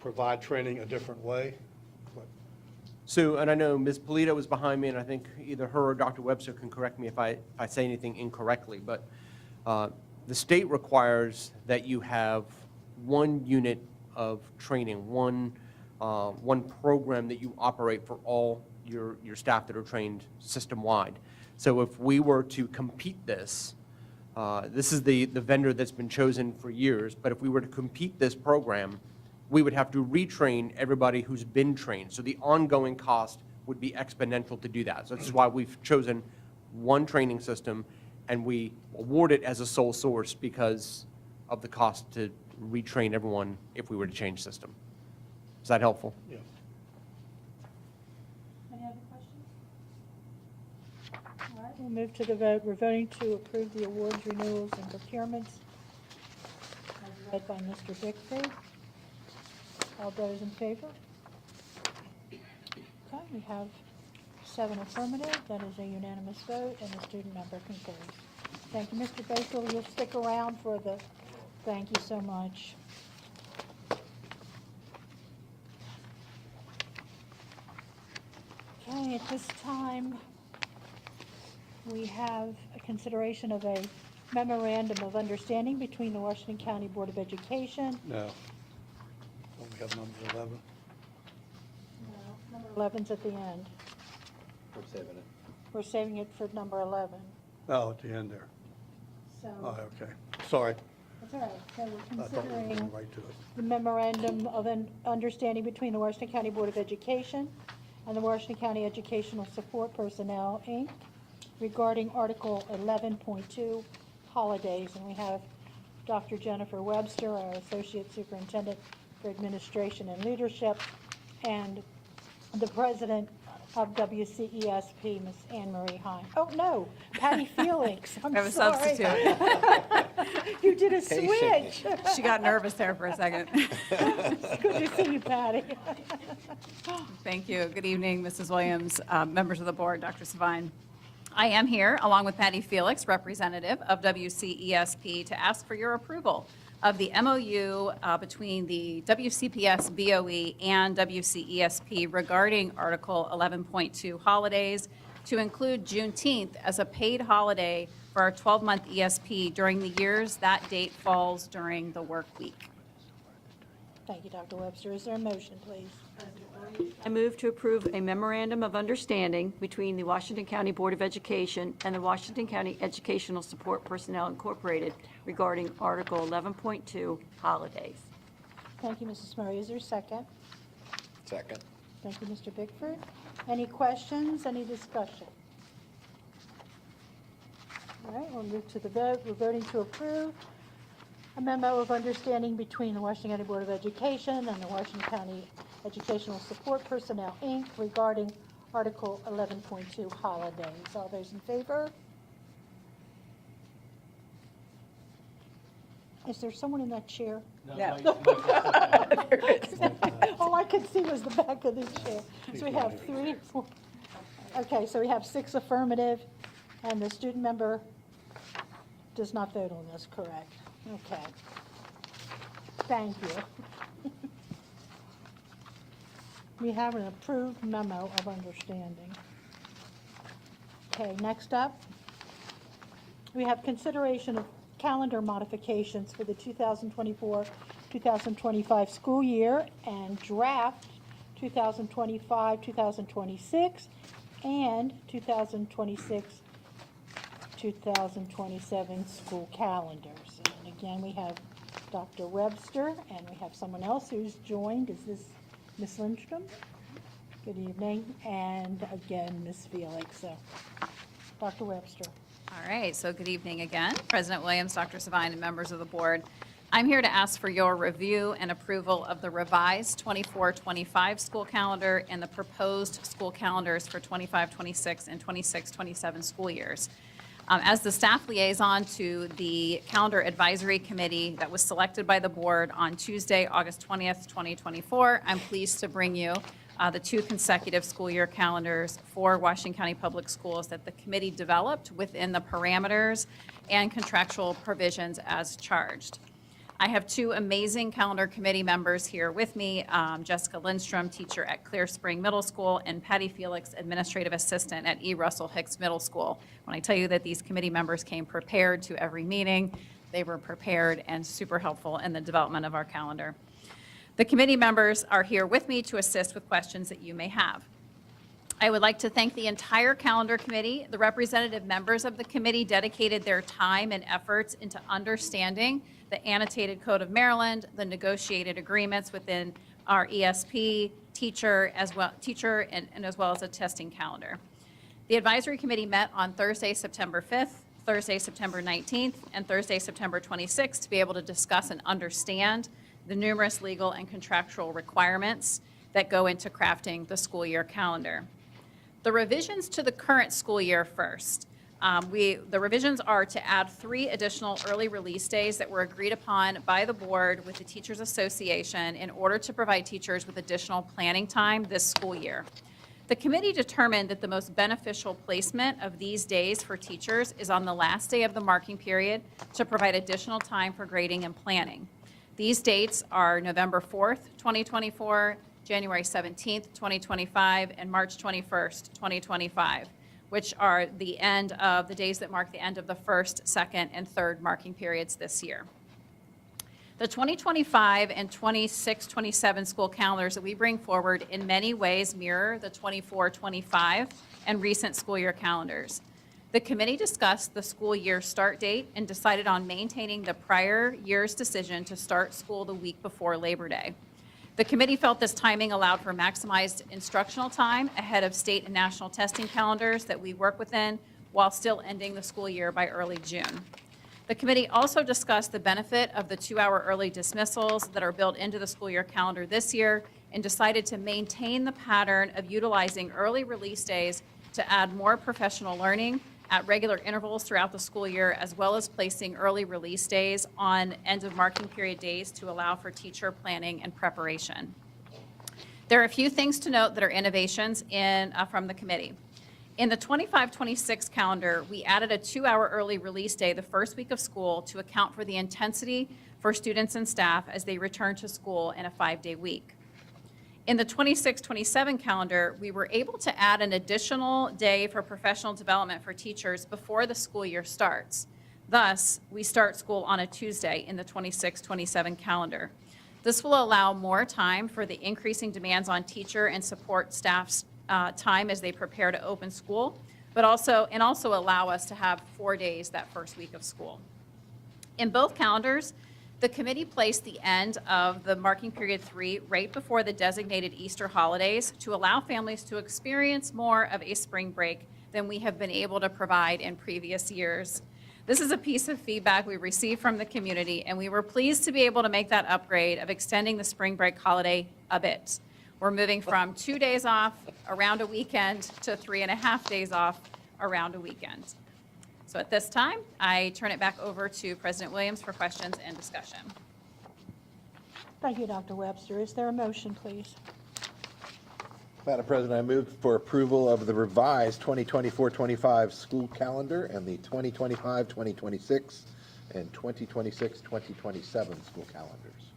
provide training a different way. So, and I know Ms. Polito was behind me, and I think either her or Dr. Webster can correct me if I say anything incorrectly, but the state requires that you have one unit of training, one program that you operate for all your staff that are trained system-wide. So if we were to compete this, this is the vendor that's been chosen for years, but if we were to compete this program, we would have to retrain everybody who's been trained. So the ongoing cost would be exponential to do that. So this is why we've chosen one training system, and we award it as a sole source because of the cost to retrain everyone if we were to change system. Is that helpful? Yeah. Any other questions? All right, we'll move to the vote. We're voting to approve the awards, renewals, and procurements as read by Mr. Bickford. All those in favor? Okay, we have 7 affirmative. That is a unanimous vote, and the student member concurs. Thank you, Mr. Baker. You'll stick around for the, thank you so much. Okay, at this time, we have a consideration of a memorandum of understanding between the Washington County Board of Education. No. Don't we have number 11? Number 11's at the end. We're saving it. We're saving it for number 11. Oh, at the end there. So, Oh, okay. Sorry. that's all right. So we're I thought we were considering going right to it. the memorandum of an understanding between the Washington County Board of Education and the Washington County Educational Support Personnel, Inc., regarding Article 11.2, holidays. And we have Dr. Jennifer Webster, our Associate Superintendent for Administration and Leadership, and the President of WCESP, Ms. Anne Marie Hine. Oh, no, Patty Felix. I'm We have a sorry. substitute. You did a switch. She got nervous there for a second. Good to see you, Patty. Thank you. Good evening, Mrs. Williams, members of the board, Dr. Savine. I am here, along with Patty Felix, representative of WCESP, to ask for your approval of the MOU between the WCPS BOE and WCESP regarding Article 11.2 holidays to include Juneteenth as a paid holiday for our 12-month ESP during the years that date falls during the work week. Thank you, Dr. Webster. Is there a motion, please? I move to approve a memorandum of understanding between the Washington County Board of Education and the Washington County Educational Support Personnel Incorporated regarding Article 11.2 holidays. Thank you, Mrs. Murray. Is there a second? Second. Thank you, Mr. Bickford. Any questions, any discussion? All right, we'll move to the vote. We're voting to approve a memo of understanding between the Washington County Board of Education and the Washington County Educational Support Personnel, Inc. regarding Article 11.2 holidays. All those in favor? Is there someone in that chair? No. All I could see was the back of this chair. So we have 3, 4. Okay, so we have 6 affirmative, and the student member does not vote on this, correct? Okay. Thank you. We have an approved memo of understanding. Okay, next up, we have consideration of calendar modifications for the 2024-2025 school year and draft 2025-2026 and 2026-2027 school calendars. And again, we have Dr. Webster, and we have someone else who's joined. Is this Ms. Lindstrom? Good evening. And again, Ms. Felix. So, Dr. Webster. All right, so good evening again. President Williams, Dr. Savine, and members of the board. I'm here to ask for your review and approval of the revised 24-25 school calendar and the proposed school calendars for 25-26 and 26-27 school years. As the staff liaison to the Calendar Advisory Committee that was selected by the board on Tuesday, August 20th, 2024, I'm pleased to bring you the 2 consecutive school year calendars for Washington County Public Schools that the committee developed within the parameters and contractual provisions as charged. I have two amazing calendar committee members here with me, Jessica Lindstrom, teacher at Clear Spring Middle School, and Patty Felix, administrative assistant at E. Russell Hicks Middle School. When I tell you that these committee members came prepared to every meeting, they were prepared and super helpful in the development of our calendar. The committee members are here with me to assist with questions that you may have. I would like to thank the entire calendar committee. The representative members of the committee dedicated their time and efforts into understanding the annotated Code of Maryland, the negotiated agreements within our ESP, teacher, as well as a testing calendar. The advisory committee met on Thursday, September 5th, Thursday, September 19th, and Thursday, September 26th to be able to discuss and understand the numerous legal and contractual requirements that go into crafting the school year calendar. The revisions to the current school year first. The revisions are to add 3 additional early release days that were agreed upon by the board with the Teachers Association in order to provide teachers with additional planning time this school year. The committee determined that the most beneficial placement of these days for teachers is on the last day of the marking period to provide additional time for grading and planning. These dates are November 4th, 2024, January 17th, 2025, and March 21st, 2025. Which are the end of the days that mark the end of the first, second, and third marking periods this year. The 2025 and 26-27 school calendars that we bring forward in many ways mirror the 24-25 and recent school year calendars. The committee discussed the school year start date and decided on maintaining the prior year's decision to start school the week before Labor Day. The committee felt this timing allowed for maximized instructional time ahead of state and national testing calendars that we work within while still ending the school year by early June. The committee also discussed the benefit of the 2-hour early dismissals that are built into the school year calendar this year and decided to maintain the pattern of utilizing early release days to add more professional learning at regular intervals throughout the school year, as well as placing early release days on end of marking period days to allow for teacher planning and preparation. There are a few things to note that are innovations from the committee. In the 25-26 calendar, we added a 2-hour early release day the first week of school to account for the intensity for students and staff as they return to school in a 5-day week. In the 26-27 calendar, we were able to add an additional day for professional development for teachers before the school year starts. Thus, we start school on a Tuesday in the 26-27 calendar. This will allow more time for the increasing demands on teacher and support staff's time as they prepare to open school, but also allow us to have 4 days that first week of school. In both calendars, the committee placed the end of the marking period 3 right before the designated Easter holidays to allow families to experience more of a spring break than we have been able to provide in previous years. This is a piece of feedback we received from the community, and we were pleased to be able to make that upgrade of extending the spring break holiday a bit. We're moving from 2 days off around a weekend to 3.5 days off around a weekend. So at this time, I turn it back over to President Williams for questions and discussion. Thank you, Dr. Webster. Is there a motion, please? Madam President, I move for approval of the revised 2024-25 school calendar and the 2025-2026 and 2026-2027 school calendars.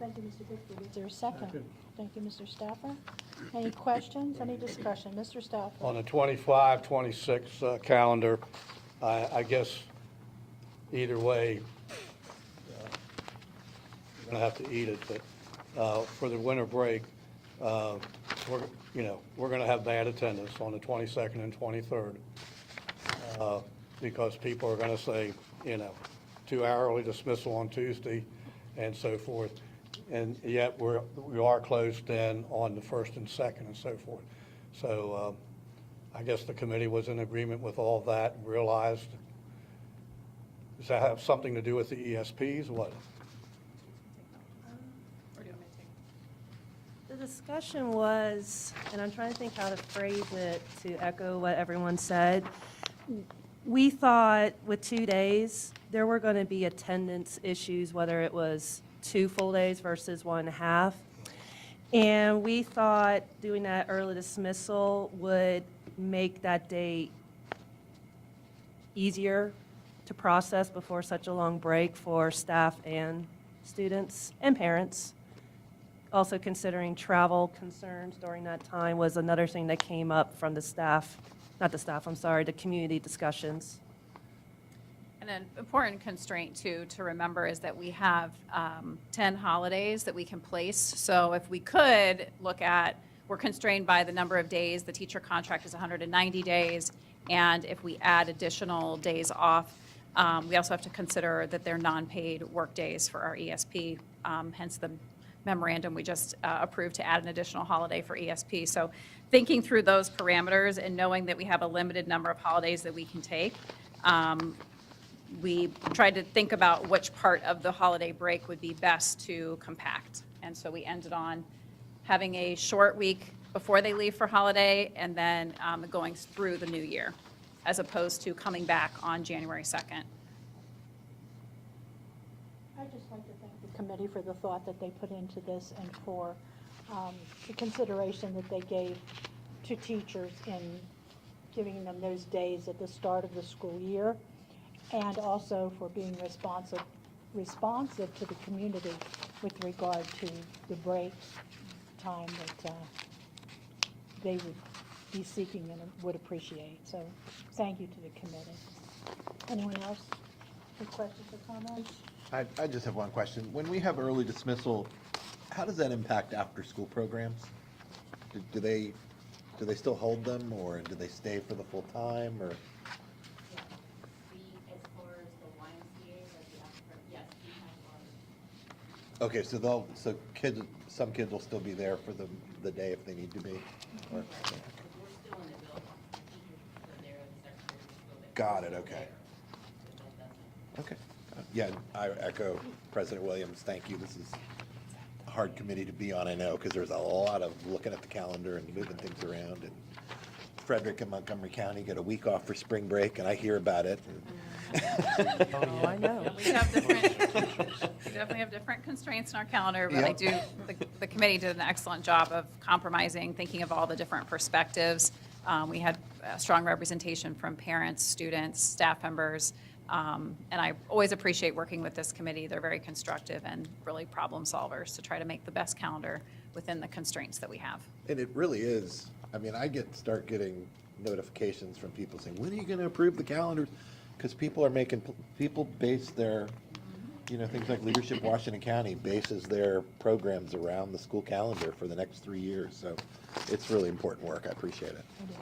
Thank you, Mr. Bickford. Is there a second? Thank you, Mr. Stauffer. Any questions, any discussion? Mr. Stauffer? On the 25-26 calendar, I guess either way, you're going to have to eat it, but for the winter break, we're going to have bad attendance on the 22nd and 23rd because people are going to say, 2-hour early dismissal on Tuesday and so forth. And yet we are closed then on the 1st and 2nd and so forth. So I guess the committee was in agreement with all that and realized, does that have something to do with the ESPs or what? The discussion was, and I'm trying to think how to phrase it to echo what everyone said. We thought with 2 days, there were going to be attendance issues, whether it was 2 full days versus 1.5. And we thought doing that early dismissal would make that date easier to process before such a long break for staff and students and parents. Also considering travel concerns during that time was another thing that came up from the staff, not the staff, I'm sorry, the community discussions. And an important constraint, too, to remember is that we have 10 holidays that we can place. So if we could look at, we're constrained by the number of days. The teacher contract is 190 days. And if we add additional days off, we also have to consider that they're non-paid work days for our ESP, hence the memorandum we just approved to add an additional holiday for ESP. So thinking through those parameters and knowing that we have a limited number of holidays that we can take, we tried to think about which part of the holiday break would be best to compact. And so we ended on having a short week before they leave for holiday and then going through the new year, as opposed to coming back on January 2nd. I'd just like to thank the committee for the thought that they put into this and for the consideration that they gave to teachers in giving them those days at the start of the school year, and also for being responsive to the community with regard to the break time that they would be seeking and would appreciate. So thank you to the committee. Anyone else with questions or comments? I just have one question. When we have early dismissal, how does that impact after-school programs? Do they still hold them, or do they stay for the full time, or? Okay, so some kids will still be there for the day if they need to be? Or- Got it, okay. Okay, yeah, I echo President Williams, thank you. This is a hard committee to be on, I know, because there's a lot of looking at the calendar and moving things around. And Frederick and Montgomery County get a week off for spring break, and I hear about it. Oh, I know. We definitely have different constraints in our calendar, but the committee did an excellent job of compromising, thinking of all the different perspectives. We had strong representation from parents, students, staff members, and I always appreciate working with this committee. They're very constructive and really problem solvers to try to make the best calendar within the constraints that we have. And it really is, I mean, start getting notifications from people saying, when are you going to approve the calendars? Because people base their, things like Leadership Washington County bases their programs around the school calendar for the next 3 years. So it's really important work. I appreciate it. It is.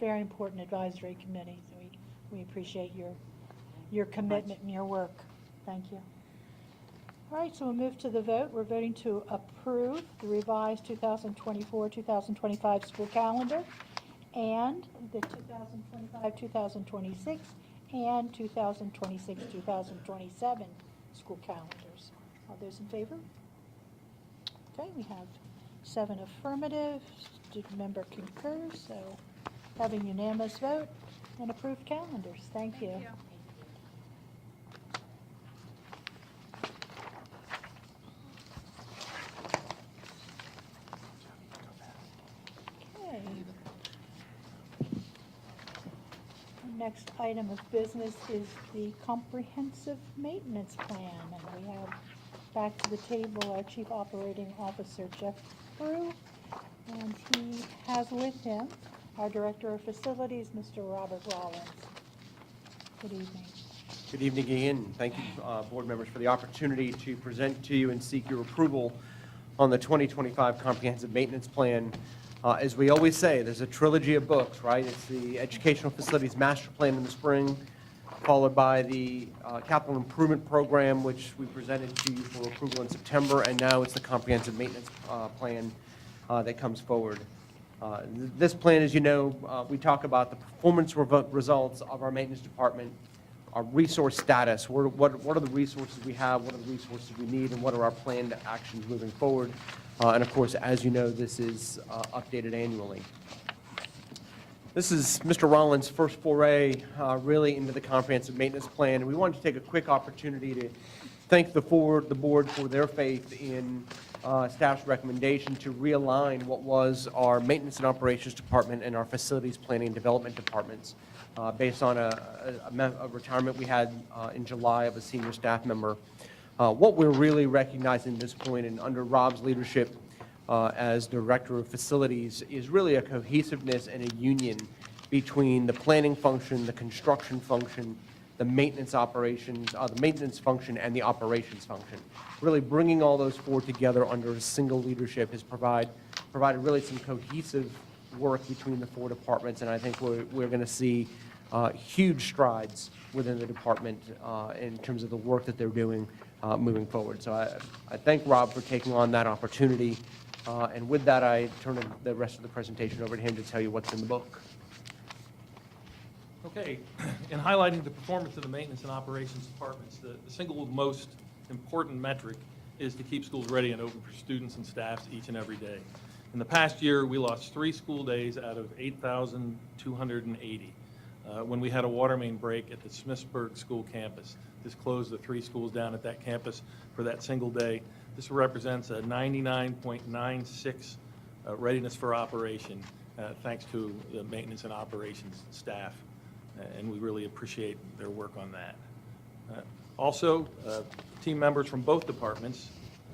Very important advisory committee, so we appreciate your commitment and your work. Thank you. All right, so we'll move to the vote. We're voting to approve the revised 2024-2025 school calendar and the 2025-2026 and 2026-2027 school calendars. All those in favor? Okay, we have 7 affirmative, student member concurs, so having unanimous vote and approved calendars. Thank you. Okay. The next item of business is the comprehensive maintenance plan. And we have back to the table our Chief Operating Officer, Jeff Brew, and he has with him our Director of Facilities, Mr. Robert Rollins. Good evening. Good evening again. Thank you, board members, for the opportunity to present to you and seek your approval on the 2025 Comprehensive Maintenance Plan. As we always say, there's a trilogy of books, right? It's the Educational Facilities Master Plan in the spring, followed by the Capital Improvement Program, which we presented to you for approval in September, and now it's the Comprehensive Maintenance Plan that comes forward. This plan, as you know, we talk about the performance results of our maintenance department, our resource status, what are the resources we have, what are the resources we need, and what are our planned actions moving forward. And of course, as you know, this is updated annually. This is Mr. Rollins' first foray really into the comprehensive maintenance plan, and we wanted to take a quick opportunity to thank the board for their faith in staff's recommendation to realign what was our maintenance and operations department and our facilities planning and development departments based on a retirement we had in July of a senior staff member. What we're really recognizing at this point, and under Rob's leadership as Director of Facilities, is really a cohesiveness and a union between the planning function, the construction function, the maintenance operations, the maintenance function, and the operations function. Really bringing all those four together under a single leadership has provided really some cohesive work between the four departments, and I think we're going to see huge strides within the department in terms of the work that they're doing moving forward. So I thank Rob for taking on that opportunity, and with that, I turn the rest of the presentation over to him to tell you what's in the book. Okay, in highlighting the performance of the maintenance and operations departments, the single most important metric is to keep schools ready and open for students and staffs each and every day. In the past year, we lost 3 school days out of 8,280 when we had a water main break at the Smithsburg School campus. This closed the 3 schools down at that campus for that single day. This represents a 99.96 readiness for operation, thanks to the maintenance and operations staff, and we really appreciate their work on that. Also, team members from both departments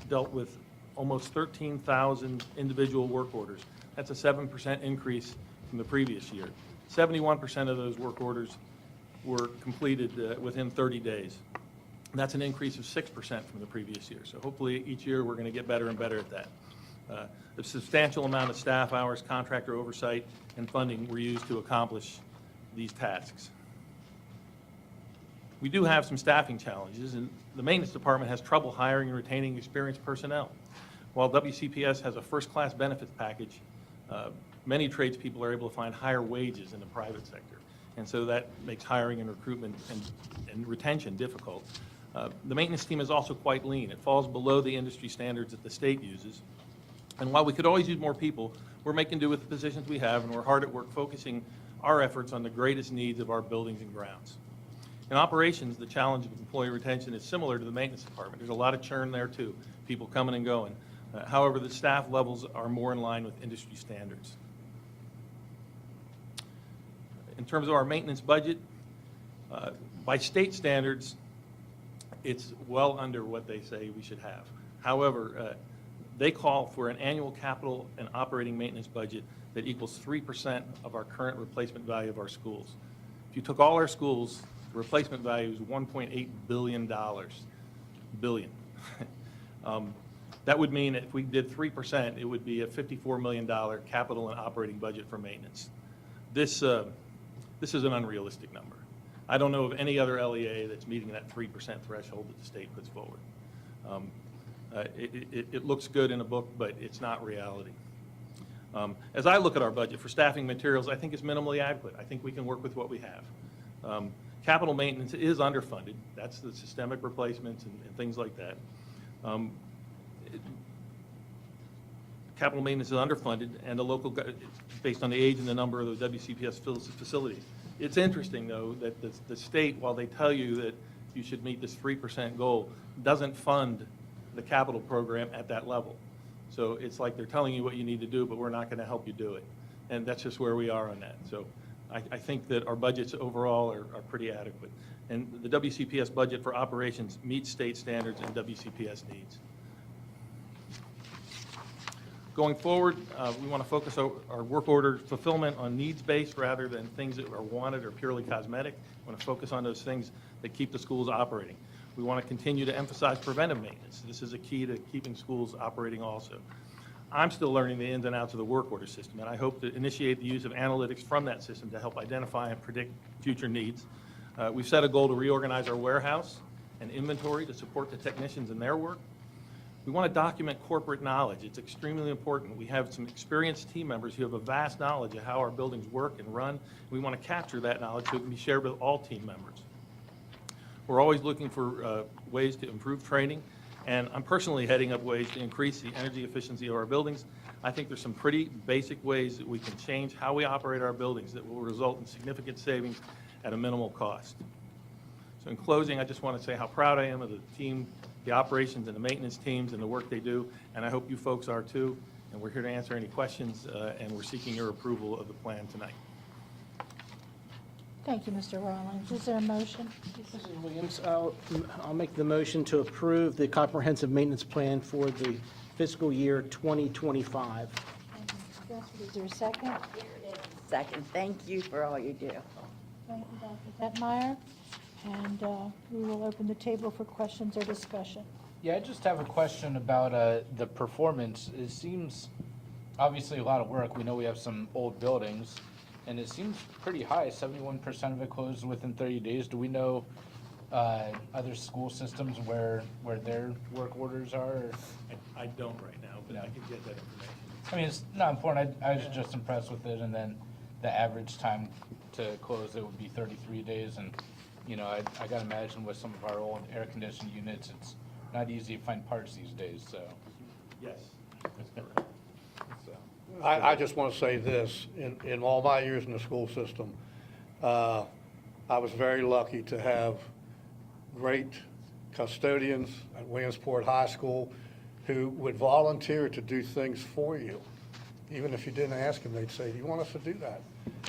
dealt with almost 13,000 individual work orders. That's a 7% increase from the previous year. 71% of those work orders were completed within 30 days. And that's an increase of 6% from the previous year. So hopefully each year we're going to get better and better at that. The substantial amount of staff hours, contractor oversight, and funding were used to accomplish these tasks. We do have some staffing challenges, and the maintenance department has trouble hiring and retaining experienced personnel. While WCPS has a first-class benefits package, many tradespeople are able to find higher wages in the private sector, and so that makes hiring and recruitment and retention difficult. The maintenance team is also quite lean. It falls below the industry standards that the state uses, and while we could always use more people, we're making do with the positions we have, and we're hard at work focusing our efforts on the greatest needs of our buildings and grounds. In operations, the challenge of employee retention is similar to the maintenance department. There's a lot of churn there too, people coming and going. However, the staff levels are more in line with industry standards. In terms of our maintenance budget, by state standards, it's well under what they say we should have. However, they call for an annual capital and operating maintenance budget that equals 3% of our current replacement value of our schools. If you took all our schools, the replacement value is $1.8 billion. Billion. That would mean if we did 3%, it would be a $54 million capital and operating budget for maintenance. This is an unrealistic number. I don't know of any other LEA that's meeting that 3% threshold that the state puts forward. It looks good in a book, but it's not reality. As I look at our budget for staffing materials, I think it's minimally adequate. I think we can work with what we have. Capital maintenance is underfunded. That's the systemic replacements and things like that. Capital maintenance is underfunded, and the local, based on the age and the number of the WCPS facilities. It's interesting, though, that the state, while they tell you that you should meet this 3% goal, doesn't fund the capital program at that level. So it's like they're telling you what you need to do, but we're not going to help you do it. And that's just where we are on that. So I think that our budgets overall are pretty adequate. And the WCPS budget for operations meets state standards and WCPS needs. Going forward, we want to focus our work order fulfillment on needs-based rather than things that are wanted or purely cosmetic. We want to focus on those things that keep the schools operating. We want to continue to emphasize preventive maintenance. This is a key to keeping schools operating also. I'm still learning the ins and outs of the work order system, and I hope to initiate the use of analytics from that system to help identify and predict future needs. We've set a goal to reorganize our warehouse and inventory to support the technicians in their work. We want to document corporate knowledge. It's extremely important. We have some experienced team members who have a vast knowledge of how our buildings work and run. We want to capture that knowledge so it can be shared with all team members. We're always looking for ways to improve training, and I'm personally heading up ways to increase the energy efficiency of our buildings. I think there's some pretty basic ways that we can change how we operate our buildings that will result in significant savings at a minimal cost. So in closing, I just want to say how proud I am of the team, the operations and the maintenance teams and the work they do, and I hope you folks are too. And we're here to answer any questions, and we're seeking your approval of the plan tonight. Thank you, Mr. Rollins. Is there a motion? Mrs. Williams, I'll make the motion to approve the comprehensive maintenance plan for the fiscal year 2025. Is there a second? Second, thank you for all you do. Thank you, Dr. Detmeyer. And we will open the table for questions or discussion. Yeah, I just have a question about the performance. It seems obviously a lot of work. We know we have some old buildings, and it seems pretty high. 71% of it closed within 30 days. Do we know other school systems where their work orders are? Or? I don't right now, but I can get that information. I mean, it's not important. I was just impressed with it, and then the average time to close it would be 33 days. And, you know, I got to imagine with some of our old air-conditioned units, it's not easy to find parts these days, so. Yes, that's correct. So. I just want to say this, in all my years in the school system, I was very lucky to have great custodians at Williamsport High School who would volunteer to do things for you. Even if you didn't ask them, they'd say, do you want us to do that?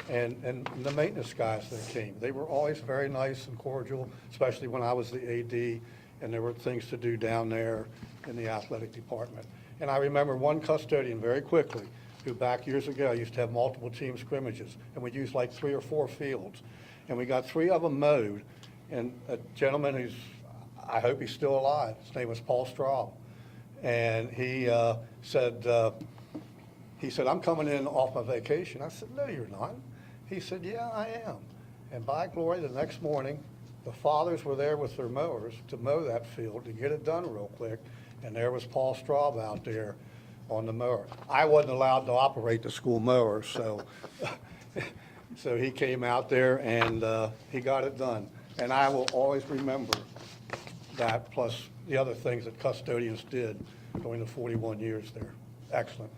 And the maintenance guys that came, they were always very nice and cordial, especially when I was the AD, and there were things to do down there in the athletic department. And I remember one custodian very quickly, who back years ago used to have multiple team scrimmages, and we'd use like 3 or 4 fields. And we got 3 of them mowed, and a gentleman who's, I hope he's still alive, his name was Paul Straub. And he said, I'm coming in off my vacation. I said, no, you're not. He said, yeah, I am. And by glory, the next morning, the fathers were there with their mowers to mow that field, to get it done real quick, and there was Paul Straub out there on the mower. I wasn't allowed to operate the school mower, so so he came out there and he got it done. And I will always remember that, plus the other things that custodians did during the 41 years there. Excellent.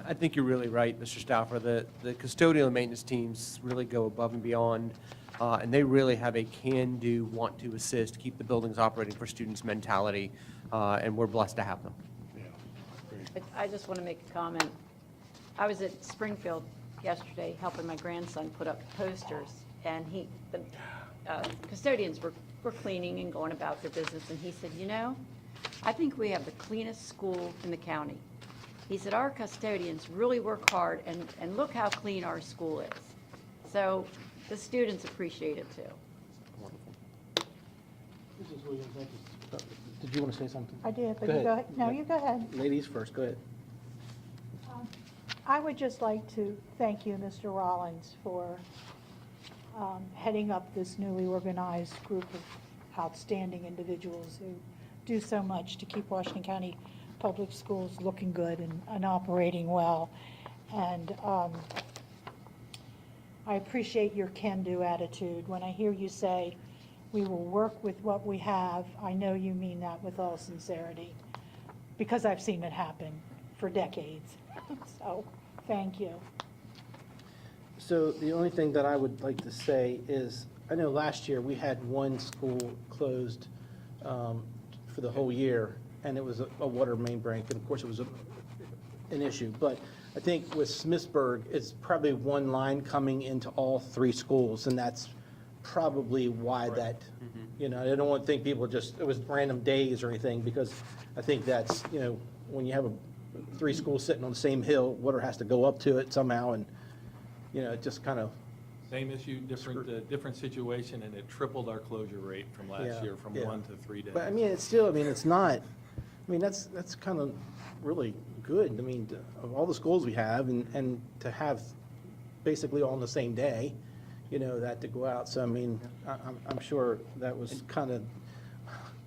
I think you're really right, Mr. Stauffer. The custodial and maintenance teams really go above and beyond, and they really have a can-do, want-to-assist, keep the buildings operating for students' mentality, and we're blessed to have them. I just want to make a comment. I was at Springfield yesterday helping my grandson put up posters, and the custodians were cleaning and going about their business, and he said, you know, I think we have the cleanest school in the county. He said, our custodians really work hard, and look how clean our school is. So the students appreciate it too. Mrs. Williams, did you want to say something? I did, but Go you ahead. go ahead. No, you go ahead. Ladies first, go ahead. I would just like to thank you, Mr. Rollins, for heading up this newly organized group of outstanding individuals who do so much to keep Washington County Public Schools looking good and operating well. And I appreciate your can-do attitude. When I hear you say, we will work with what we have, I know you mean that with all sincerity, because I've seen it happen for decades. So, thank you. So the only thing that I would like to say is, I know last year we had one school closed for the whole year, and it was a water main break, and of course it was an issue. But I think with Smithsburg, it's probably one line coming into all 3 schools, and that's probably why that, you know, I don't want to think people just, it was random days or anything, because I think that's, you know, when you have 3 schools sitting on the same hill, water has to go up to it somehow, and, you know, it just kind of. Same issue, different situation, and it tripled our closure rate from last year, from 1 to 3 days. But I mean, it's still, I mean, it's not, I mean, that's kind of really good. I mean, of all the schools we have, and to have basically all on the same day, you know, that to go out. So, I mean, I'm sure that was kind of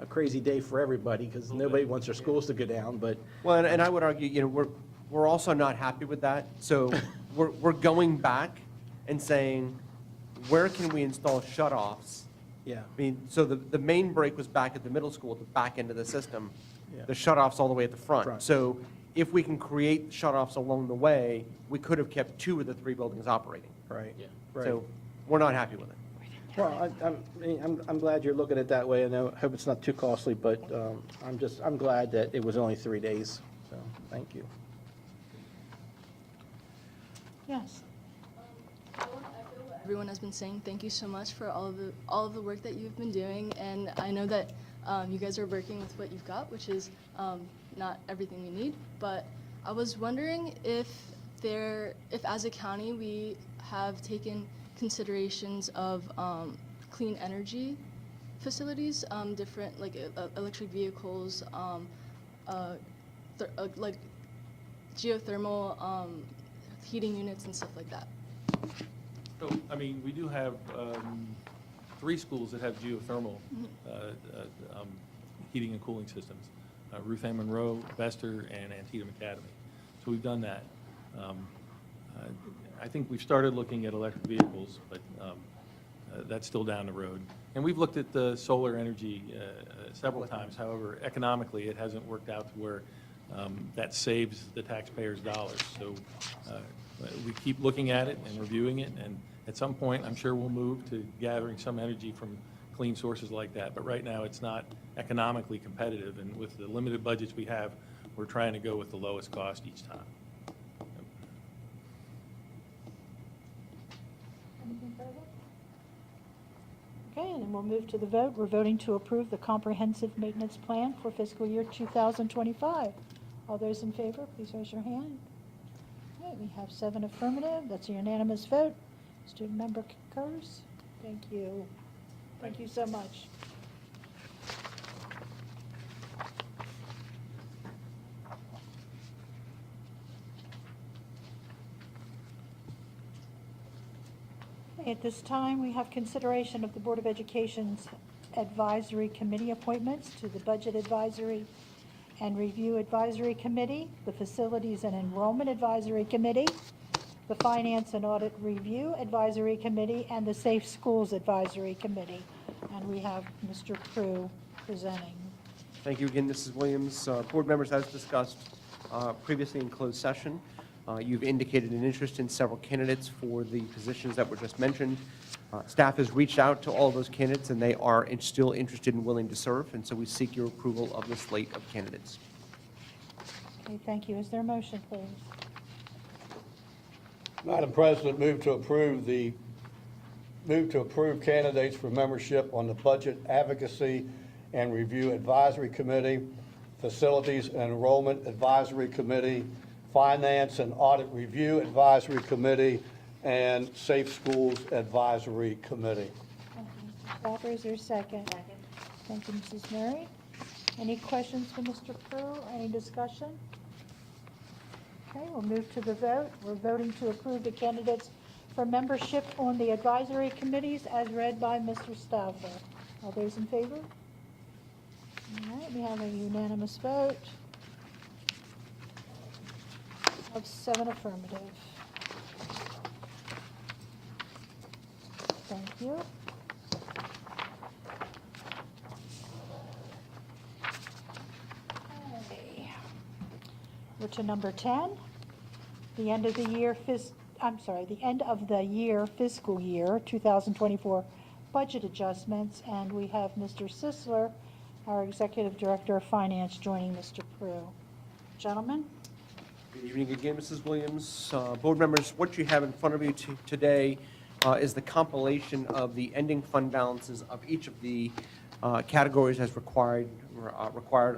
a crazy day for everybody, because nobody wants their schools to go down, but. Well, and I would argue, you know, we're also not happy with that. So we're going back and saying, where can we install shutoffs? Yeah. I mean, so the main break was back at the middle school, at the back end of the system. Yeah. The shutoffs all the way at the front. Front. So if we can create shutoffs along the way, we could have kept 2 of the 3 buildings operating. Right. Yeah. Right. So we're not happy with it. Well, I'm glad you're looking at it that way. I know, I hope it's not too costly, but I'm glad that it was only 3 days. So, thank you. Yes. I want to echo what everyone has been saying, thank you so much for all of the work that you've been doing. And I know that you guys are working with what you've got, which is not everything we need. But I was wondering if as a county we have taken considerations of clean energy facilities, different like electric vehicles, like geothermal heating units and stuff like that. So, I mean, we do have 3 schools that have geothermal heating and cooling systems, Ruth Ann Monroe, Bester, and Antietam Academy. So we've done that. I think we've started looking at electric vehicles, but that's still down the road. And we've looked at the solar energy several times. However, economically, it hasn't worked out to where that saves the taxpayers' dollars. So we keep looking at it and reviewing it, and at some point, I'm sure we'll move to gathering some energy from clean sources like that. But right now, it's not economically competitive, and with the limited budgets we have, we're trying to go with the lowest cost each time. Anything further? Okay, and then we'll move to the vote. We're voting to approve the comprehensive maintenance plan for fiscal year 2025. All those in favor, please raise your hand. Okay, we have 7 affirmative. That's a unanimous vote. Student member concurs. Thank you. Thank you so much. At this time, we have consideration of the Board of Education's Advisory Committee appointments to the Budget Advisory and Review Advisory Committee, the Facilities and Enrollment Advisory Committee, the Finance and Audit Review Advisory Committee, and the Safe Schools Advisory Committee. And we have Mr. Prue presenting. Thank you again, Mrs. Williams. Board members, as discussed previously in closed session, you've indicated an interest in several candidates for the positions that were just mentioned. Staff has reached out to all those candidates, and they are still interested and willing to serve, and so we seek your approval of the slate of candidates. Okay, thank you. Is there a motion, please? Madam President, move to approve candidates for membership on the Budget Advocacy and Review Advisory Committee, Facilities and Enrollment Advisory Committee, Finance and Audit Review Advisory Committee, and Safe Schools Advisory Committee. Thank you, Mr. Stauffer. Is there a second? Second. Thank you, Mrs. Murray. Any questions for Mr. Prue? Any discussion? Okay, we'll move to the vote. We're voting to approve the candidates for membership on the advisory committees as read by Mr. Stauffer. All those in favor? All right, we have a unanimous vote of 7 affirmative. Thank you. Okay. We're to number 10, the end of the year the end of the year fiscal year 2024 budget adjustments, and we have Mr. Sisler, our Executive Director of Finance, joining Mr. Prue. Gentlemen? Good evening again, Mrs. Williams. Board members, what you have in front of you today is the compilation of the ending fund balances of each of the categories as required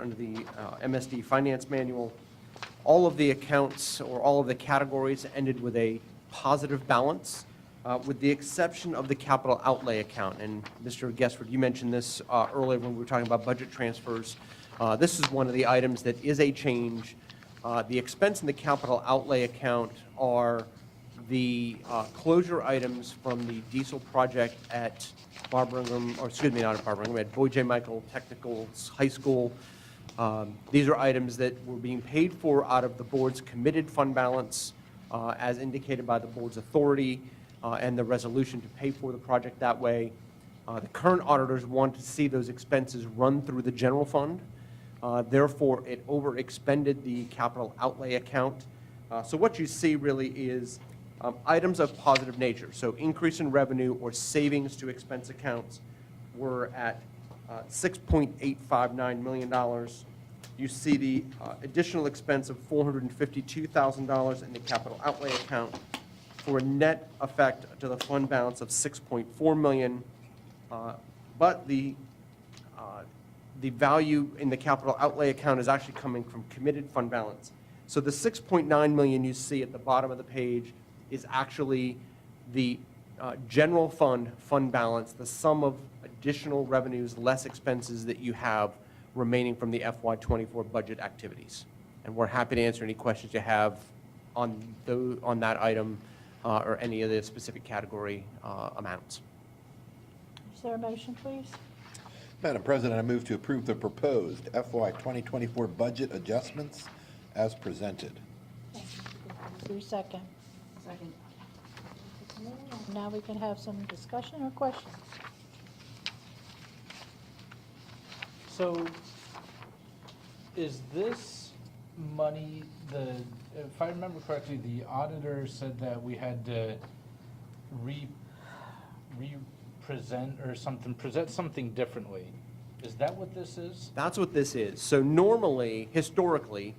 under the MSD Finance Manual. All of the accounts or all of the categories ended with a positive balance, with the exception of the capital outlay account. And Mr. Guestford, you mentioned this earlier when we were talking about budget transfers. This is one of the items that is a change. The expense in the capital outlay account are the closure items from the diesel project at Barbara Ingram, or excuse me, not at Barbara Ingram, at Boyd J. Michael Technical High School. These are items that were being paid for out of the board's committed fund balance, as indicated by the board's authority and the resolution to pay for the project that way. The current auditors want to see those expenses run through the general fund. Therefore, it overexpended the capital outlay account. So what you see really is items of positive nature. So increase in revenue or savings to expense accounts were at $6.859 million. You see the additional expense of $452,000 in the capital outlay account. for a net effect to the fund balance of $6.4 million, but the value in the capital outlay account is actually coming from committed fund balance. So the $6.9 million you see at the bottom of the page is actually the general fund balance, the sum of additional revenues less expenses that you have remaining from the FY24 budget activities. And we're happy to answer any questions you have on that item or any of the specific category amounts. Is there a motion, please? Madam President, I move to approve the proposed FY 2024 budget adjustments as presented. Is there a second? Second. Now we can have some discussion or questions. So, is this money, if I remember correctly, the auditor said that we had to present something differently. Is that what this is? That's what this is. So normally, historically,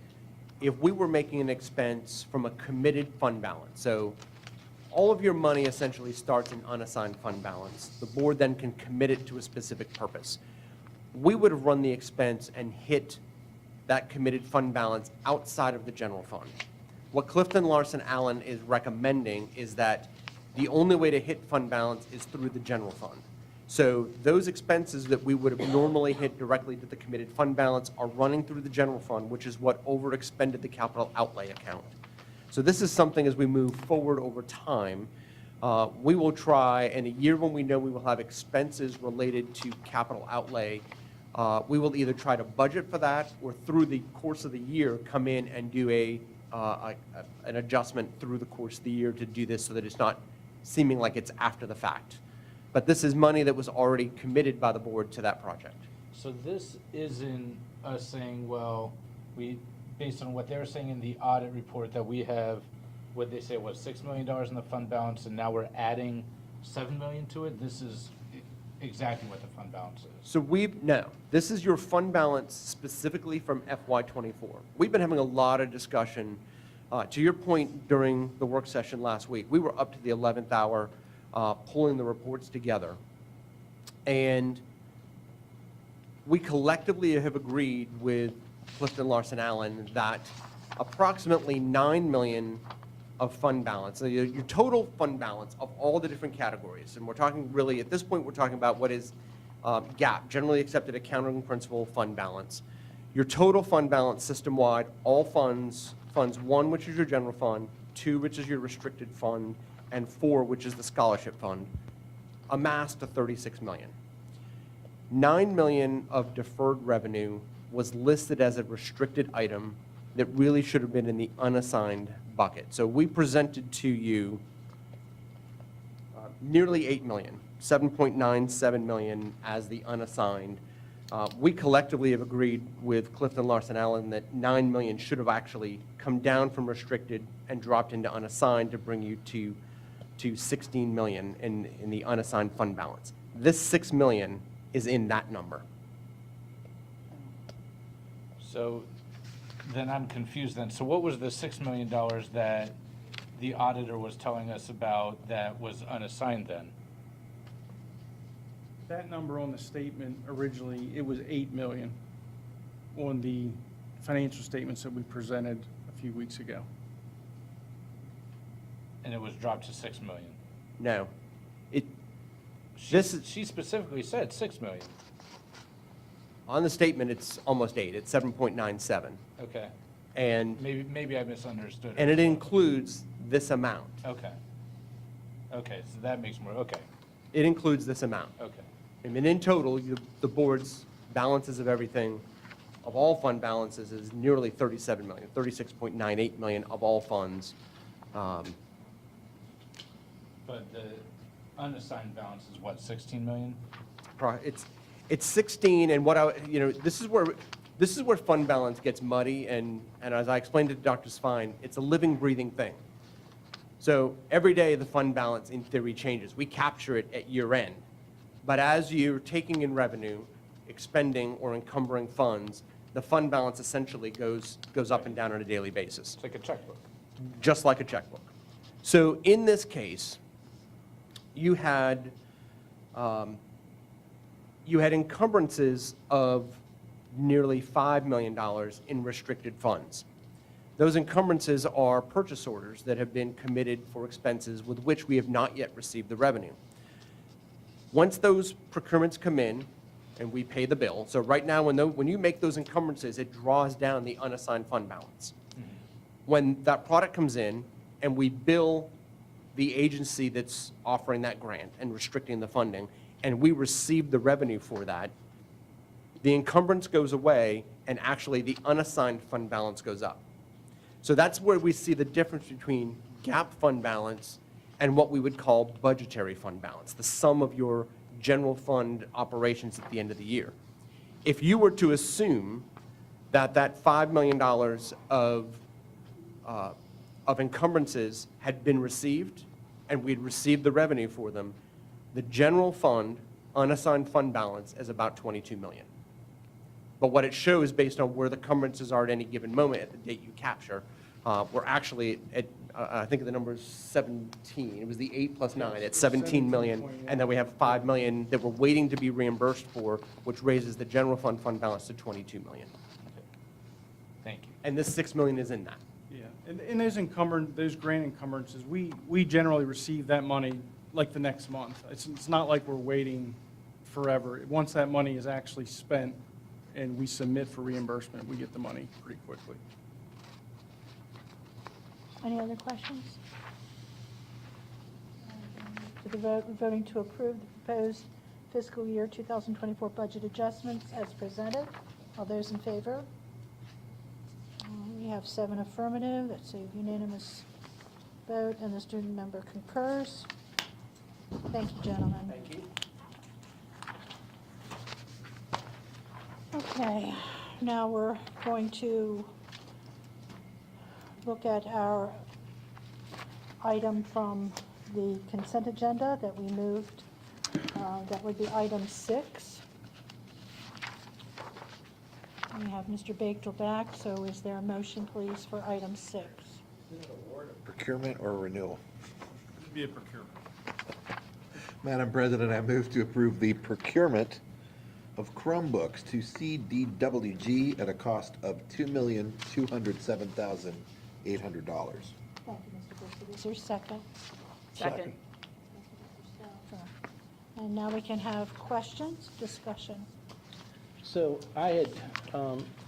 if we were making an expense from a committed fund balance, so all of your money essentially starts in unassigned fund balance. The board then can commit it to a specific purpose. We would have run the expense and hit that committed fund balance outside of the general fund. What Clifton Larson Allen is recommending is that the only way to hit fund balance is through the general fund. So those expenses that we would have normally hit directly to the committed fund balance are running through the general fund, which is what overexpended the capital outlay account. So this is something as we move forward over time, we will try, in a year when we know we will have expenses related to capital outlay, we will either try to budget for that or through the course of the year come in and do an adjustment through the course of the year to do this so that it's not seeming like it's after the fact. But this is money that was already committed by the board to that project. So this isn't us saying, well, based on what they were saying in the audit report, that we have, what they say, $6 million in the fund balance, and now we're adding $7 million to it? This is exactly what the fund balance is. So no, this is your fund balance specifically from FY24. We've been having a lot of discussion. To your point during the work session last week, we were up to the 11th hour pulling the reports together. And we collectively have agreed with Clifton Larson Allen that approximately $9 million of fund balance, so your total fund balance of all the different categories, and we're talking really, at this point, we're talking about what is GAP, Generally Accepted Accounting Principle fund balance. Your total fund balance system-wide, all funds 1, which is your general fund, 2, which is your restricted fund, and 4, which is the scholarship fund, amassed to $36 million. $9 million of deferred revenue was listed as a restricted item that really should have been in the unassigned bucket. So we presented to you nearly $8 million, $7.97 million as the unassigned. We collectively have agreed with Clifton Larson Allen that $9 million should have actually come down from restricted and dropped into unassigned to bring you to $16 million in the unassigned fund balance. This $6 million is in that number. So then I'm confused then. So what was the $6 million that the auditor was telling us about that was unassigned then? That number on the statement originally, it was $8 million on the financial statements that we presented a few weeks ago. And it was dropped to $6 million? No. She specifically said $6 million. On the statement, it's almost 8. It's 7.97. Okay. And maybe I misunderstood. and it includes this amount. Okay. Okay, so that makes more, okay, It includes this amount. okay. I mean, in total, the board's balances of everything, of all fund balances, is nearly $37 million, $36.98 million of all funds. But the unassigned balance is what, 16 million? It's 16, and this is where fund balance gets muddy, and as I explained to Dr. Svine, it's a living, breathing thing. So every day the fund balance in theory changes. We capture it at year end. But as you're taking in revenue, expending or encumbering funds, the fund balance essentially goes up and down on a daily basis. It's like a checkbook. Just like a checkbook. So in this case, you had encumbrances of nearly $5 million in restricted funds. Those encumbrances are purchase orders that have been committed for expenses with which we have not yet received the revenue. Once those procurements come in and we pay the bill, so right now when you make those encumbrances, it draws down the unassigned fund balance. When that product comes in and we bill the agency that's offering that grant and restricting the funding, and we receive the revenue for that, the encumbrance goes away and actually the unassigned fund balance goes up. So that's where we see the difference between GAAP fund balance and what we would call budgetary fund balance, the sum of your general fund operations at the end of the year. If you were to assume that that $5 million of encumbrances had been received and we'd received the revenue for them, the general fund unassigned fund balance is about $22 million. But what it shows based on where the encumbrances are at any given moment at the date you capture, we're actually at, I think the number is 17. It was the 8 plus 9, it's 17 million. And then we have 5 million that we're waiting to be reimbursed for, which raises the general fund balance to 22 million. Thank you. And this 6 million is in that. Yeah, and those grant encumbrances, we generally receive that money like the next month. It's not like we're waiting forever. Once that money is actually spent and we submit for reimbursement, we get the money pretty quickly. Any other questions? To the vote, we're voting to approve the proposed fiscal year 2024 budget adjustments as presented. All those in favor? We have 7 affirmative, that's a unanimous vote, and the student member concurs. Thank you, gentlemen. Thank you. Okay, now we're going to look at our item from the consent agenda that we moved. That would be item 6. We have Mr. Baked back, so is there a motion, please, for item 6? Procurement or renewal? It'd be a procurement. Madam President, I move to approve the procurement of Chromebooks to CDWG at a cost of $2,207,800. Thank you, Mr. Bissett. Is there a second? Second. And now we can have questions, discussion. So I had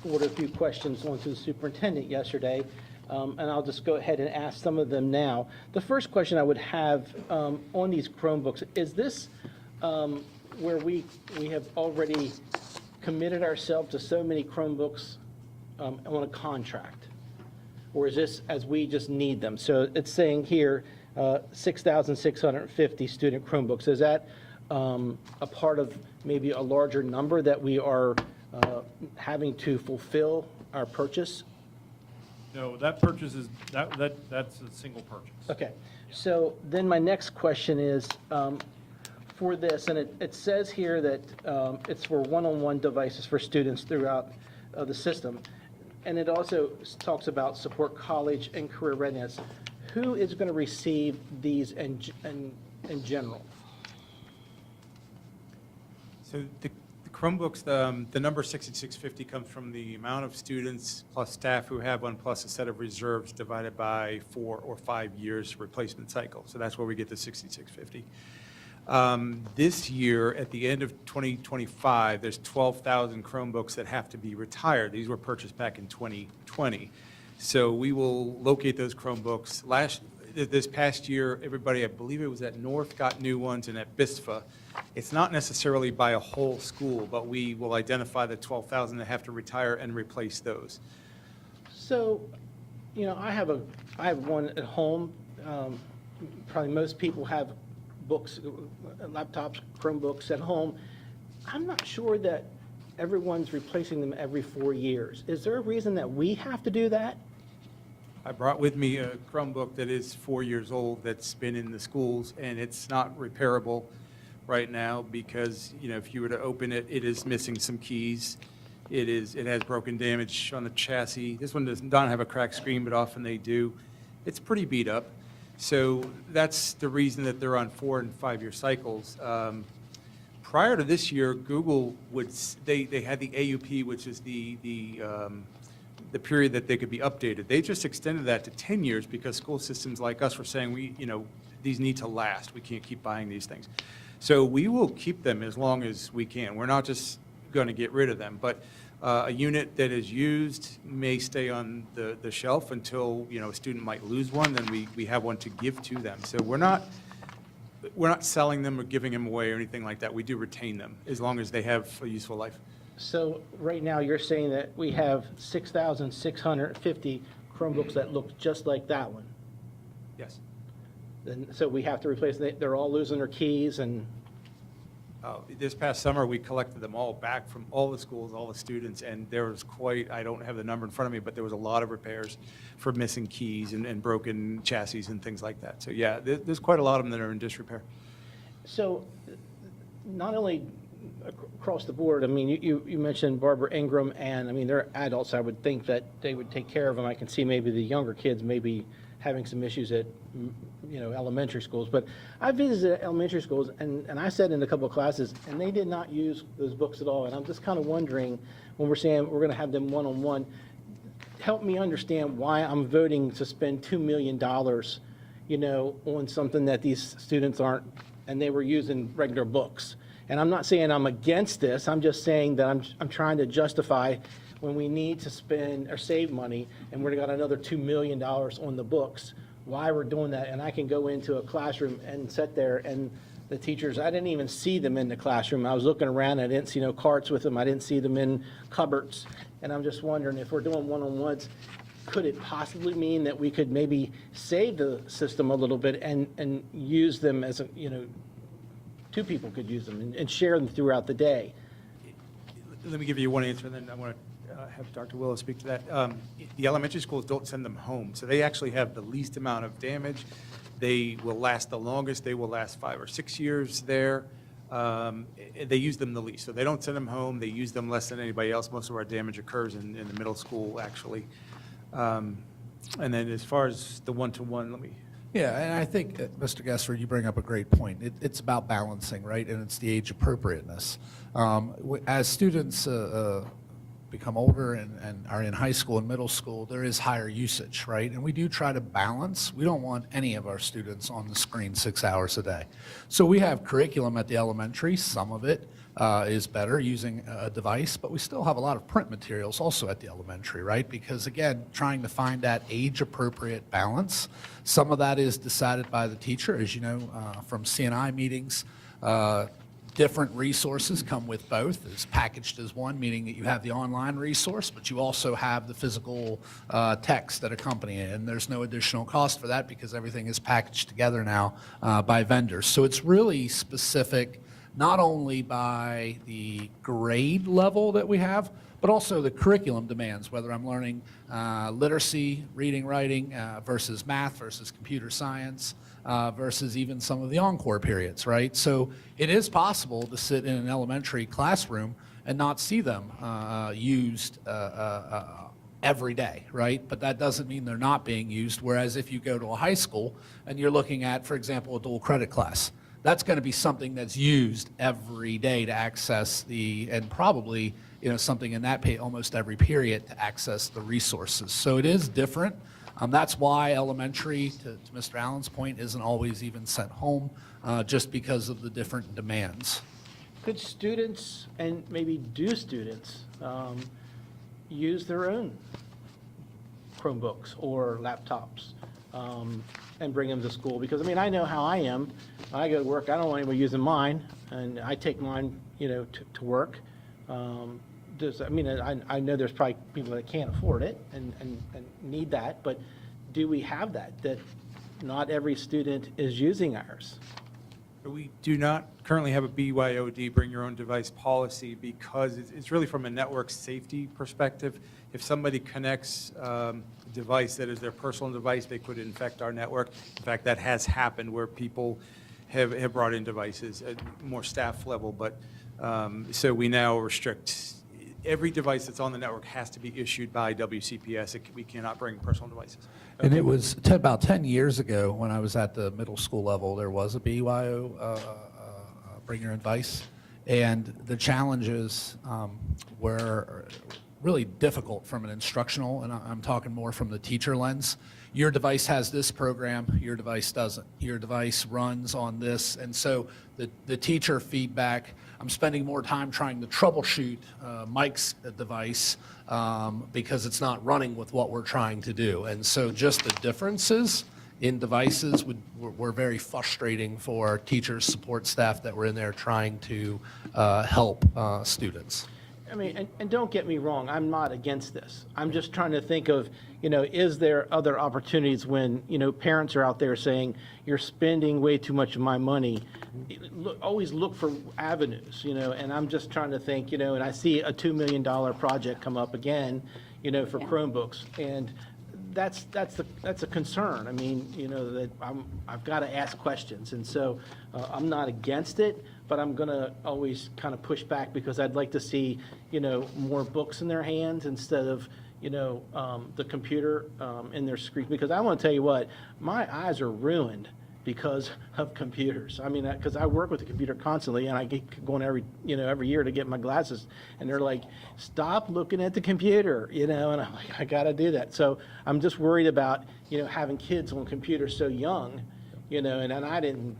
ordered a few questions on to the superintendent yesterday, and I'll just go ahead and ask some of them now. The first question I would have on these Chromebooks, is this where we have already committed ourselves to so many Chromebooks on a contract? Or is this as we just need them? So it's saying here 6,650 student Chromebooks. Is that a part of maybe a larger number that we are having to fulfill our purchase? No, that purchase is, that's a single purchase. Okay, so then my next question is, for this, and it says here that it's for one-on-one devices for students throughout the system, and it also talks about support college and career readiness. Who is going to receive these in general? So the Chromebooks, the number 6650 comes from the amount of students plus staff who have one plus a set of reserves divided by 4 or 5 years replacement cycle. So that's where we get the 6650. This year, at the end of 2025, there's 12,000 Chromebooks that have to be retired. These were purchased back in 2020. So we will locate those Chromebooks. This past year, everybody, I believe it was at North, got new ones, and at BISFA. It's not necessarily by a whole school, but we will identify the 12,000 that have to retire and replace those. So, you know, I have one at home. Probably most people have books, laptops, Chromebooks at home. I'm not sure that everyone's replacing them every 4 years. Is there a reason that we have to do that? I brought with me a Chromebook that is 4 years old that's been in the schools, and it's not repairable right now because, you know, if you were to open it, it is missing some keys. It has broken damage on the chassis. This one does not have a cracked screen, but often they do. It's pretty beat up. So that's the reason that they're on 4- and 5-year cycles. Prior to this year, Google they had the AUP, which is the period that they could be updated. They just extended that to 10 years because school systems like us were saying, these need to last. We can't keep buying these things. So we will keep them as long as we can. We're not just going to get rid of them, but a unit that is used may stay on the shelf until, a student might lose one, then we have one to give to them. So we're not selling them or giving them away or anything like that. We do retain them as long as they have a useful life. So right now, you're saying that we have 6,650 Chromebooks that look just like that one? Yes. So we have to replace, they're all losing their keys and... This past summer, we collected them all back from all the schools, all the students, and there was I don't have the number in front of me, but there was a lot of repairs for missing keys and broken chassis and things like that. So yeah, there's quite a lot of them that are in disrepair. So not only across the board, I mean, you mentioned Barbara Ingram, and I mean, they're adults. I would think that they would take care of them. I can see maybe the younger kids maybe having some issues at, elementary schools. But I visited elementary schools, and I sat in a couple of classes, and they did not use those books at all. And I'm just kind of wondering, when we're saying we're going to have them one-on-one, help me understand why I'm voting to spend $2 million, on something that these students aren't, and they were using regular books. And I'm not saying I'm against this. I'm just saying that I'm trying to justify when we need to spend or save money, and we've got another $2 million on the books, why we're doing that. And I can go into a classroom and sit there, and the teachers, I didn't even see them in the classroom. I was looking around, I didn't see no carts with them. I didn't see them in cupboards. And I'm just wondering, if we're doing one-on-ones, could it possibly mean that we could maybe save the system a little bit and use them as two people could use them and share them throughout the day? Let me give you one answer, and then I want to have Dr. Willis speak to that. The elementary schools don't send them home, so they actually have the least amount of damage. They will last the longest. They will last 5 or 6 years there. They use them the least, so they don't send them home. They use them less than anybody else. Most of our damage occurs in the middle school, actually. And then as far as the one-to-one, let me... Yeah, and I think, Mr. Gesser, you bring up a great point. It's about balancing, right? And it's the age appropriateness. As students become older and are in high school and middle school, there is higher usage, right? And we do try to balance. We don't want any of our students on the screen 6 hours a day. So we have curriculum at the elementary. Some of it is better using a device, but we still have a lot of print materials also at the elementary, right? Because again, trying to find that age-appropriate balance. Some of that is decided by the teacher, as you know, from CNI meetings. Different resources come with both. It's packaged as one, meaning that you have the online resource, but you also have the physical text that accompany it. And there's no additional cost for that because everything is packaged together now by vendors. So it's really specific, not only by the grade level that we have, but also the curriculum demands, whether I'm learning literacy, reading, writing, versus math, versus computer science, versus even some of the encore periods, right? So it is possible to sit in an elementary classroom and not see them used every day, right? But that doesn't mean they're not being used, whereas if you go to a high school and you're looking at, for example, a dual credit class, that's going to be something that's used every day to access and probably, something in that almost every period to access the resources. So it is different. That's why elementary, to Mr. Allen's point, isn't always even sent home, just because of the different demands. Could students, and maybe do students, use their own Chromebooks or laptops and bring them to school? Because, I know how I am. When I go to work, I don't want anybody using mine, and I take mine, to work. I know there's probably people that can't afford it and need that, but do we have that not every student is using ours? We do not currently have a BYOD, bring your own device policy, because it's really from a network safety perspective. If somebody connects a device that is their personal device, they could infect our network. In fact, that has happened where people have brought in devices at more staff level, but so we now restrict every device that's on the network has to be issued by WCPS. We cannot bring personal devices. And it was about 10 years ago when I was at the middle school level, there was a BYO, bring your own device. And the challenges were really difficult from an instructional, and I'm talking more from the teacher lens. Your device has this program, your device doesn't. Your device runs on this, and so the teacher feedback, I'm spending more time trying to troubleshoot Mike's device because it's not running with what we're trying to do. And so just the differences in devices were very frustrating for teachers, support staff that were in there trying to help students. I mean, and don't get me wrong, I'm not against this. I'm just trying to think of, is there other opportunities when, parents are out there saying, you're spending way too much of my money. Always look for avenues, and I'm just trying to think, and I see a $2 million project come up again, for Chromebooks. And that's a concern. I mean, that I've got to ask questions. And so I'm not against it, but I'm going to always kind of push back because I'd like to see, more books in their hands instead of, the computer in their screen. Because I want to tell you what, my eyes are ruined because of computers. I mean, because I work with the computer constantly, and I get going every year to get my glasses, and they're like, stop looking at the computer, and I'm like, I got to do that. So I'm just worried about, having kids on computers so young, and I didn't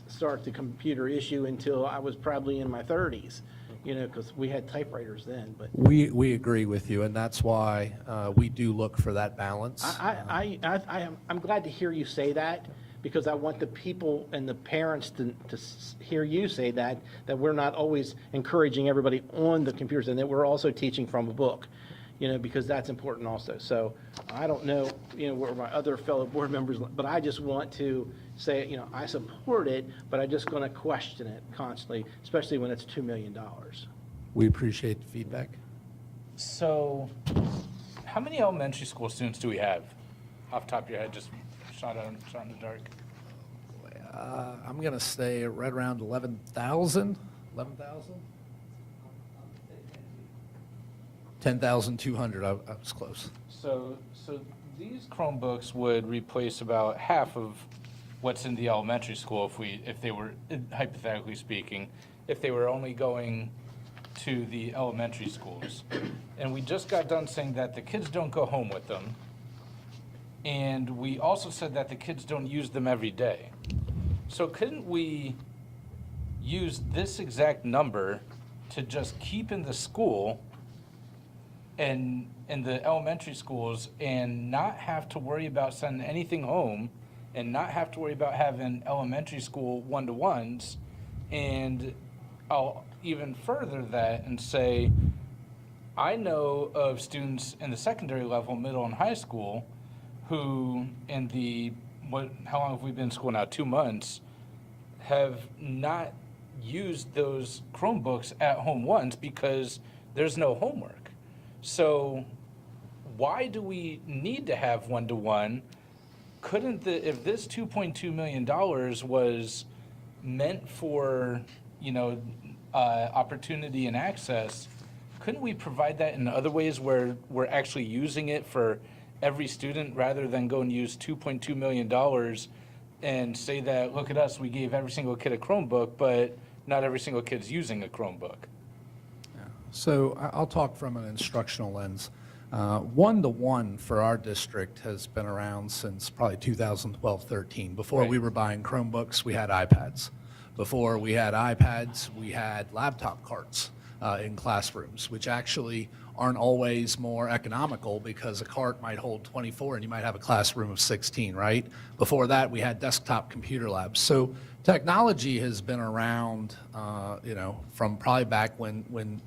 start the computer issue until I was probably in my 30s, because we had typewriters then. But We agree with you, and that's why we do look for that balance. I'm glad to hear you say that, because I want the people and the parents to hear you say that we're not always encouraging everybody on the computers, and that we're also teaching from a book, because that's important also. So I don't know, where my other fellow board members, but I just want to say, I support it, but I'm just going to question it constantly, especially when it's $2 million. We appreciate the feedback. So, how many elementary school students do we have? Off the top of your head, just shot in the dark. I'm going to stay right around 11,000. 10,200. I was close. So these Chromebooks would replace about half of what's in the elementary school if they were, hypothetically speaking, if they were only going to the elementary schools. And we just got done saying that the kids don't go home with them. And we also said that the kids don't use them every day. So couldn't we use this exact number to just keep in the school and in the elementary schools and not have to worry about sending anything home and not have to worry about having elementary school one-to-ones? And I'll even further that and say, I know of students in the secondary level, middle and high school, who how long have we been in school now? 2 months, have not used those Chromebooks at home once because there's no homework. So why do we need to have one-to-one? If this $2.2 million was meant for, opportunity and access, couldn't we provide that in other ways where we're actually using it for every student rather than go and use $2.2 million and say that, look at us, we gave every single kid a Chromebook, but not every single kid's using a Chromebook? So I'll talk from an instructional lens. One-to-one for our district has been around since probably 2012-13. Before we were buying Chromebooks, we had iPads. Before we had iPads, we had laptop carts in classrooms, which actually aren't always more economical because a cart might hold 24 and you might have a classroom of 16, right? Before that, we had desktop computer labs. So technology has been around, from probably back when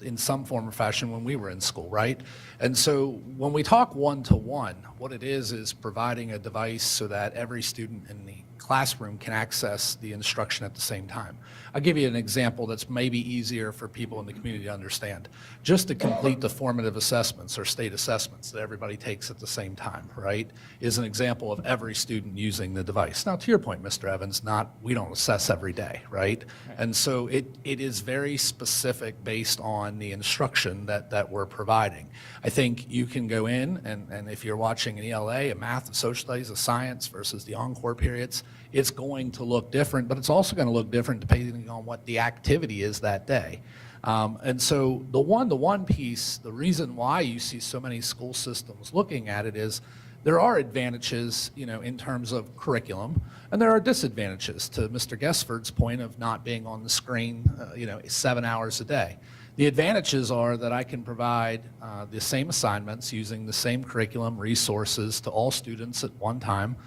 in some form or fashion when we were in school, right? And so when we talk one-to-one, what it is providing a device so that every student in the classroom can access the instruction at the same time. I'll give you an example that's maybe easier for people in the community to understand. Just to complete the formative assessments or state assessments that everybody takes at the same time, right, is an example of every student using the device. Now, to your point, Mr. Evans, we don't assess every day, right? And so it is very specific based on the instruction that we're providing. I think you can go in, and if you're watching an ELA, a math, a social studies, a science versus the encore periods, it's going to look different, but it's also going to look different depending on what the activity is that day. And so the one-to-one piece, the reason why you see so many school systems looking at it is there are advantages, in terms of curriculum, and there are disadvantages to Mr. Gesford's point of not being on the screen, 7 hours a day. The advantages are that I can provide the same assignments using the same curriculum resources to all students at one time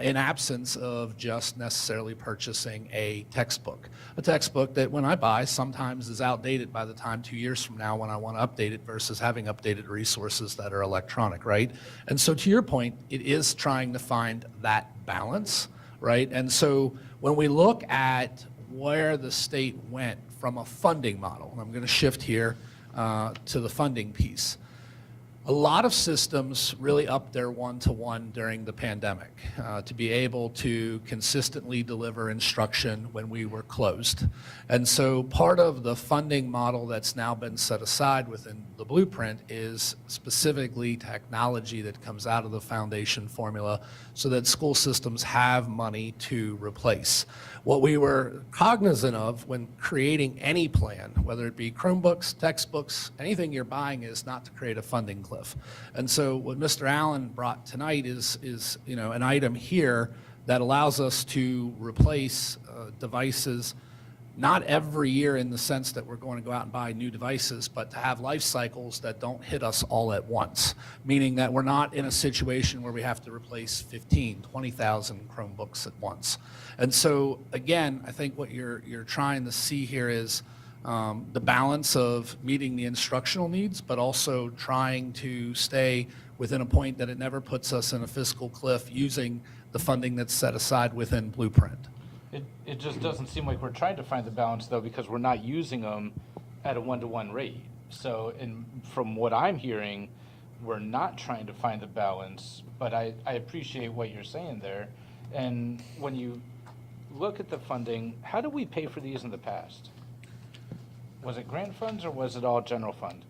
in absence of just necessarily purchasing a textbook. A textbook that when I buy sometimes is outdated by the time 2 years from now when I want to update it versus having updated resources that are electronic, right? And so to your point, it is trying to find that balance, right? And so when we look at where the state went from a funding model, and I'm going to shift here to the funding piece. A lot of systems really upped their one-to-one during the pandemic to be able to consistently deliver instruction when we were closed. And so part of the funding model that's now been set aside within the blueprint is specifically technology that comes out of the foundation formula so that school systems have money to replace. What we were cognizant of when creating any plan, whether it be Chromebooks, textbooks, anything you're buying, is not to create a funding cliff. And so what Mr. Allen brought tonight is an item here that allows us to replace devices, not every year in the sense that we're going to go out and buy new devices, but to have life cycles that don't hit us all at once, meaning that we're not in a situation where we have to replace 15, 20,000 Chromebooks at once. And so, again, I think what you're trying to see here is the balance of meeting the instructional needs, but also trying to stay within a point that it never puts us in a fiscal cliff using the funding that's set aside within Blueprint. It just doesn't seem like we're trying to find the balance, though, because we're not using them at a one-to-one rate. So, from what I'm hearing, we're not trying to find the balance, but I appreciate what you're saying there. And when you look at the funding, how did we pay for these in the past? Was it grant funds or was it all general fund?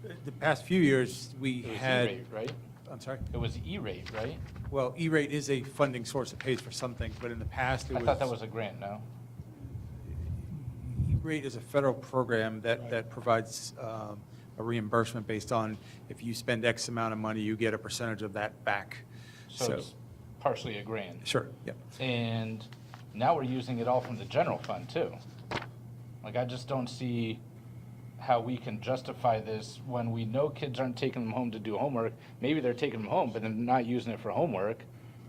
The past few years, we It was had. E-rate, right? I'm sorry? It was E-rate, right? Well, E-rate is a funding source that pays for some things, but in the past, it was. I thought that was a grant, no? E-rate is a federal program that provides a reimbursement based on if you spend X amount of money, you get a percentage of that back. So it's partially a grant. Sure, yep. And now we're using it all from the general fund, too. Like, I just don't see how we can justify this when we know kids aren't taking them home to do homework. Maybe they're taking them home, but they're not using it for homework.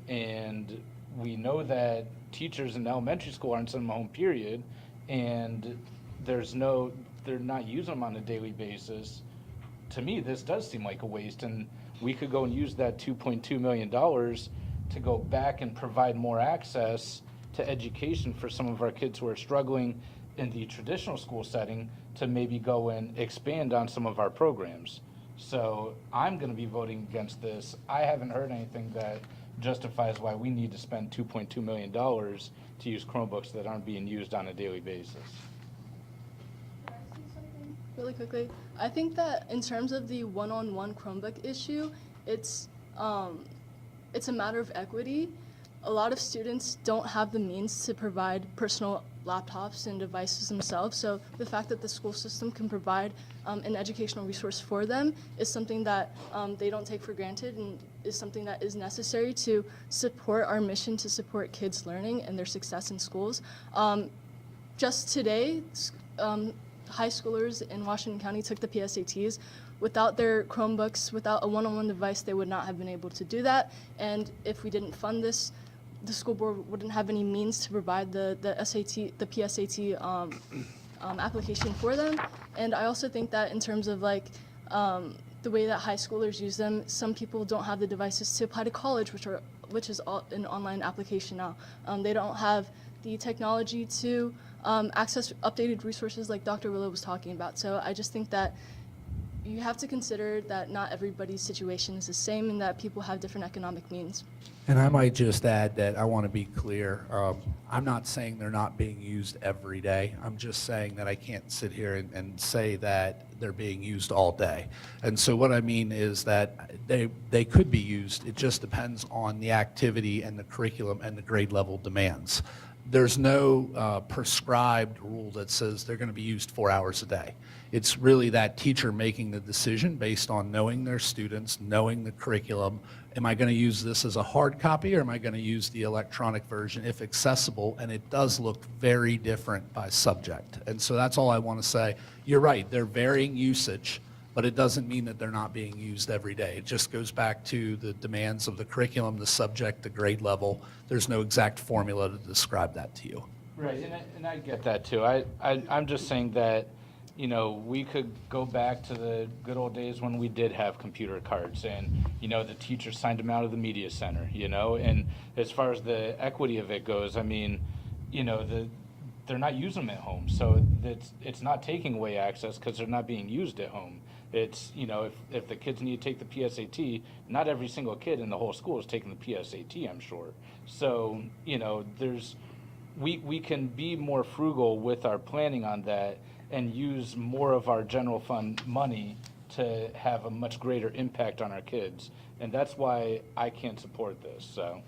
And we know that teachers in elementary school aren't sending them home, period. And they're not using them on a daily basis. To me, this does seem like a waste, and we could go and use that $2.2 million to go back and provide more access to education for some of our kids who are struggling in the traditional school setting to maybe go and expand on some of our programs. So I'm going to be voting against this. I haven't heard anything that justifies why we need to spend $2.2 million to use Chromebooks that aren't being used on a daily basis. Really quickly, I think that in terms of the one-on-one Chromebook issue, it's a matter of equity. A lot of students don't have the means to provide personal laptops and devices themselves, so the fact that the school system can provide an educational resource for them is something that they don't take for granted and is something that is necessary to support our mission to support kids' learning and their success in schools. Just today, high schoolers in Washington County took the PSATs. Without their Chromebooks, without a one-on-one device, they would not have been able to do that. And if we didn't fund this, the school board wouldn't have any means to provide the PSAT application for them. And I also think that in terms of the way that high schoolers use them, some people don't have the devices to apply to college, which are which is an online application now. They don't have the technology to access updated resources like Dr. Willow was talking about. So I just think that you have to consider that not everybody's situation is the same and that people have different economic means. And I might just add that I want to be clear. I'm not saying they're not being used every day. I'm just saying that I can't sit here and say that they're being used all day. And so what I mean is that they could be used. It just depends on the activity and the curriculum and the grade level demands. There's no prescribed rule that says they're going to be used 4 hours a day. It's really that teacher making the decision based on knowing their students, knowing the curriculum. Am I going to use this as a hard copy or am I going to use the electronic version if accessible? And it does look very different by subject. And so that's all I want to say. You're right, they're varying usage, but it doesn't mean that they're not being used every day. It just goes back to the demands of the curriculum, the subject, the grade level. There's no exact formula to describe that to you. Right, and I get that too. I'm just saying that, you know, we could go back to the good old days when we did have computer cards and, you know, the teacher signed them out of the media center, you know, and as far as the equity of it goes, I mean, you know, they're not using them at home, so it's not taking away access because they're not being used at home. It's, you know, if the kids need to take the PSAT, not every single kid in the whole school is taking the PSAT, I'm sure. So, you know, we can be more frugal with our planning on that and use more of our general fund money to have a much greater impact on our kids. And that's why I can't support this, so.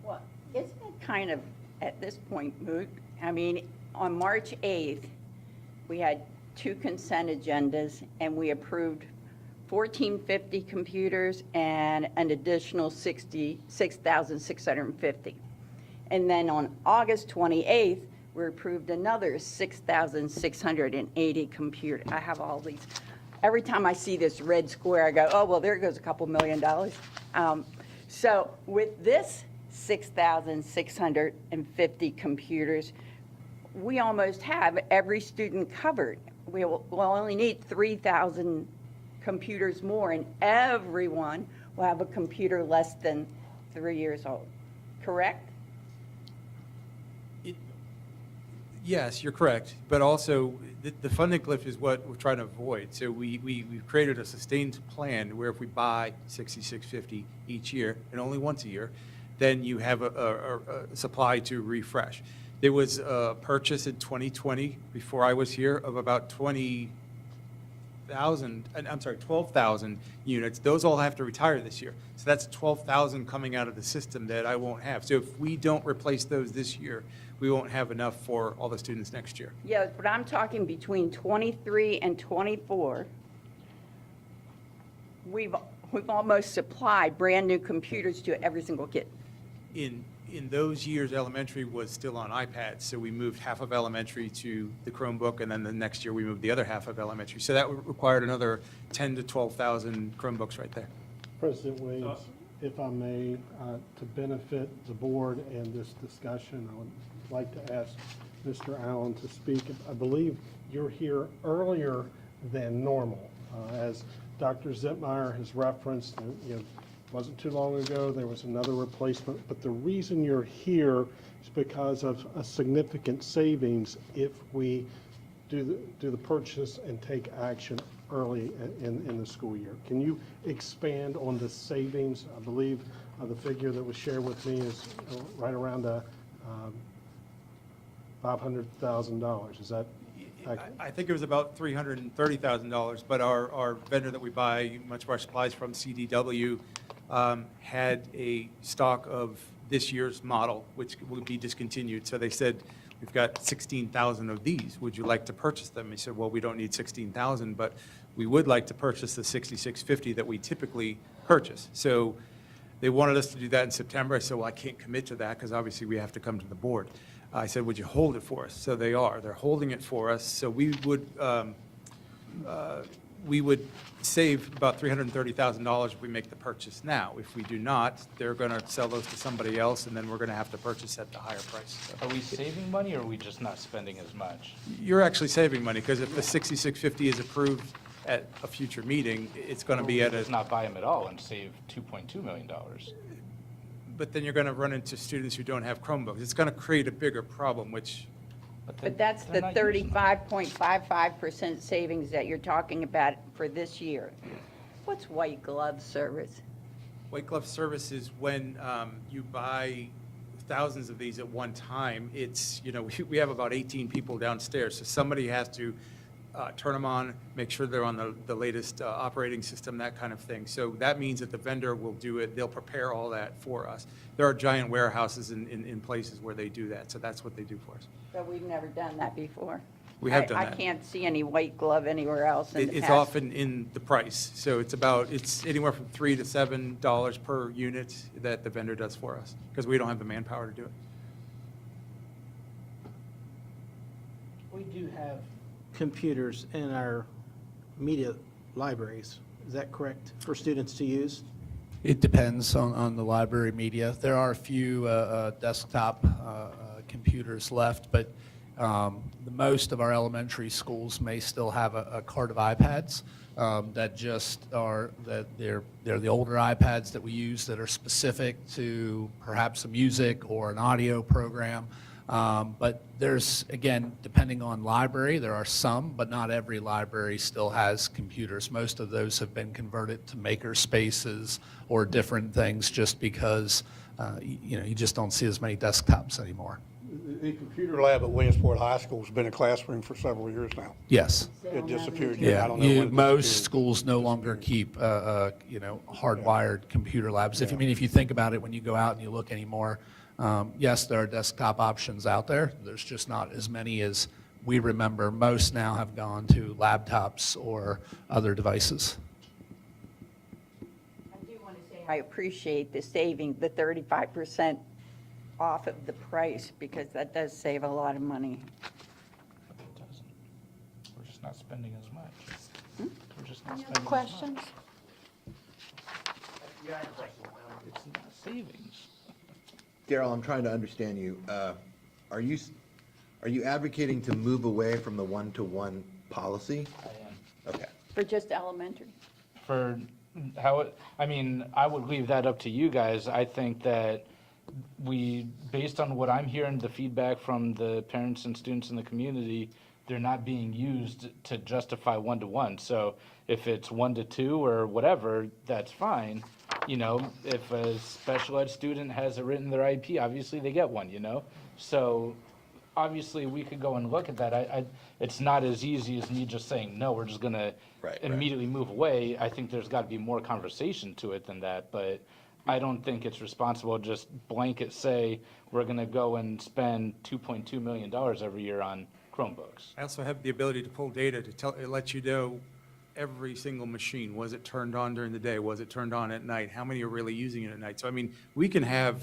Well, isn't it kind of, at this point, moot? I mean, on March 8th, we had 2 consent agendas, and we approved 1,450 computers and an additional 6,650. And then on August 28th, we approved another 6,680 computers. I have all these. Every time I see this red square, I go, oh, well, there goes a couple $1 million. So with this 6,650 computers, we almost have every student covered. We'll only need 3,000 computers more, and everyone will have a computer less than 3 years old, correct? Yes, you're correct, but also the funding cliff is what we're trying to avoid. So we've created a sustained plan where if we buy 6,650 each year, and only once a year, then you have a supply to refresh. There was a purchase in 2020, before I was here, of about 12,000 units. Those all have to retire this year. So that's 12,000 coming out of the system that I won't have. So if we don't replace those this year, we won't have enough for all the students next year. Yeah, but I'm talking between 23 and 24. We've almost supplied brand-new computers to every single kid. In those years, elementary was still on iPads, so we moved half of elementary to the Chromebook, and then the next year we moved the other half of elementary. So that required another 10 to 12,000 Chromebooks right there. President Williams, if I may, to benefit the board and this discussion, I would like to ask Mr. Allen to speak. I believe you're here earlier than normal. As Dr. Zitmeyer has referenced, you know, wasn't too long ago, there was another replacement, but the reason you're here is because of a significant savings if we do the purchase and take action early in the school year. Can you expand on the savings? I believe the figure that was shared with me is right around $500,000. Is that accurate? I think it was about $330,000, but our vendor that we buy much of our supplies from, CDW, had a stock of this year's model, which would be discontinued. So they said, we've got 16,000 of these. Would you like to purchase them? He said, well, we don't need 16,000, but we would like to purchase the 6,650 that we typically purchase. So they wanted us to do that in September. I said, well, I can't commit to that because obviously we have to come to the board. I said, would you hold it for us? So they are. They're holding it for us. So we would save about $330,000 if we make the purchase now. If we do not, they're going to sell those to somebody else, and then we're going to have to purchase at the higher price. So Are we saving money or are we just not spending as much? you're actually saving money, because if the 6,650 is approved at a future meeting, it's going to be at Let's a, not buy them at all and save $2.2 million. but then you're going to run into students who don't have Chromebooks. It's going to create a bigger problem, which, But that's the 35.55% savings that you're talking about for this year. What's white glove service? white glove service is when you buy thousands of these at one time. It's, we have about 18 people downstairs, so somebody has to turn them on, make sure they're on the latest operating system, that kind of thing. So that means that the vendor will do it, they'll prepare all that for us. There are giant warehouses in places where they do that, so that's what they do for us. But we've never done that before. We have done I that. can't see any white glove anywhere else in the It's past. often in the price, so it's anywhere from $3 to $7 per unit that the vendor does for us, because we don't have the manpower to do it. We do have computers in our media libraries. Is that correct, for students to use? It depends on the library media. There are a few desktop computers left, but the most of our elementary schools may still have a cart of iPads that just are, they're the older iPads that we use that are specific to perhaps a music or an audio program. But there's, again, depending on library, there are some, but not every library still has computers. Most of those have been converted to maker spaces or different things just because, you just don't see as many desktops anymore. The computer lab at Williamsport High School has been a classroom for several years now. Yes. It disappeared. I Yeah, don't know when it most disappeared. schools no longer keep, hardwired computer labs. If you think about it, when you go out and you look anymore, yes, there are desktop options out there. There's just not as many as we remember. Most now have gone to laptops or other devices. I do want to say I appreciate the saving, the 35% off of the price, because that does save a lot of money. It doesn't. We're just not spending as much. We're just not Any spending other questions? It's not savings. Daryl, I'm trying to understand you. Are you advocating to move away from the one-to-one policy? I am. Okay. For just elementary? For I would leave that up to you guys. I think that based on what I'm hearing, the feedback from the parents and students in the community, they're not being used to justify one-to-one. So if it's 1-to-2 or whatever, that's fine. If a special ed student has it written in their IP, obviously they get one, So obviously we could go and look at that. It's not as easy as me just saying, no, we're just going to immediately move away. I think there's got to be more conversation to it than that, but I don't think it's responsible to just blanket say, we're going to go and spend $2.2 million every year on Chromebooks. I also have the ability to pull data to let you know every single machine. Was it turned on during the day? Was it turned on at night? How many are really using it at night? So, we can have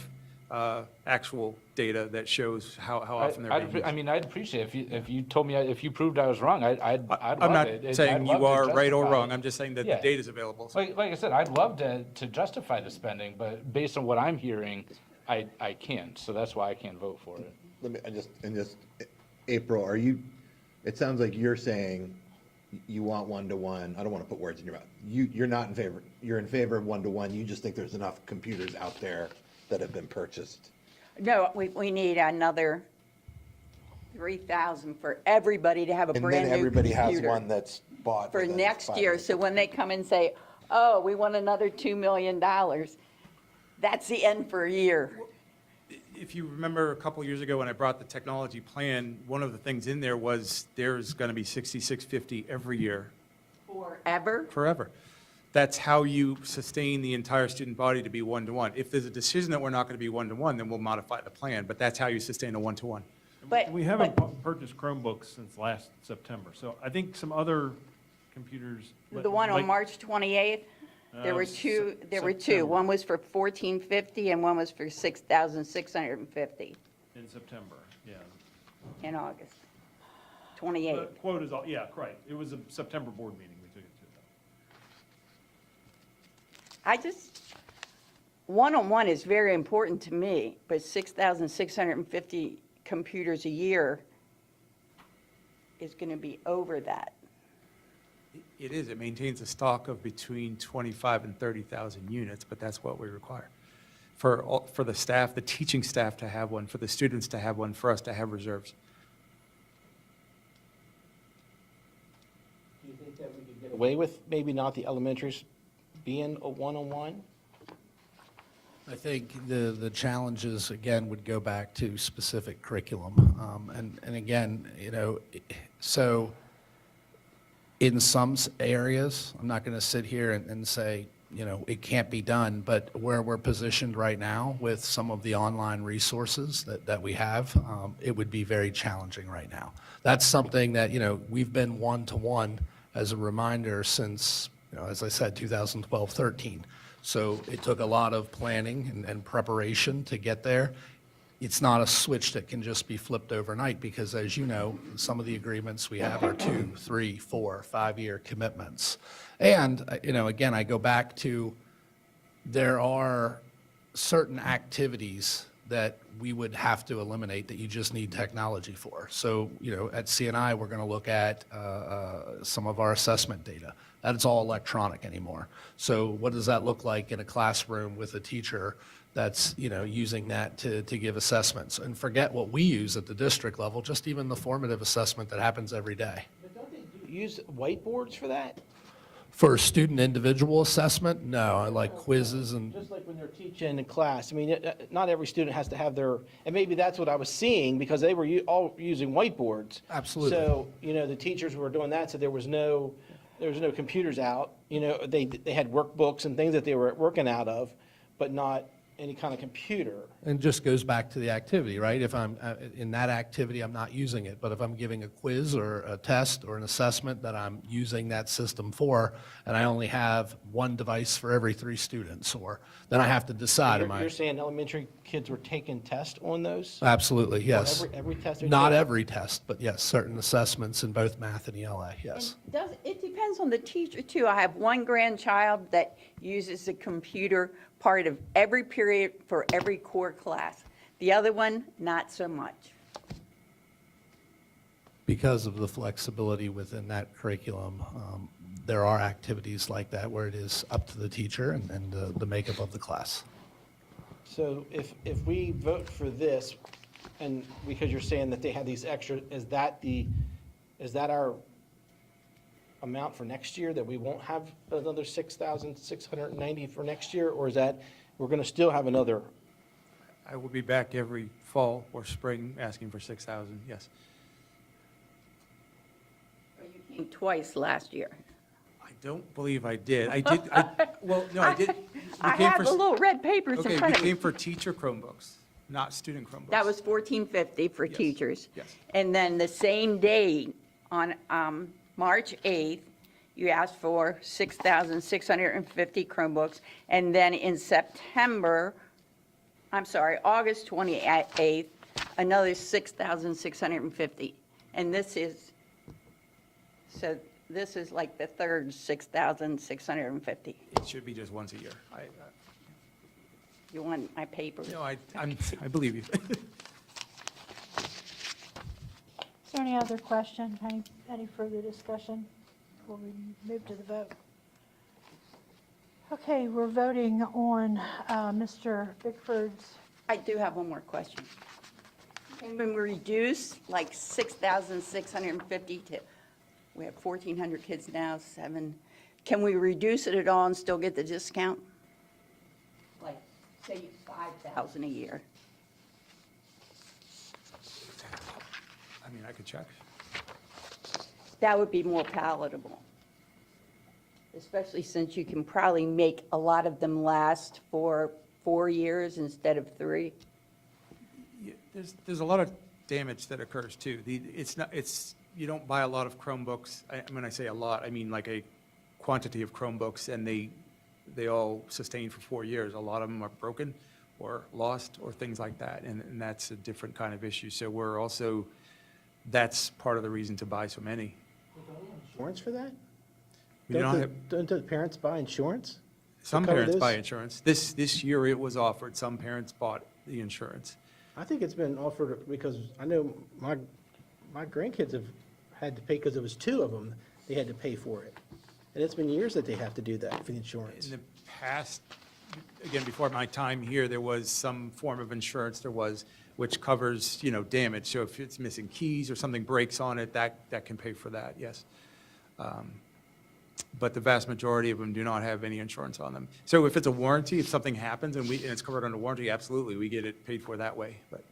actual data that shows how often they're being used. I'd appreciate if you told me, if you proved I was wrong, I'd love it. I'm not I'd saying love you to are right or justify wrong. it. I'm just saying that Yeah. the data's available. So- Like I said, I'd love to justify the spending, but based on what I'm hearing, I can't. So that's why I can't vote for it. Let me, April, it sounds like you're saying you want one-to-one. I don't want to put words in your mouth. You're not in favor. You're in favor of one-to-one. You just think there's enough computers out there that have been purchased. No, we need another 3,000 for everybody to have a And brand then new everybody has computer one that's bought. for within next 5 year. years. So when they come and say, oh, we want another $2 million, that's the end for a year. If you remember a couple years ago when I brought the technology plan, one of the things in there was there's going to be 6650 every year. Forever? Forever. That's how you sustain the entire student body to be one-to-one. If there's a decision that we're not going to be one-to-one, then we'll modify the plan, but that's how you sustain a one-to-one. But We haven't purchased Chromebooks since last September, so I think some other computers. The one on like- March 28th, there were two. One was for $1,450 and one was for $6,650 In September, yeah. in August. The 28th. quote is, yeah, right. It was a September board meeting we took it to. One-on-one is very important to me, but 6,650 computers a year is going to be over that. It is, it maintains a stock of between 25 and 30,000 units, but that's what we require. for the staff, the teaching staff to have one, for the students to have one, for us to have reserves. Do you think that we could get away with maybe not the elementaries being a one-on-one? I think the challenges, again, would go back to specific curriculum. And again, so in some areas, I'm not going to sit here and say, it can't be done, but where we're positioned right now with some of the online resources that we have, it would be very challenging right now. That's something that, we've been one-to-one as a reminder since, as I said, 2012-13. So it took a lot of planning and preparation to get there. It's not a switch that can just be flipped overnight because, as you know, some of the agreements we have are 2, 3, 4, 5-year commitments. And, again, I go back to there are certain activities that we would have to eliminate that you just need technology for. So, at CNI, we're going to look at some of our assessment data. That's all electronic anymore. So what does that look like in a classroom with a teacher that's, using that to give assessments? And forget what we use at the district level, just even the formative assessment that happens every day. But don't they use whiteboards for that? For student individual assessment, no, I like quizzes and. Just like when they're teaching in class, I mean, not every student has to have their, and maybe that's what I was seeing, because they were all using whiteboards. Absolutely. So, the teachers were doing that, so there was no computers out. They had workbooks and things that they were working out of, but not any kind of computer. And it just goes back to the activity, right? If I'm in that activity, I'm not using it. But if I'm giving a quiz or a test or an assessment that I'm using that system for, and I only have one device for every 3 students, then I have to decide, You're saying elementary kids were taking tests on those? Absolutely, yes. Every test? they're Not taking? every test, but yes, certain assessments in both math and ELA, yes. It depends on the teacher, too. I have one grandchild that uses the computer part of every period for every core class. The other one, not so much. Because of the flexibility within that curriculum, there are activities like that where it is up to the teacher and the makeup of the class. So if we vote for this, and because you're saying that they have these extra, is that our amount for next year, that we won't have another 6,690 for next year? Or is that, we're going to still have another? I will be back every fall or spring asking for 6,000, yes. You came twice last year. I don't believe I did. Well, no, I did. I have the little red papers in Okay, front we of me. came for teacher Chromebooks, not student Chromebooks. That was $1,450 for Yes, teachers. yes. And then the same day, on March 8th, you asked for 6,650 Chromebooks. And then in August 28th, another 6,650. And this is like the third 6,650. It should be just once a year. You want my paper? No, I believe you. Is there any other question, any further discussion before we move to the vote? Okay, we're voting on Mr. Bickford's. I do have one more question. Can we reduce like 6,650 to, we have 1,400 kids now, 7. Can we reduce it at all and still get the discount? Like, say 5,000 a year. I mean, I could check. That would be more palatable. Especially since you can probably make a lot of them last for 4 years instead of 3. Yeah, there's a lot of damage that occurs too. You don't buy a lot of Chromebooks. When I say a lot, I mean like a quantity of Chromebooks, and they all sustain for 4 years. A lot of them are broken or lost or things like that, and that's a different kind of issue. So that's part of the reason to buy so many. Insurance for that? We don't have, Don't the parents buy insurance? some cover parents this? buy insurance. This year it was offered. Some parents bought the insurance. I think it's been offered because I know my grandkids have had to pay, because it was 2 of them, they had to pay for it. And it's been years that they have to do that for the insurance. In the past again, before my time here, there was some form of insurance which covers, damage. So if it's missing keys or something breaks on it, that can pay for that, yes. But the vast majority of them do not have any insurance on them. So if it's a warranty, if something happens and it's covered under warranty, absolutely, we get it paid for that way, but.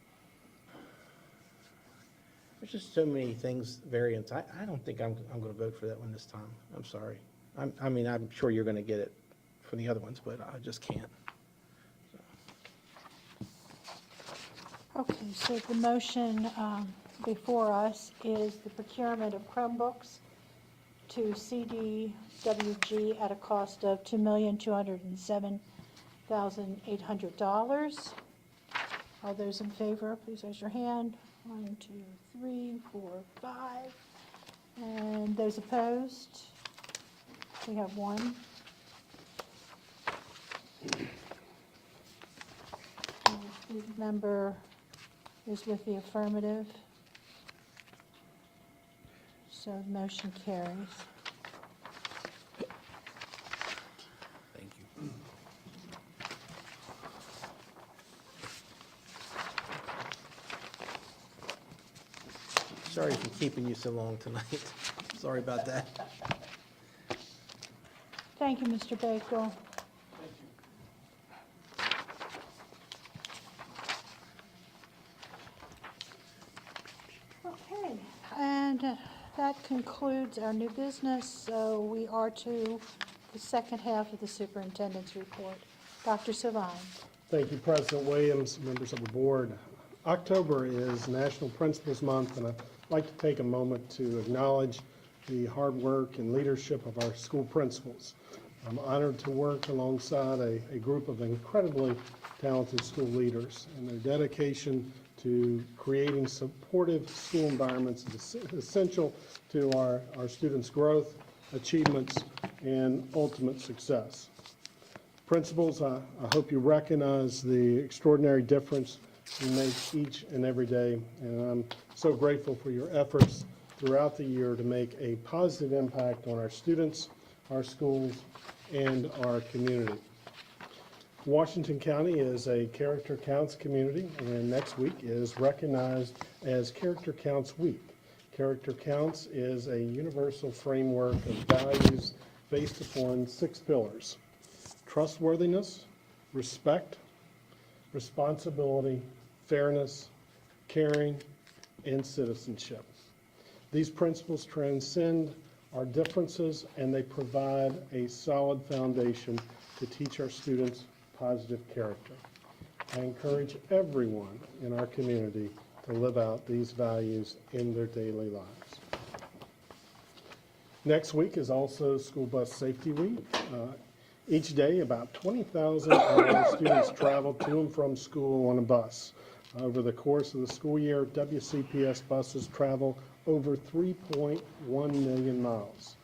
There's just so many things, variants. I don't think I'm going to vote for that one this time. I'm sorry. I'm sure you're going to get it for the other ones, but I just can't. Okay, so the motion before us is the procurement of Chromebooks to CDWG at a cost of $2,207,800. All those in favor, please raise your hand. 1, 2, 3, 4, 5. And those opposed? We have one. And the member is with the affirmative. So the motion carries. Thank you. Sorry for keeping you so long tonight. Sorry about that. Thank you, Mr. Bakewell. Okay, and that concludes our new business, so we are to the second half of the superintendent's report. Dr. Savine. Thank you, President Williams, members of the board. October is National Principals Month, and I'd like to take a moment to acknowledge the hard work and leadership of our school principals. I'm honored to work alongside a group of incredibly talented school leaders, and their dedication to creating supportive school environments is essential to our students' growth, achievements, and ultimate success. Principals, I hope you recognize the extraordinary difference you make each and every day, and I'm so grateful for your efforts throughout the year to make a positive impact on our students, our schools, and our community. Washington County is a Character Counts community, and next week is recognized as Character Counts Week. Character Counts is a universal framework of values based upon 6 pillars: trustworthiness, respect, responsibility, fairness, caring, and citizenship. These principles transcend our differences, and they provide a solid foundation to teach our students positive character. I encourage everyone in our community to live out these values in their daily lives. Next week is also School Bus Safety Week. Each day, about 20,000 of our students travel to and from school on a bus. Over the course of the school year, WCPS buses travel over 3.1 million miles.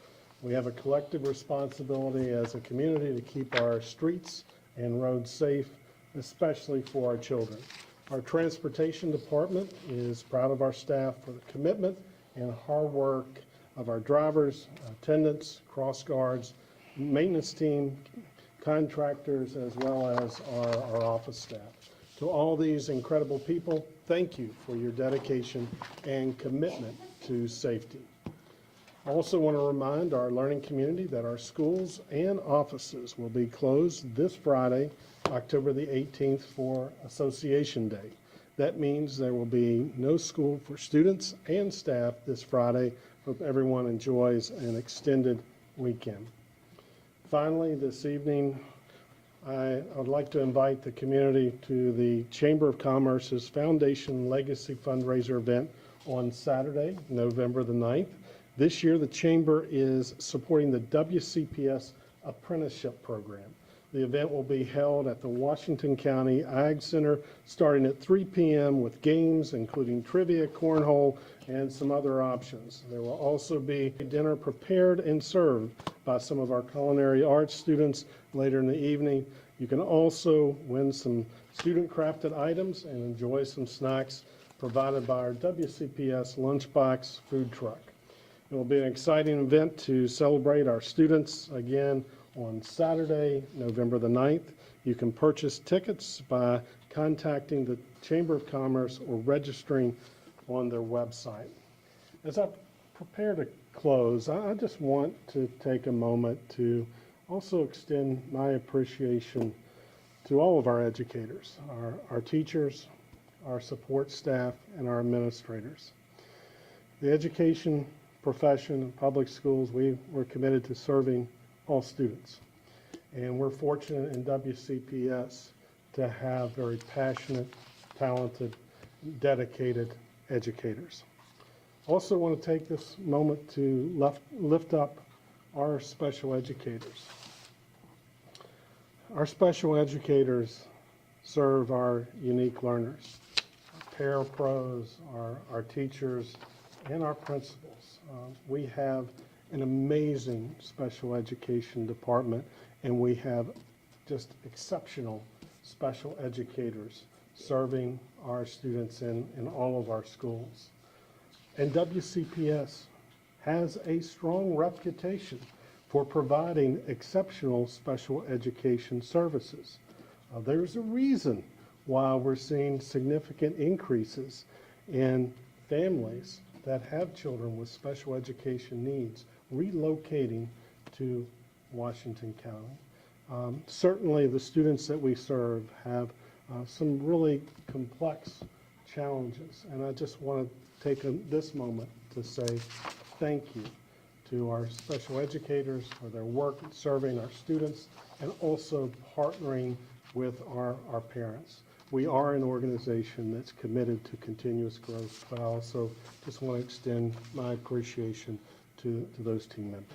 We have a collective responsibility as a community to keep our streets and roads safe, especially for our children. Our transportation department is proud of our staff for the commitment and hard work of our drivers, attendants, cross guards, maintenance team, contractors, as well as our office staff. To all these incredible people, thank you for your dedication and commitment to safety. I also want to remind our learning community that our schools and offices will be closed this Friday, October the 18th, for Association Day. That means there will be no school for students and staff this Friday. Hope everyone enjoys an extended weekend. Finally, this evening, I would like to invite the community to the Chamber of Commerce's Foundation Legacy Fundraiser event on Saturday, November the 9th. This year, the Chamber is supporting the WCPS Apprenticeship Program. The event will be held at the Washington County Ag Center starting at 3 p.m. with games including trivia, cornhole, and some other options. There will also be a dinner prepared and served by some of our culinary arts students later in the evening. You can also win some student-crafted items and enjoy some snacks provided by our WCPS Lunchbox food truck. It will be an exciting event to celebrate our students again on Saturday, November the 9th. You can purchase tickets by contacting the Chamber of Commerce or registering on their website. As I prepare to close, I just want to take a moment to also extend my appreciation to all of our educators, our teachers, our support staff, and our administrators. The education profession and public schools, we're committed to serving all students. And we're fortunate in WCPS to have very passionate, talented, dedicated educators. Also want to take this moment to lift up our special educators. Our special educators serve our unique learners, our parapros, our teachers, and our principals. We have an amazing special education department, and we have just exceptional special educators serving our students in all of our schools. And WCPS has a strong reputation for providing exceptional special education services. There's a reason why we're seeing significant increases in families that have children with special education needs relocating to Washington County. Certainly the students that we serve have some really complex challenges, and I just want to take this moment to say thank you to our special educators for their work in serving our students and also partnering with our parents. We are an organization that's committed to continuous growth, but I also just want to extend my appreciation to those team members.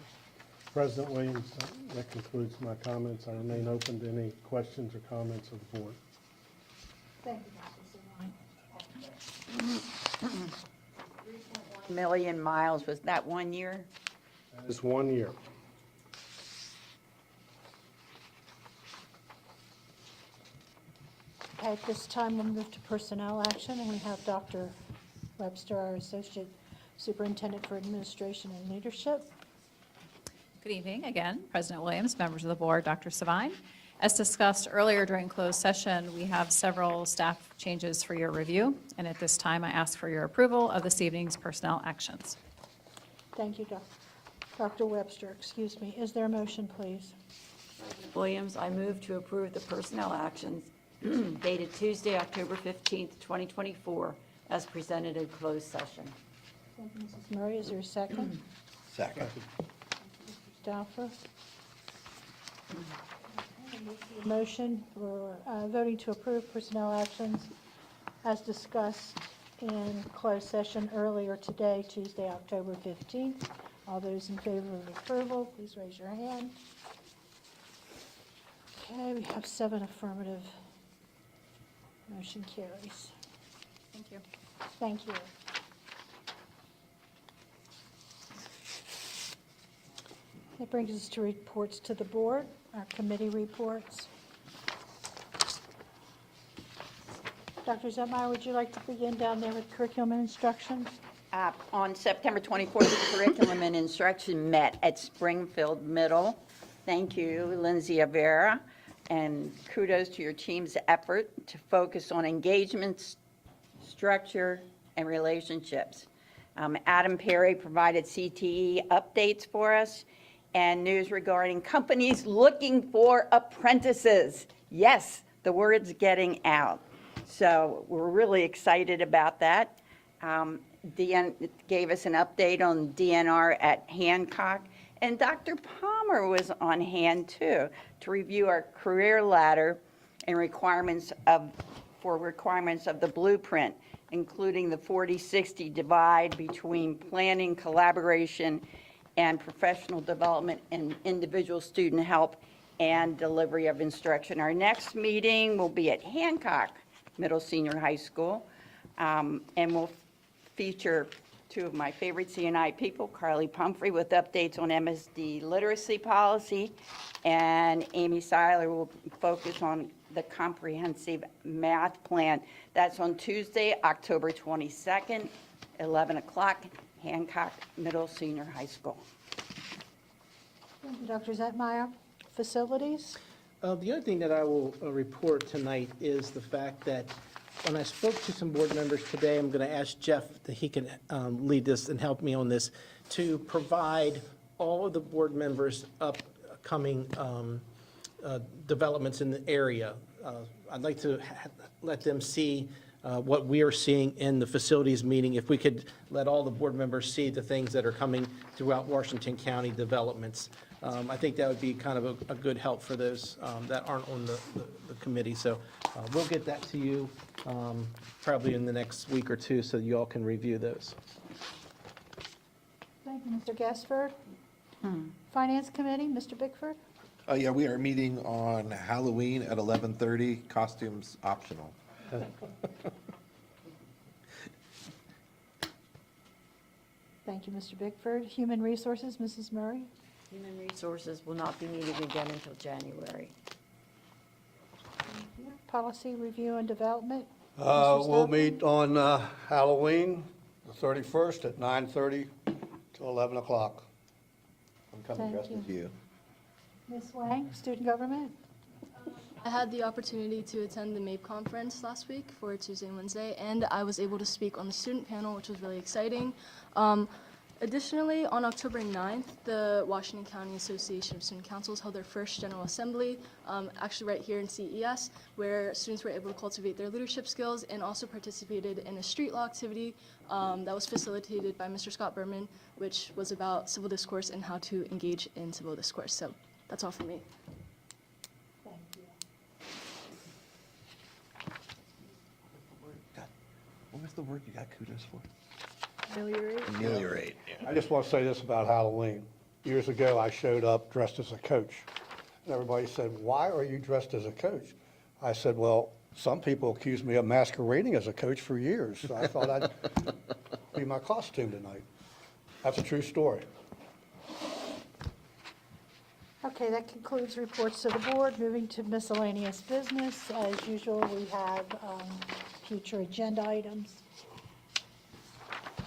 President Williams, that concludes my comments. I remain open to any questions or comments of the board. Thank you, Dr. Savine. 3.1 million miles, was that 1 year? That is 1 year. Okay, at this time, we'll move to personnel action, and we have Dr. Webster, our Associate Superintendent for Administration and Leadership. Good evening again, President Williams, members of the board, Dr. Savine. As discussed earlier during closed session, we have several staff changes for your review, and at this time, I ask for your approval of this evening's personnel actions. Thank you, Dr. Webster. Excuse me. Is there a motion, please? Williams, I move to approve the personnel actions dated Tuesday, October 15th, 2024, as presented in closed session. Thank you, Mrs. Murray. Is there a second? Second. Mr. Stauffer? Motion for voting to approve personnel actions as discussed in closed session earlier today, Tuesday, October 15th. All those in favor of approval, please raise your hand. Okay, we have 7 affirmative. Motion carries. Thank you. Thank you. That brings us to reports to the board, our committee reports. Dr. Zetmeyer, would you like to begin down there with curriculum and instruction? On September 24th, the curriculum and instruction met at Springfield Middle. Thank you, Lindsay Avera, and kudos to your team's effort to focus on engagement, structure, and relationships. Adam Perry provided CTE updates for us and news regarding companies looking for apprentices. Yes, the word's getting out. So we're really excited about that. Deanne gave us an update on DNR at Hancock, and Dr. Palmer was on hand too to review our career ladder and requirements of the blueprint, including the 40-60 divide between planning, collaboration, and professional development and individual student help and delivery of instruction. Our next meeting will be at Hancock Middle Senior High School, and we'll feature 2 of my favorite CNI people, Carly Pumphrey with updates on MSD literacy policy, and Amy Seiler will focus on the comprehensive math plan. That's on Tuesday, October 22nd, 11 o'clock, Hancock Middle Senior High School. Thank you, Dr. Zetmeyer. facilities? The other thing that I will report tonight is the fact that when I spoke to some board members today, I'm going to ask Jeff that he can lead this and help me on this, to provide all of the board members upcoming developments in the area. I'd like to let them see what we are seeing in the facilities meeting. If we could let all the board members see the things that are coming throughout Washington County developments. I think that would be kind of a good help for those that aren't on the committee. So we'll get that to you probably in the next week or two so you all can review those. Thank you, Mr. Gaspard. Finance Committee, Mr. Bickford? Yeah, we are meeting on Halloween at 11:30, costumes optional. Thank you, Mr. Bickford. Human Resources, Mrs. Murray? Human Resources will not be meeting again until January. Policy Review and Development? We'll meet on Halloween, the 31st, at 9:30 to 11 o'clock. I'm coming dressed as you. Ms. Wang, Student Government? I had the opportunity to attend the MAPE conference last week for Tuesday and Wednesday, and I was able to speak on the student panel, which was really exciting. Additionally, on October 9th, the Washington County Association of Student Councils held their first General Assembly, actually right here in CES, where students were able to cultivate their leadership skills and also participated in a street law activity that was facilitated by Mr. Scott Berman, which was about civil discourse and how to engage in civil discourse. So that's all for me. Thank you. What was the word you got kudos for? Ameliorate. Ameliorate. I just want to say this about Halloween. Years ago, I showed up dressed as a coach. And everybody said, "Why are you dressed as a coach?" I said, "Well, some people accused me of masquerading as a coach for years, so I thought I'd be my costume tonight." That's a true story. Okay, that concludes reports to the board. Moving to miscellaneous business. As usual, we have future agenda items.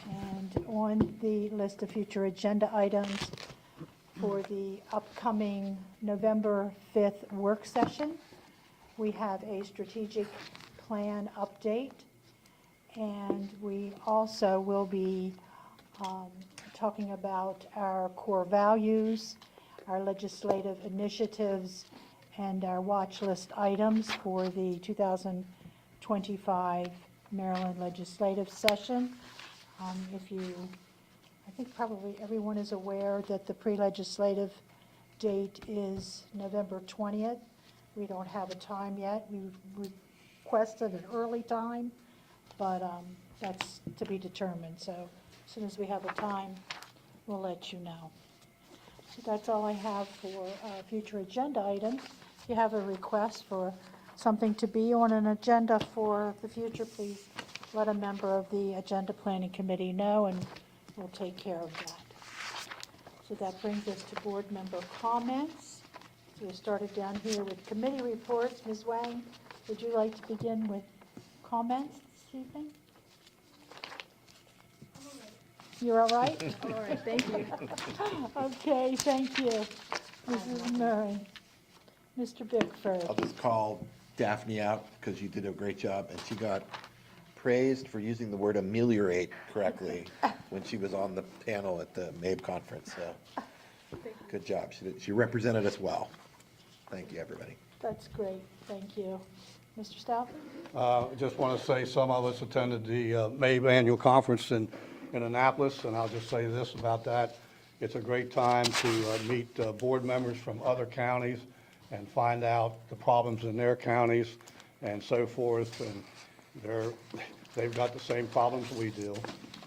And on the list of future agenda items for the upcoming November 5th work session, we have a strategic plan update. And we also will be talking about our core values, our legislative initiatives, and our watch list items for the 2025 Maryland legislative session. I think probably everyone is aware that the pre-legislative date is November 20th. We don't have a time yet. We requested an early time, but that's to be determined. So as soon as we have a time, we'll let you know. So that's all I have for future agenda items. If you have a request for something to be on an agenda for the future, please let a member of the Agenda Planning Committee know, and we'll take care of that. So that brings us to board member comments. So we started down here with committee reports. Ms. Wang, would you like to begin with comments this evening? You're all right? All right, thank you. Okay, thank you. Mrs. Murray. Mr. Bickford. I'll just call Daphne out because you did a great job, and she got praised for using the word ameliorate correctly when she was on the panel at the MABE conference. So, good job. She represented us well. Thank you, everybody. That's great, thank you. Mr. Stout? I just want to say some of us attended the MABE annual conference in Annapolis, and I'll just say this about that. It's a great time to meet board members from other counties and find out the problems in their counties and so forth. And they've got the same problems we do,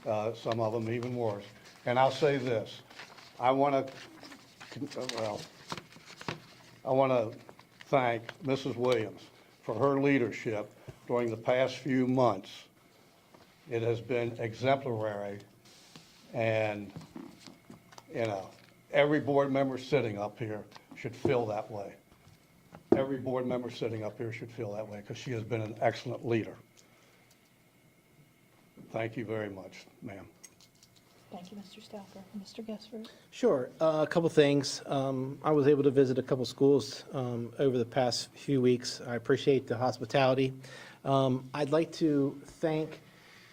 some of them even worse. And I'll say this, I want to thank Mrs. Williams for her leadership during the past few months. It has been exemplary, and, every board member sitting up here should feel that way. Every board member sitting up here should feel that way, because she has been an excellent leader. Thank you very much, ma'am. Thank you, Mr. Stauffer. Mr. Gessler? Sure. A couple things. I was able to visit a couple schools over the past few weeks. I appreciate the hospitality. I'd like to thank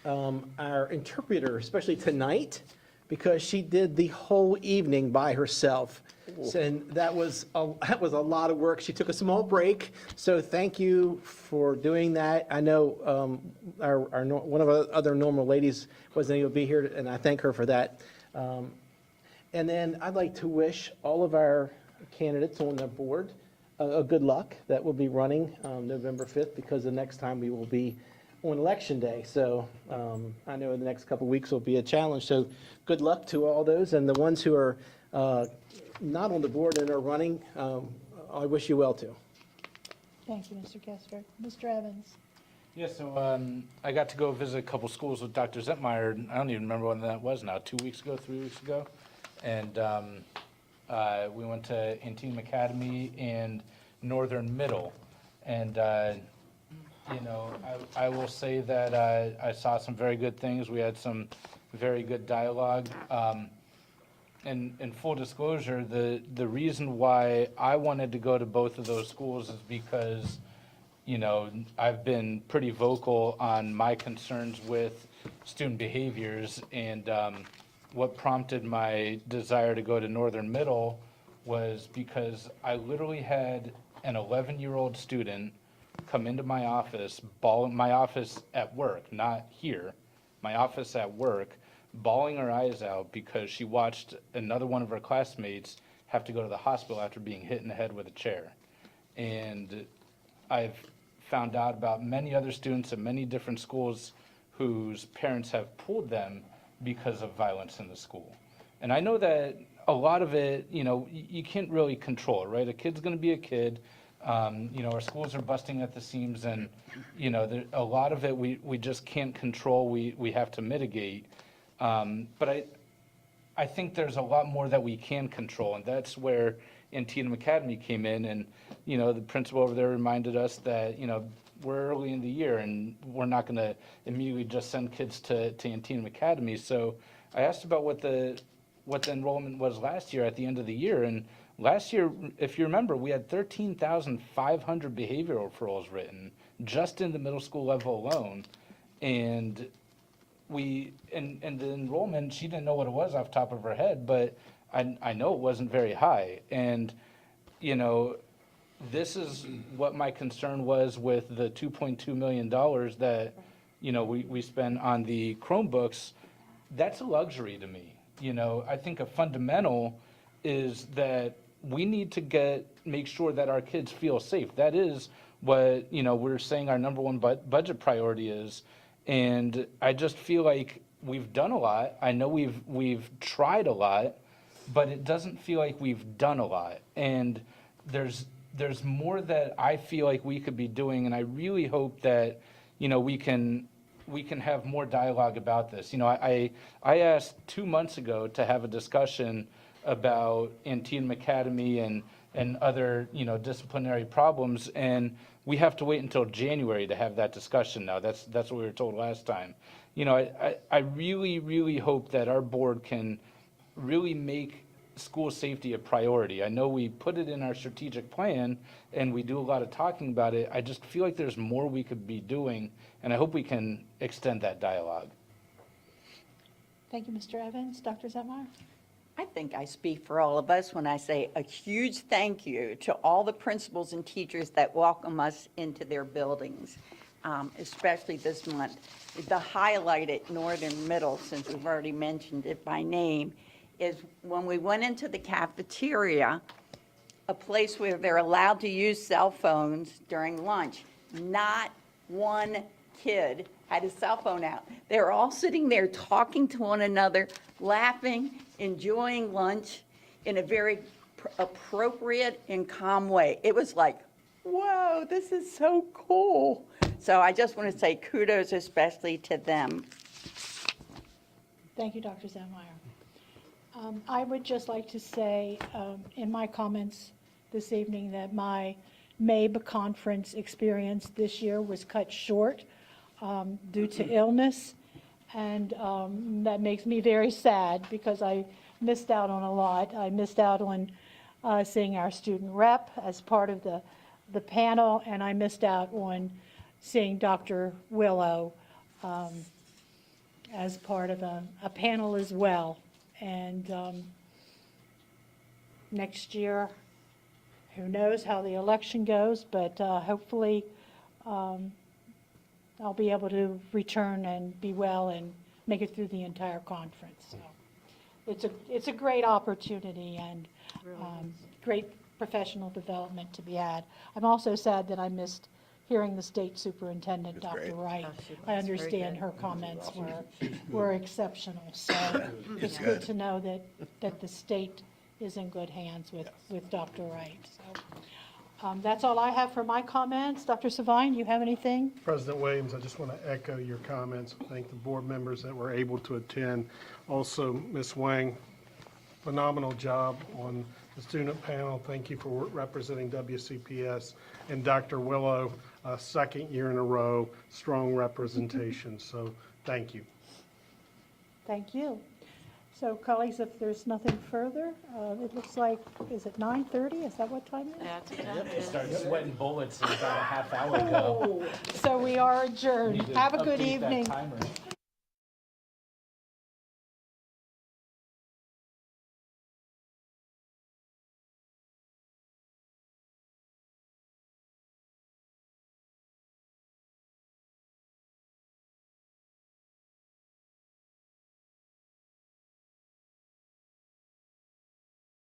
our interpreter, especially tonight, because she did the whole evening by herself. And that was a lot of work. She took a small break, so thank you for doing that. I know one of our other normal ladies wasn't able to be here, and I thank her for that. And then I'd like to wish all of our candidates on the board a good luck that will be running November 5th, because the next time we will be on Election Day. So I know the next couple of weeks will be a challenge. So good luck to all those, and the ones who are not on the board and are running, I wish you well too. Thank you, Mr. Gessler. Mr. Evans? Yeah, so I got to go visit a couple schools with Dr. Zentmeyer. I don't even remember when that was now, 2 weeks ago, 3 weeks ago. And we went to Antietam Academy and Northern Middle. And, you know, I will say that I saw some very good things. We had some very good dialogue. And in full disclosure, the reason why I wanted to go to both of those schools is because, you know, I've been pretty vocal on my concerns with student behaviors, and what prompted my desire to go to Northern Middle was because I literally had an 11-year-old student come into my office, my office at work, not here, my office at work, bawling her eyes out because she watched another one of her classmates have to go to the hospital after being hit in the head with a chair. And I've found out about many other students at many different schools whose parents have pulled them because of violence in the school. And I know that a lot of it, you know, you can't really control it, right? A kid's gonna be a kid. You know, our schools are busting at the seams, and, you know, a lot of it we just can't control, we have to mitigate. But I think there's a lot more that we can control, and that's where Antietam Academy came in. And, you know, the principal over there reminded us that, you know, we're early in the year and we're not going to immediately just send kids to Antietam Academy. So I asked about what the enrollment was last year at the end of the year. And last year, if you remember, we had 13,500 behavioral referrals written just in the middle school level alone. And the enrollment, she didn't know what it was off the top of her head, but I know it wasn't very high. And, you know, this is what my concern was with the $2.2 million that, you know, we spend on the Chromebooks. That's a luxury to me. You know, I think a fundamental is that we need to make sure that our kids feel safe. That is what, you know, we're saying our number one budget priority is. And I just feel like we've done a lot. I know we've tried a lot, but it doesn't feel like we've done a lot. And there's more that I feel like we could be doing, and I really hope that, you know, we can have more dialogue about this. You know, I asked 2 months ago to have a discussion about Antietam Academy and other, you know, disciplinary problems, and we have to wait until January to have that discussion now. That's what we were told last time. You know, I really, really hope that our board can really make school safety a priority. I know we put it in our strategic plan and we do a lot of talking about it. I just feel like there's more we could be doing, and I hope we can extend that dialogue. Thank you, Mr. Evans. Dr. Zentmeyer? I think I speak for all of us when I say a huge thank you to all the principals and teachers that welcome us into their buildings, especially this month. The highlight at Northern Middle, since we've already mentioned it by name, is when we went into the cafeteria, a place where they're allowed to use cell phones during lunch. Not one kid had his cell phone out. They were all sitting there talking to one another, laughing, enjoying lunch in a very appropriate and calm way. It was like, whoa, this is so cool. So I just want to say kudos especially to them. Thank you, Dr. Zentmeyer. I would just like to say in my comments this evening that my MABE conference experience this year was cut short due to illness. And that makes me very sad because I missed out on a lot. I missed out on seeing our student rep as part of the panel, and I missed out on seeing Dr. Willow as part of a panel as well. And next year, who knows how the election goes, but hopefully I'll be able to return and be well and make it through the entire conference. So it's a great opportunity and great professional development to be had. I'm also sad that I missed hearing the state superintendent, Dr. Wright. I understand her comments were exceptional. So it's good to know that the state is in good hands with Dr. Wright. So that's all I have for my comments. Dr. Savine, do you have anything? President Williams, I just want to echo your comments. Thank the board members that were able to attend. Also, Ms. Wang, phenomenal job on the student panel. Thank you for representing WCPS. And Dr. Willow, second year in a row, strong representation. So thank you. Thank you. So colleagues, if there's nothing further, it looks like, is it 9:30? Is that what time it is? That's what that It is. started sweating bullets about a half hour ago. So we are adjourned. Need to Have a good update that evening. timer.